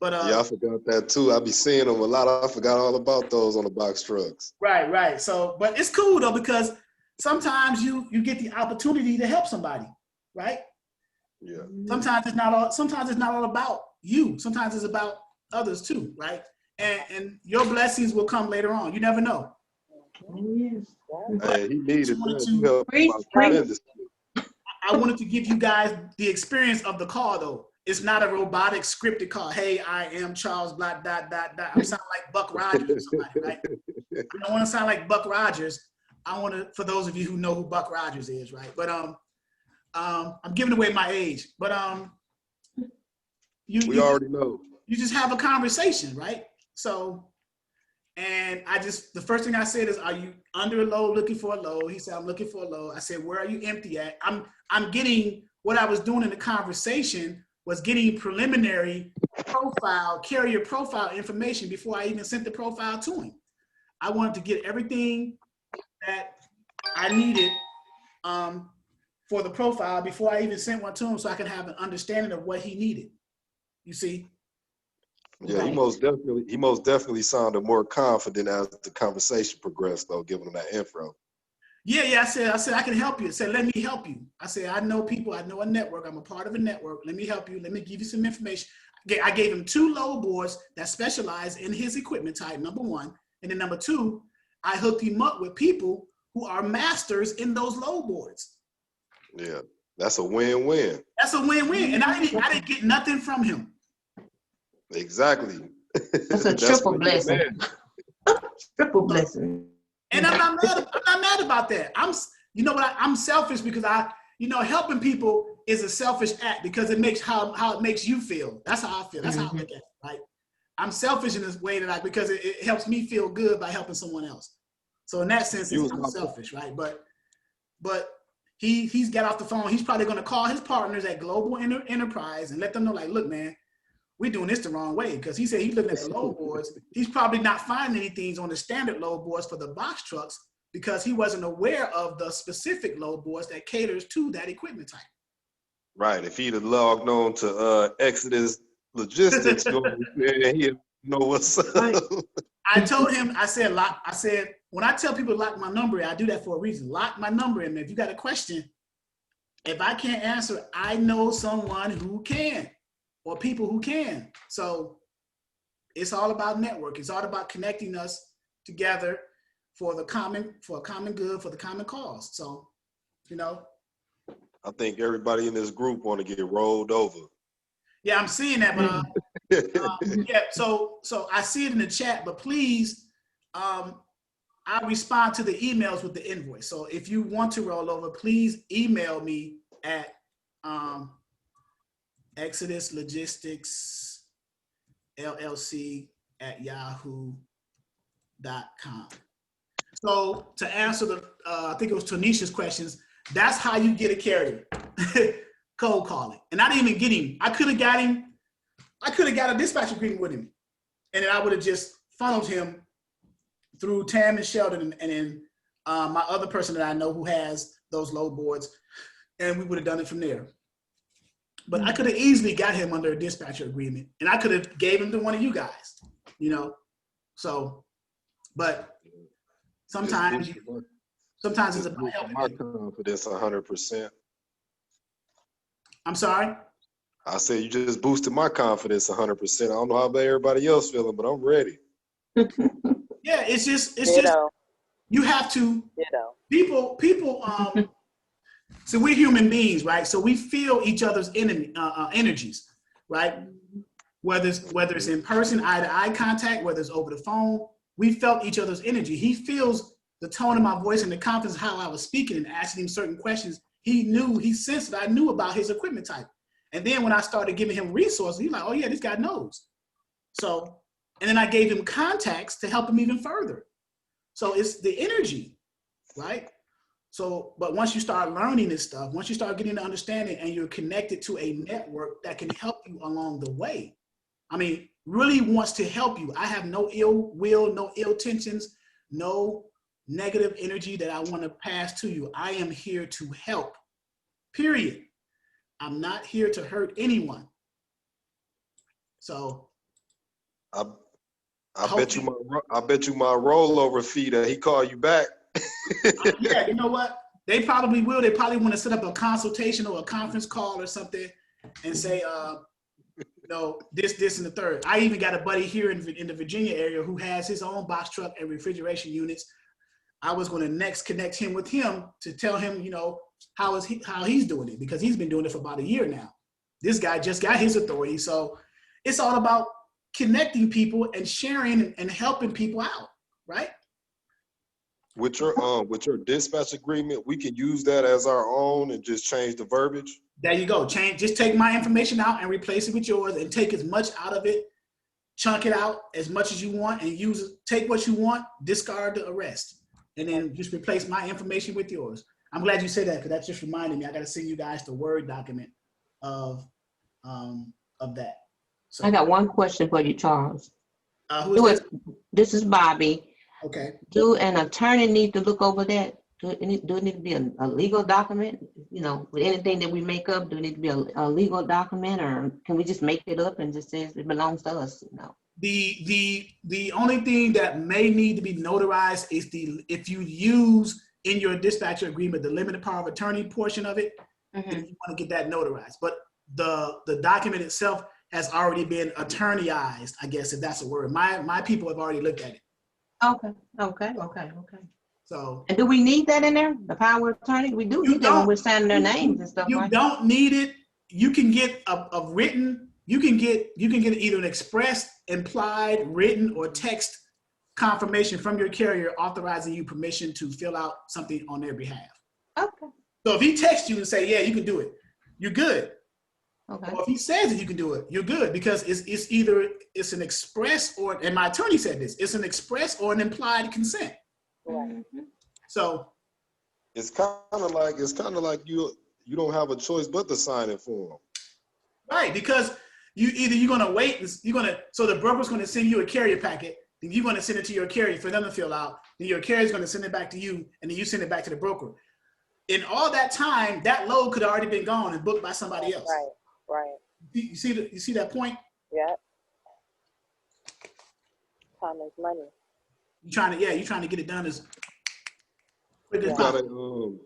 but yeah, I forgot that too. I be seeing them a lot. I forgot all about those on the box trucks. Right. So but it's cool though, because sometimes you get the opportunity to help somebody, right? Yeah. Sometimes it's not all about you. Sometimes it's about others too, right? And your blessings will come later on. You never know. Hey, he needed that. I wanted to give you guys the experience of the call though. It's not a robotic scripted call. Hey, I am Charles, blah, dot. I'm sounding like Buck Rogers or somebody, right? I don't want to sound like Buck Rogers. I want to, for those of you who know who Buck Rogers is, right? But I'm giving away my age. But we already know. You just have a conversation, right? So, and the first thing I said is, are you under a load looking for a load? He said, I'm looking for a load. I said, where are you empty at? I'm getting, what I was doing in the conversation was getting preliminary carrier profile information before I even sent the profile to him. I wanted to get everything that I needed for the profile before I even sent one to him, so I can have an understanding of what he needed. You see? Yeah, he most definitely sounded more confident as the conversation progressed, though, giving him that info. Yeah. I said I can help you. I said, let me help you. I said, I know people. I know a network. I'm a part of a network. Let me help you. Let me give you some information. I gave him 2 load boards that specialize in his equipment type, number 1. And then number 2, I hooked him up with people who are masters in those load boards. Yeah, that's a win-win. That's a win-win. And I didn't get nothing from him. Exactly. That's a triple blessing. Triple blessing. And I'm not mad about that. You know what? I'm selfish because helping people is a selfish act because it makes how it makes you feel. That's how I feel. That's how I look at it. Right? I'm selfish in this way because it helps me feel good by helping someone else. So in that sense, I'm selfish, right? But he's got off the phone. He's probably going to call his partners at Global Enterprise and let them know, like, look, man, we're doing this the wrong way, because he said he's looking at the load boards. He's probably not finding anything on the standard load boards for the box trucks because he wasn't aware of the specific load boards that caters to that equipment type. Right. If he'd have logged on to Exodus Logistics, he'd know what's up. I told him, I said, when I tell people to lock my number in, I do that for a reason. Lock my number in. If you got a question, if I can't answer, I know someone who can, or people who can. So it's all about network. It's all about connecting us together for a common good, for the common cause. So, I think everybody in this group want to get rolled over. Yeah, I'm seeing that, but yeah. So I see it in the chat, but please, I respond to the emails with the invoice. So if you want to roll over, please email me at Exodus Logistics LLC at yahoo.com. So to answer the, I think it was Tanisha's questions, that's how you get a carrier. Cold calling. And I didn't even get him. I could have got a dispatch agreement with him. And then I would have just funneled him through Tam and Sheldon and then my other person that I know who has those load boards. And we would have done it from there. But I could have easily got him under a dispatcher agreement. And I could have gave him to one of you guys, So, but sometimes it's about helping my confidence 100%. I'm sorry? I said you just boosted my confidence 100%. I don't know how about everybody else feeling, but I'm ready. Yeah, it's just you have to. People. So we're human beings, right? So we feel each other's energies, right? Whether it's in person, eye-to-eye contact, whether it's over the phone, we felt each other's energy. He feels the tone of my voice and the confidence of how I was speaking and asking him certain questions. He sensed that I knew about his equipment type. And then when I started giving him resources, he's like, oh yeah, this guy knows. So, and then I gave him contacts to help him even further. So it's the energy, right? So, but once you start learning this stuff, once you start getting the understanding and you're connected to a network that can help you along the way, really wants to help you. I have no ill will, no ill intentions, no negative energy that I want to pass to you. I am here to help, period. I'm not here to hurt anyone. So I bet you my rollover fee that he called you back. Yeah, you know what? They probably will. They probably want to set up a consultation or a conference call or something and say, this, and the third. I even got a buddy here in the Virginia area who has his own box truck and refrigeration units. I was going to next connect him with him to tell him, how he's doing it, because he's been doing it for about a year now. This guy just got his authority. So it's all about connecting people and sharing and helping people out, right? With your dispatch agreement, we can use that as our own and just change the verbiage. There you go. Just take my information out and replace it with yours and take as much out of it, chunk it out as much as you want and use it. Take what you want, discard the rest, and then just replace my information with yours. I'm glad you said that, because that just reminded me. I got to send you guys the Word document of that. So, I got one question for you, Charles. Who is this? This is Bobby. Okay. Do an attorney need to look over that? Do it need to be a legal document? You know, with anything that we make up, do it need to be a legal document, or can we just make it up and just say it belongs to us? You know? The only thing that may need to be notarized is if you use in your dispatcher agreement the limited power of attorney portion of it, then you want to get that notarized. But the document itself has already been attorneyized, I guess, if that's a word. My people have already looked at it. Okay. So, and do we need that in there? The power of attorney? We do need that when we're signing their names and stuff, you right? don't need it. You can get a written. You can get either an express, implied, written, or text confirmation from your carrier authorizing you permission to fill out something on their behalf. Okay. So if he texts you and say, yeah, you can do it, you're good. Okay. Or if he says that you can do it, you're good, because it's either an express or, and my attorney said this, it's an express or an implied consent. Right. So It's kind of like you don't have a choice but to sign it for them. right, because you're gonna wait, so the broker's gonna send you a carrier packet, then you're gonna send it to your carrier for them to fill out, then your carrier's gonna send it back to you, and then you send it back to the broker. In all that time, that load could have already been gone and booked by somebody else. Right. You see that point? Yeah. Time is money. You're trying to get it done as quick as You possible.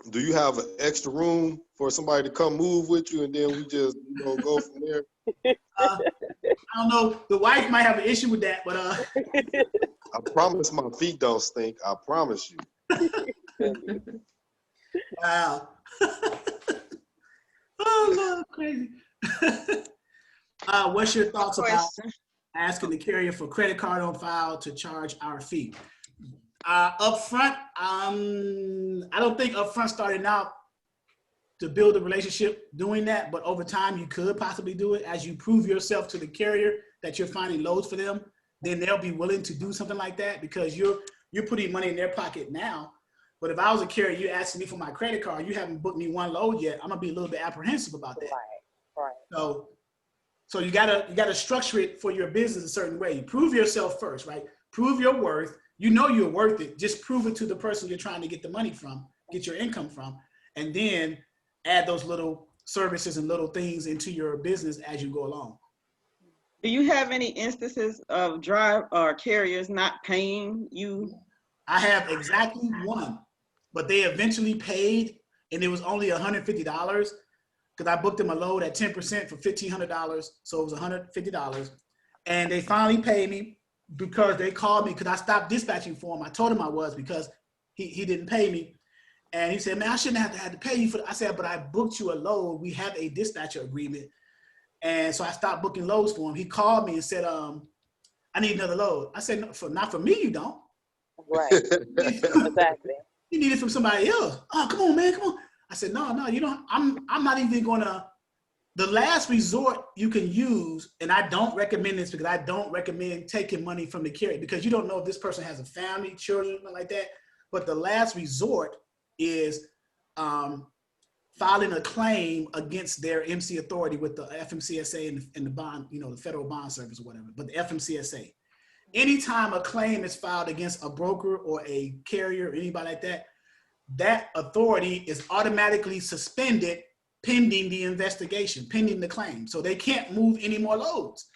do you have an extra room for somebody to come move with you, and then we just go from there? I don't know. The wife might have an issue with that, but I promise my feet don't stink. I promise you. Wow. Oh Lord, crazy. What's your thoughts about asking the carrier for credit card on file to charge our fee? Upfront, I don't think upfront starting out to build a relationship doing that, but over time you could possibly do it as you prove yourself to the carrier that you're finding loads for them. Then they'll be willing to do something like that because you're putting money in their pocket now. But if I was a carrier, you asking me for my credit card, you haven't booked me one load yet, I'm gonna be a little bit apprehensive about that. Right. So you gotta structure it for your business a certain way. Prove yourself first, right? Prove your worth. You know you're worth it. Just prove it to the person you're trying to get the money from, get your income from, and then add those little services and little things into your business as you go along. Do you have any instances of carriers not paying you? I have exactly one, but they eventually paid, and it was only $150 because I booked them a load at 10% for $1,500, so it was $150, and they finally paid me because they called me because I stopped dispatching for him. I told him I was because he didn't pay me, and he said, "Man, I shouldn't have to pay you for that." I said, "But I booked you a load. We have a dispatcher agreement," and so I stopped booking loads for him. He called me and said, "I need another load." I said, "No, not for me, you don't." Right. Exactly. You need it from somebody else. Oh, come on, man, come on. I said, no, you don't. I'm not even gonna. The last resort you can use, and I don't recommend this because I don't recommend taking money from the carrier because you don't know if this person has a family, children, something like that. But the last resort is filing a claim against their Mca Authority with the FMCSA and the bond, the Federal Bond Service or whatever. But the FMCSA. Anytime a claim is filed against a broker or a carrier or anybody like that, that authority is automatically suspended pending the investigation, pending the claim. So they can't move any more loads.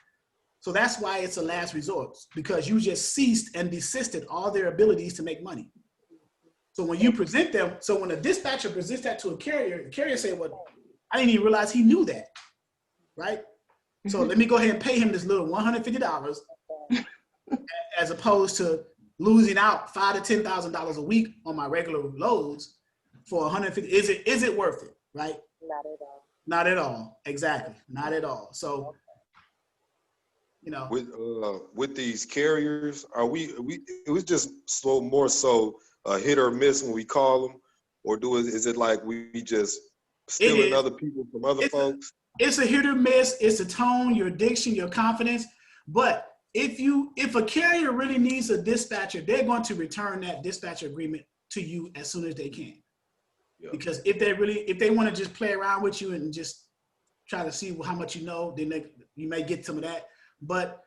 So that's why it's a last resort, because you just ceased and desisted all their abilities to make money. So when you present them, so when a dispatcher presents that to a carrier, the carrier say, well, I didn't even realize he knew that, right? So let me go ahead and pay him this little $150 as opposed to losing out $5,000 to $10,000 a week on my regular loads for $150. Is it worth it, right? Not at all. Not at all. Exactly. Not at all. So, with these carriers, it was just more so a hit or miss when we call them, or is it like we just stealing other people from other folks? It's a hit or miss. It's the tone, your diction, your confidence. But if a carrier really needs a dispatcher, they're going to return that dispatcher agreement to you as soon as they can. Yeah. Because if they want to just play around with you and just try to see how much you know, then you may get some of that. But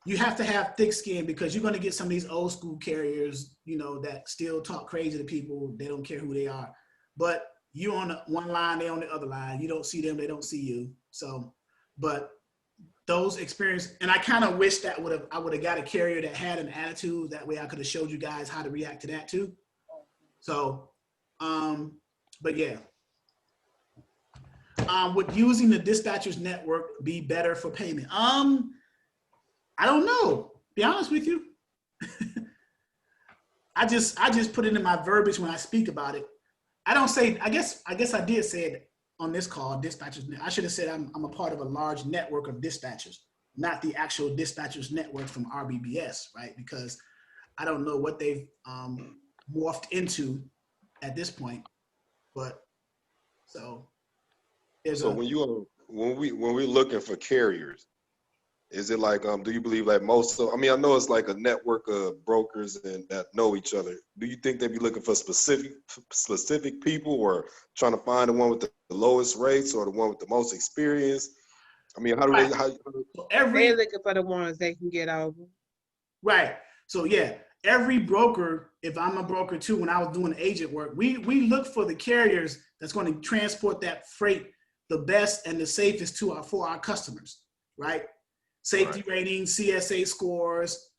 you have to have thick skin because you're going to get some of these old school carriers, you know, that still talk crazy to people. They don't care who they are. But you on one line, they on the other line. You don't see them, they don't see you. So, but those experience, and I kind of wish that I would have got a carrier that had an attitude. That way I could have showed you guys how to react to that too. So, but yeah. Would using the dispatcher's network be better for payment? I don't know. Be honest with you. I just put it in my verbiage when I speak about it. I don't say. I guess I did say it on this call. Dispatchers. I should have said I'm a part of a large network of dispatchers, not the actual dispatchers network from RBBS, right? Because I don't know what they've morphed into at this point. But so there's so when we're looking for carriers, is it like do you believe like most of, I mean, I know it's like a network of brokers and that know each other. Do you think they'd be looking for specific people, or trying to find the one with the lowest rates or the one with the most experience? I mean, how do they they're looking for the ones they can get over. Right. So yeah, every broker, if I'm a broker too, when I was doing agent work, we look for the carriers that's going to transport that freight the best and the safest for our customers, right? Safety ratings, CSA scores,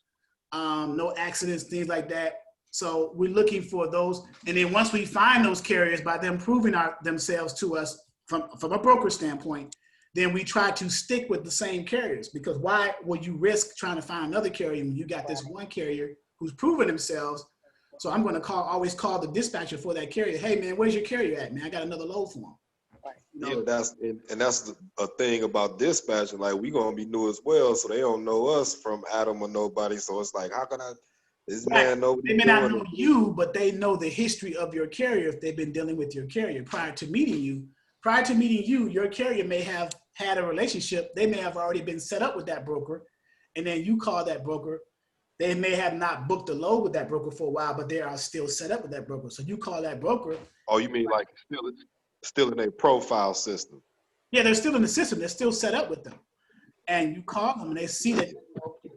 no accidents, things like that. So we're looking for those. And then once we find those carriers, by them proving themselves to us from a broker standpoint, then we try to stick with the same carriers, because why would you risk trying to find another carrier when you got this one carrier who's proven themselves? So I'm going to always call the dispatcher for that carrier. Hey man, where's your carrier at, man? I got another load for him. You know? Yeah, that's a thing about dispatching. Like, we gonna be new as well, so they don't know us from Adam or nobody. So it's like, how can this man know? They may not know you, but they know the history of your carrier if they've been dealing with your carrier prior to meeting you. Prior to meeting you, your carrier may have had a relationship. They may have already been set up with that broker, and then you call that broker. They may have not booked a load with that broker for a while, but they are still set up with that broker. So you call that broker. Oh, you mean like still in a profile system? Yeah, they're still in the system. They're still set up with them. And you call them and they see that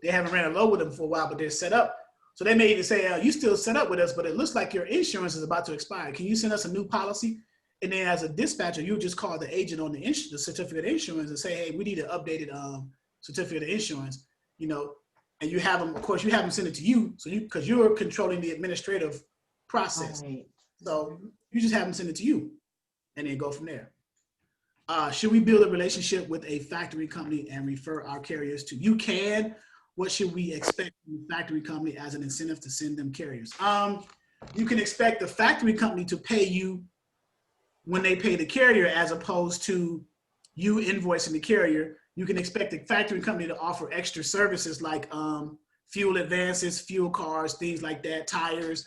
they haven't ran a load with them for a while, but they're set up. So they may even say, you still set up with us, but it looks like your insurance is about to expire. Can you send us a new policy? And then as a dispatcher, you just call the agent on the certificate of insurance and say, hey, we need an updated certificate of insurance, you know, and you have them, of course, you have them send it to you. So because you're controlling the administrative process. Right. So you just have them send it to you and then go from there. Should we build a relationship with a factory company and refer our carriers to? You can. What should we expect from the factory company as an incentive to send them carriers? You can expect the factory company to pay you when they pay the carrier, as opposed to you invoicing the carrier. You can expect the factory company to offer extra services like fuel advances, fuel cards, things like that, tires,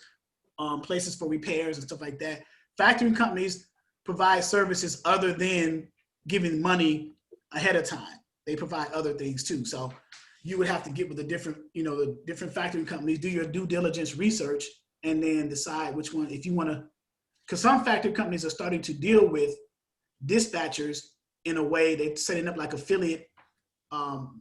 places for repairs and stuff like that. Factory companies provide services other than giving money ahead of time. They provide other things too. So you would have to get with the different factory companies, do your due diligence research, and then decide which one, if you want to, because some factory companies are starting to deal with dispatchers in a way. They're setting up like affiliate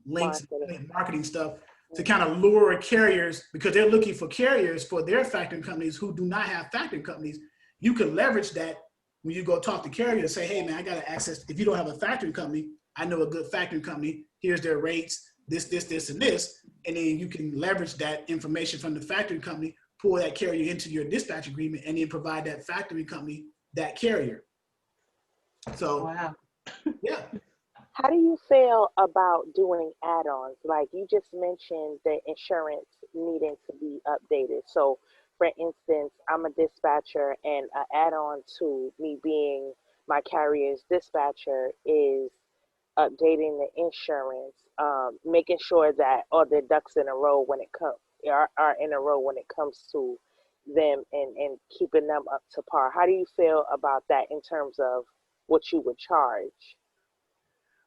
links, marketing stuff to kind of lure carriers, because they're looking for carriers for their factory companies who do not have factory companies. You can leverage that when you go talk to carrier and say, hey man, I got to access, if you don't have a factory company, I know a good factory company, here's their rates, this, and this. And then you can leverage that information from the factory company, pull that carrier into your dispatch agreement, and then provide that factory company that carrier. So, wow. Yeah. How do you feel about doing add-ons? Like you just mentioned the insurance needing to be updated. So for instance, I'm a dispatcher, and an add-on to me being my carrier's dispatcher is updating the insurance, making sure that all the ducks in a row when it comes are in a row when it comes to them, and keeping them up to par. How do you feel about that in terms of what you would charge?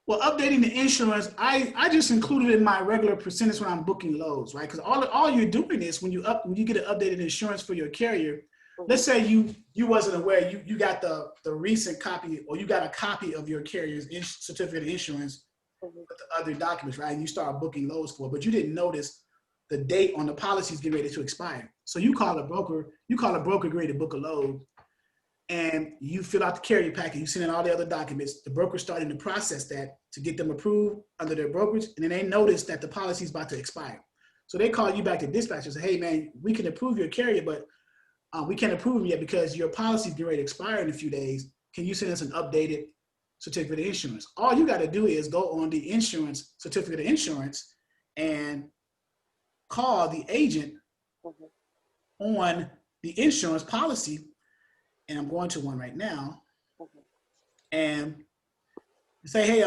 Well, updating the insurance, I just include it in my regular percentage when I'm booking loads, right? Because all you're doing is when you get an updated insurance for your carrier. Mm-hmm. Let's say you wasn't aware, you got the recent copy, or you got a copy of your carrier's certificate of insurance with the other documents, right? And you start booking loads for it, but you didn't notice the date on the policies getting ready to expire. So you call a broker ready to book a load, and you fill out the carrier packet, you send in all the other documents, the broker's starting to process that to get them approved under their brokerage, and then they notice that the policy is about to expire. So they call you back to dispatch and say, hey man, we can approve your carrier, but we can't approve them yet because your policy is getting ready to expire in a few days. Can you send us an updated certificate of insurance? All you got to do is go on the insurance, certificate of insurance, and call the agent on the insurance policy. And I'm going to one right now. And say, hey,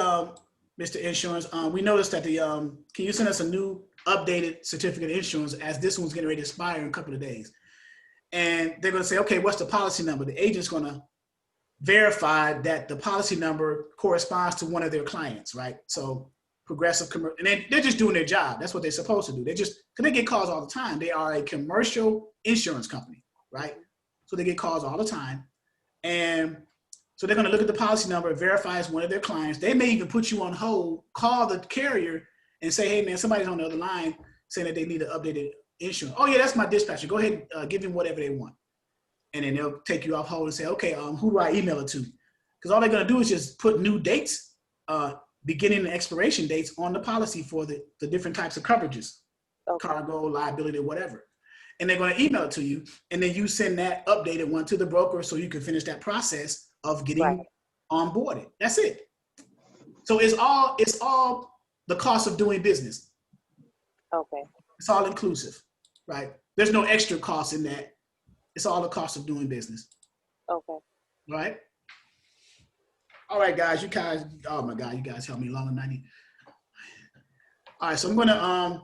Mr. Insurance, we noticed that can you send us a new updated certificate of insurance as this one's getting ready to expire in a couple of days? And they're going to say, okay, what's the policy number? The agent's going to verify that the policy number corresponds to one of their clients, right? So Progressive Commercial, and they're just doing their job. That's what they're supposed to do. They just, because they get calls all the time. They are a commercial insurance company, right? So they get calls all the time. And so they're going to look at the policy number, verify it's one of their clients. They may even put you on hold, call the carrier and say, hey man, somebody's on the other line saying that they need an updated insurance. Oh yeah, that's my dispatcher. Go ahead and give them whatever they want. And then they'll take you off hold and say, okay, who do I email it to? Because all they're going to do is just put new dates, beginning and expiration dates on the policy for the different types of coverages, cargo, liability, whatever. And they're going to email it to you. And then you send that updated one to the broker so you can finish that process of getting onboarded. That's it. So it's all the cost of doing business. Okay. It's all inclusive, right? There's no extra cost in that. It's all the cost of doing business. Okay. Right? All right, guys, you guys, oh my God, you guys helped me longer than I need. All right, so I'm gonna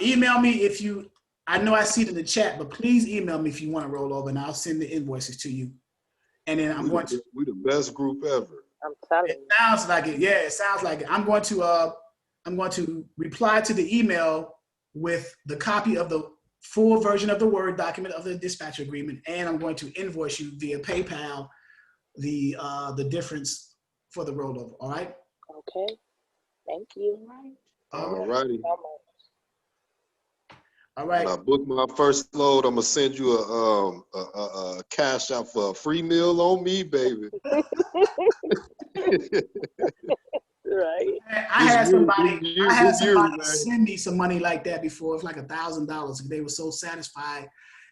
email me if you, I know I see it in the chat, but please email me if you want to roll over and I'll send the invoices to you. And then I'm going to. We the best group ever. I'm telling you. It sounds like it. Yeah, it sounds like it. I'm going to reply to the email with the copy of the full version of the Word document of the dispatch agreement, and I'm going to invoice you via PayPal the difference for the rollover. All right. Okay. Thank you. All righty. All right. When I book my first load, I'm gonna send you a cash out for a free meal on me, baby. Right. I had somebody send me some money like that before. It's like $1,000. They were so satisfied.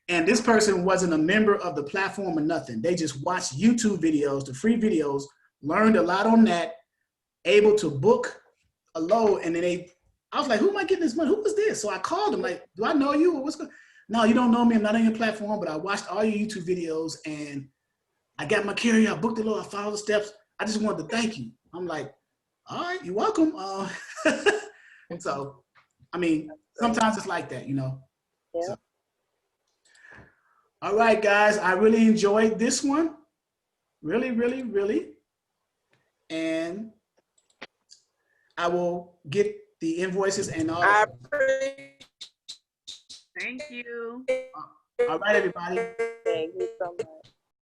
And this person wasn't a member of the platform or nothing. They just watched YouTube videos, the free videos, learned a lot on that, able to book a load. And then I was like, who am I getting this money? Who was this? So I called them like, do I know you? Or what's going on? No, you don't know me. I'm not on your platform, but I watched all your YouTube videos and I got my carrier. I booked the load. I followed the steps. I just wanted to thank you. I'm like, all right, you're welcome. So, I mean, sometimes it's like that, you know? Yeah. So. All right, guys, I really enjoyed this one. Really, really, really. And I will get the invoices and all. Thank you. All right, everybody. Thank you so much.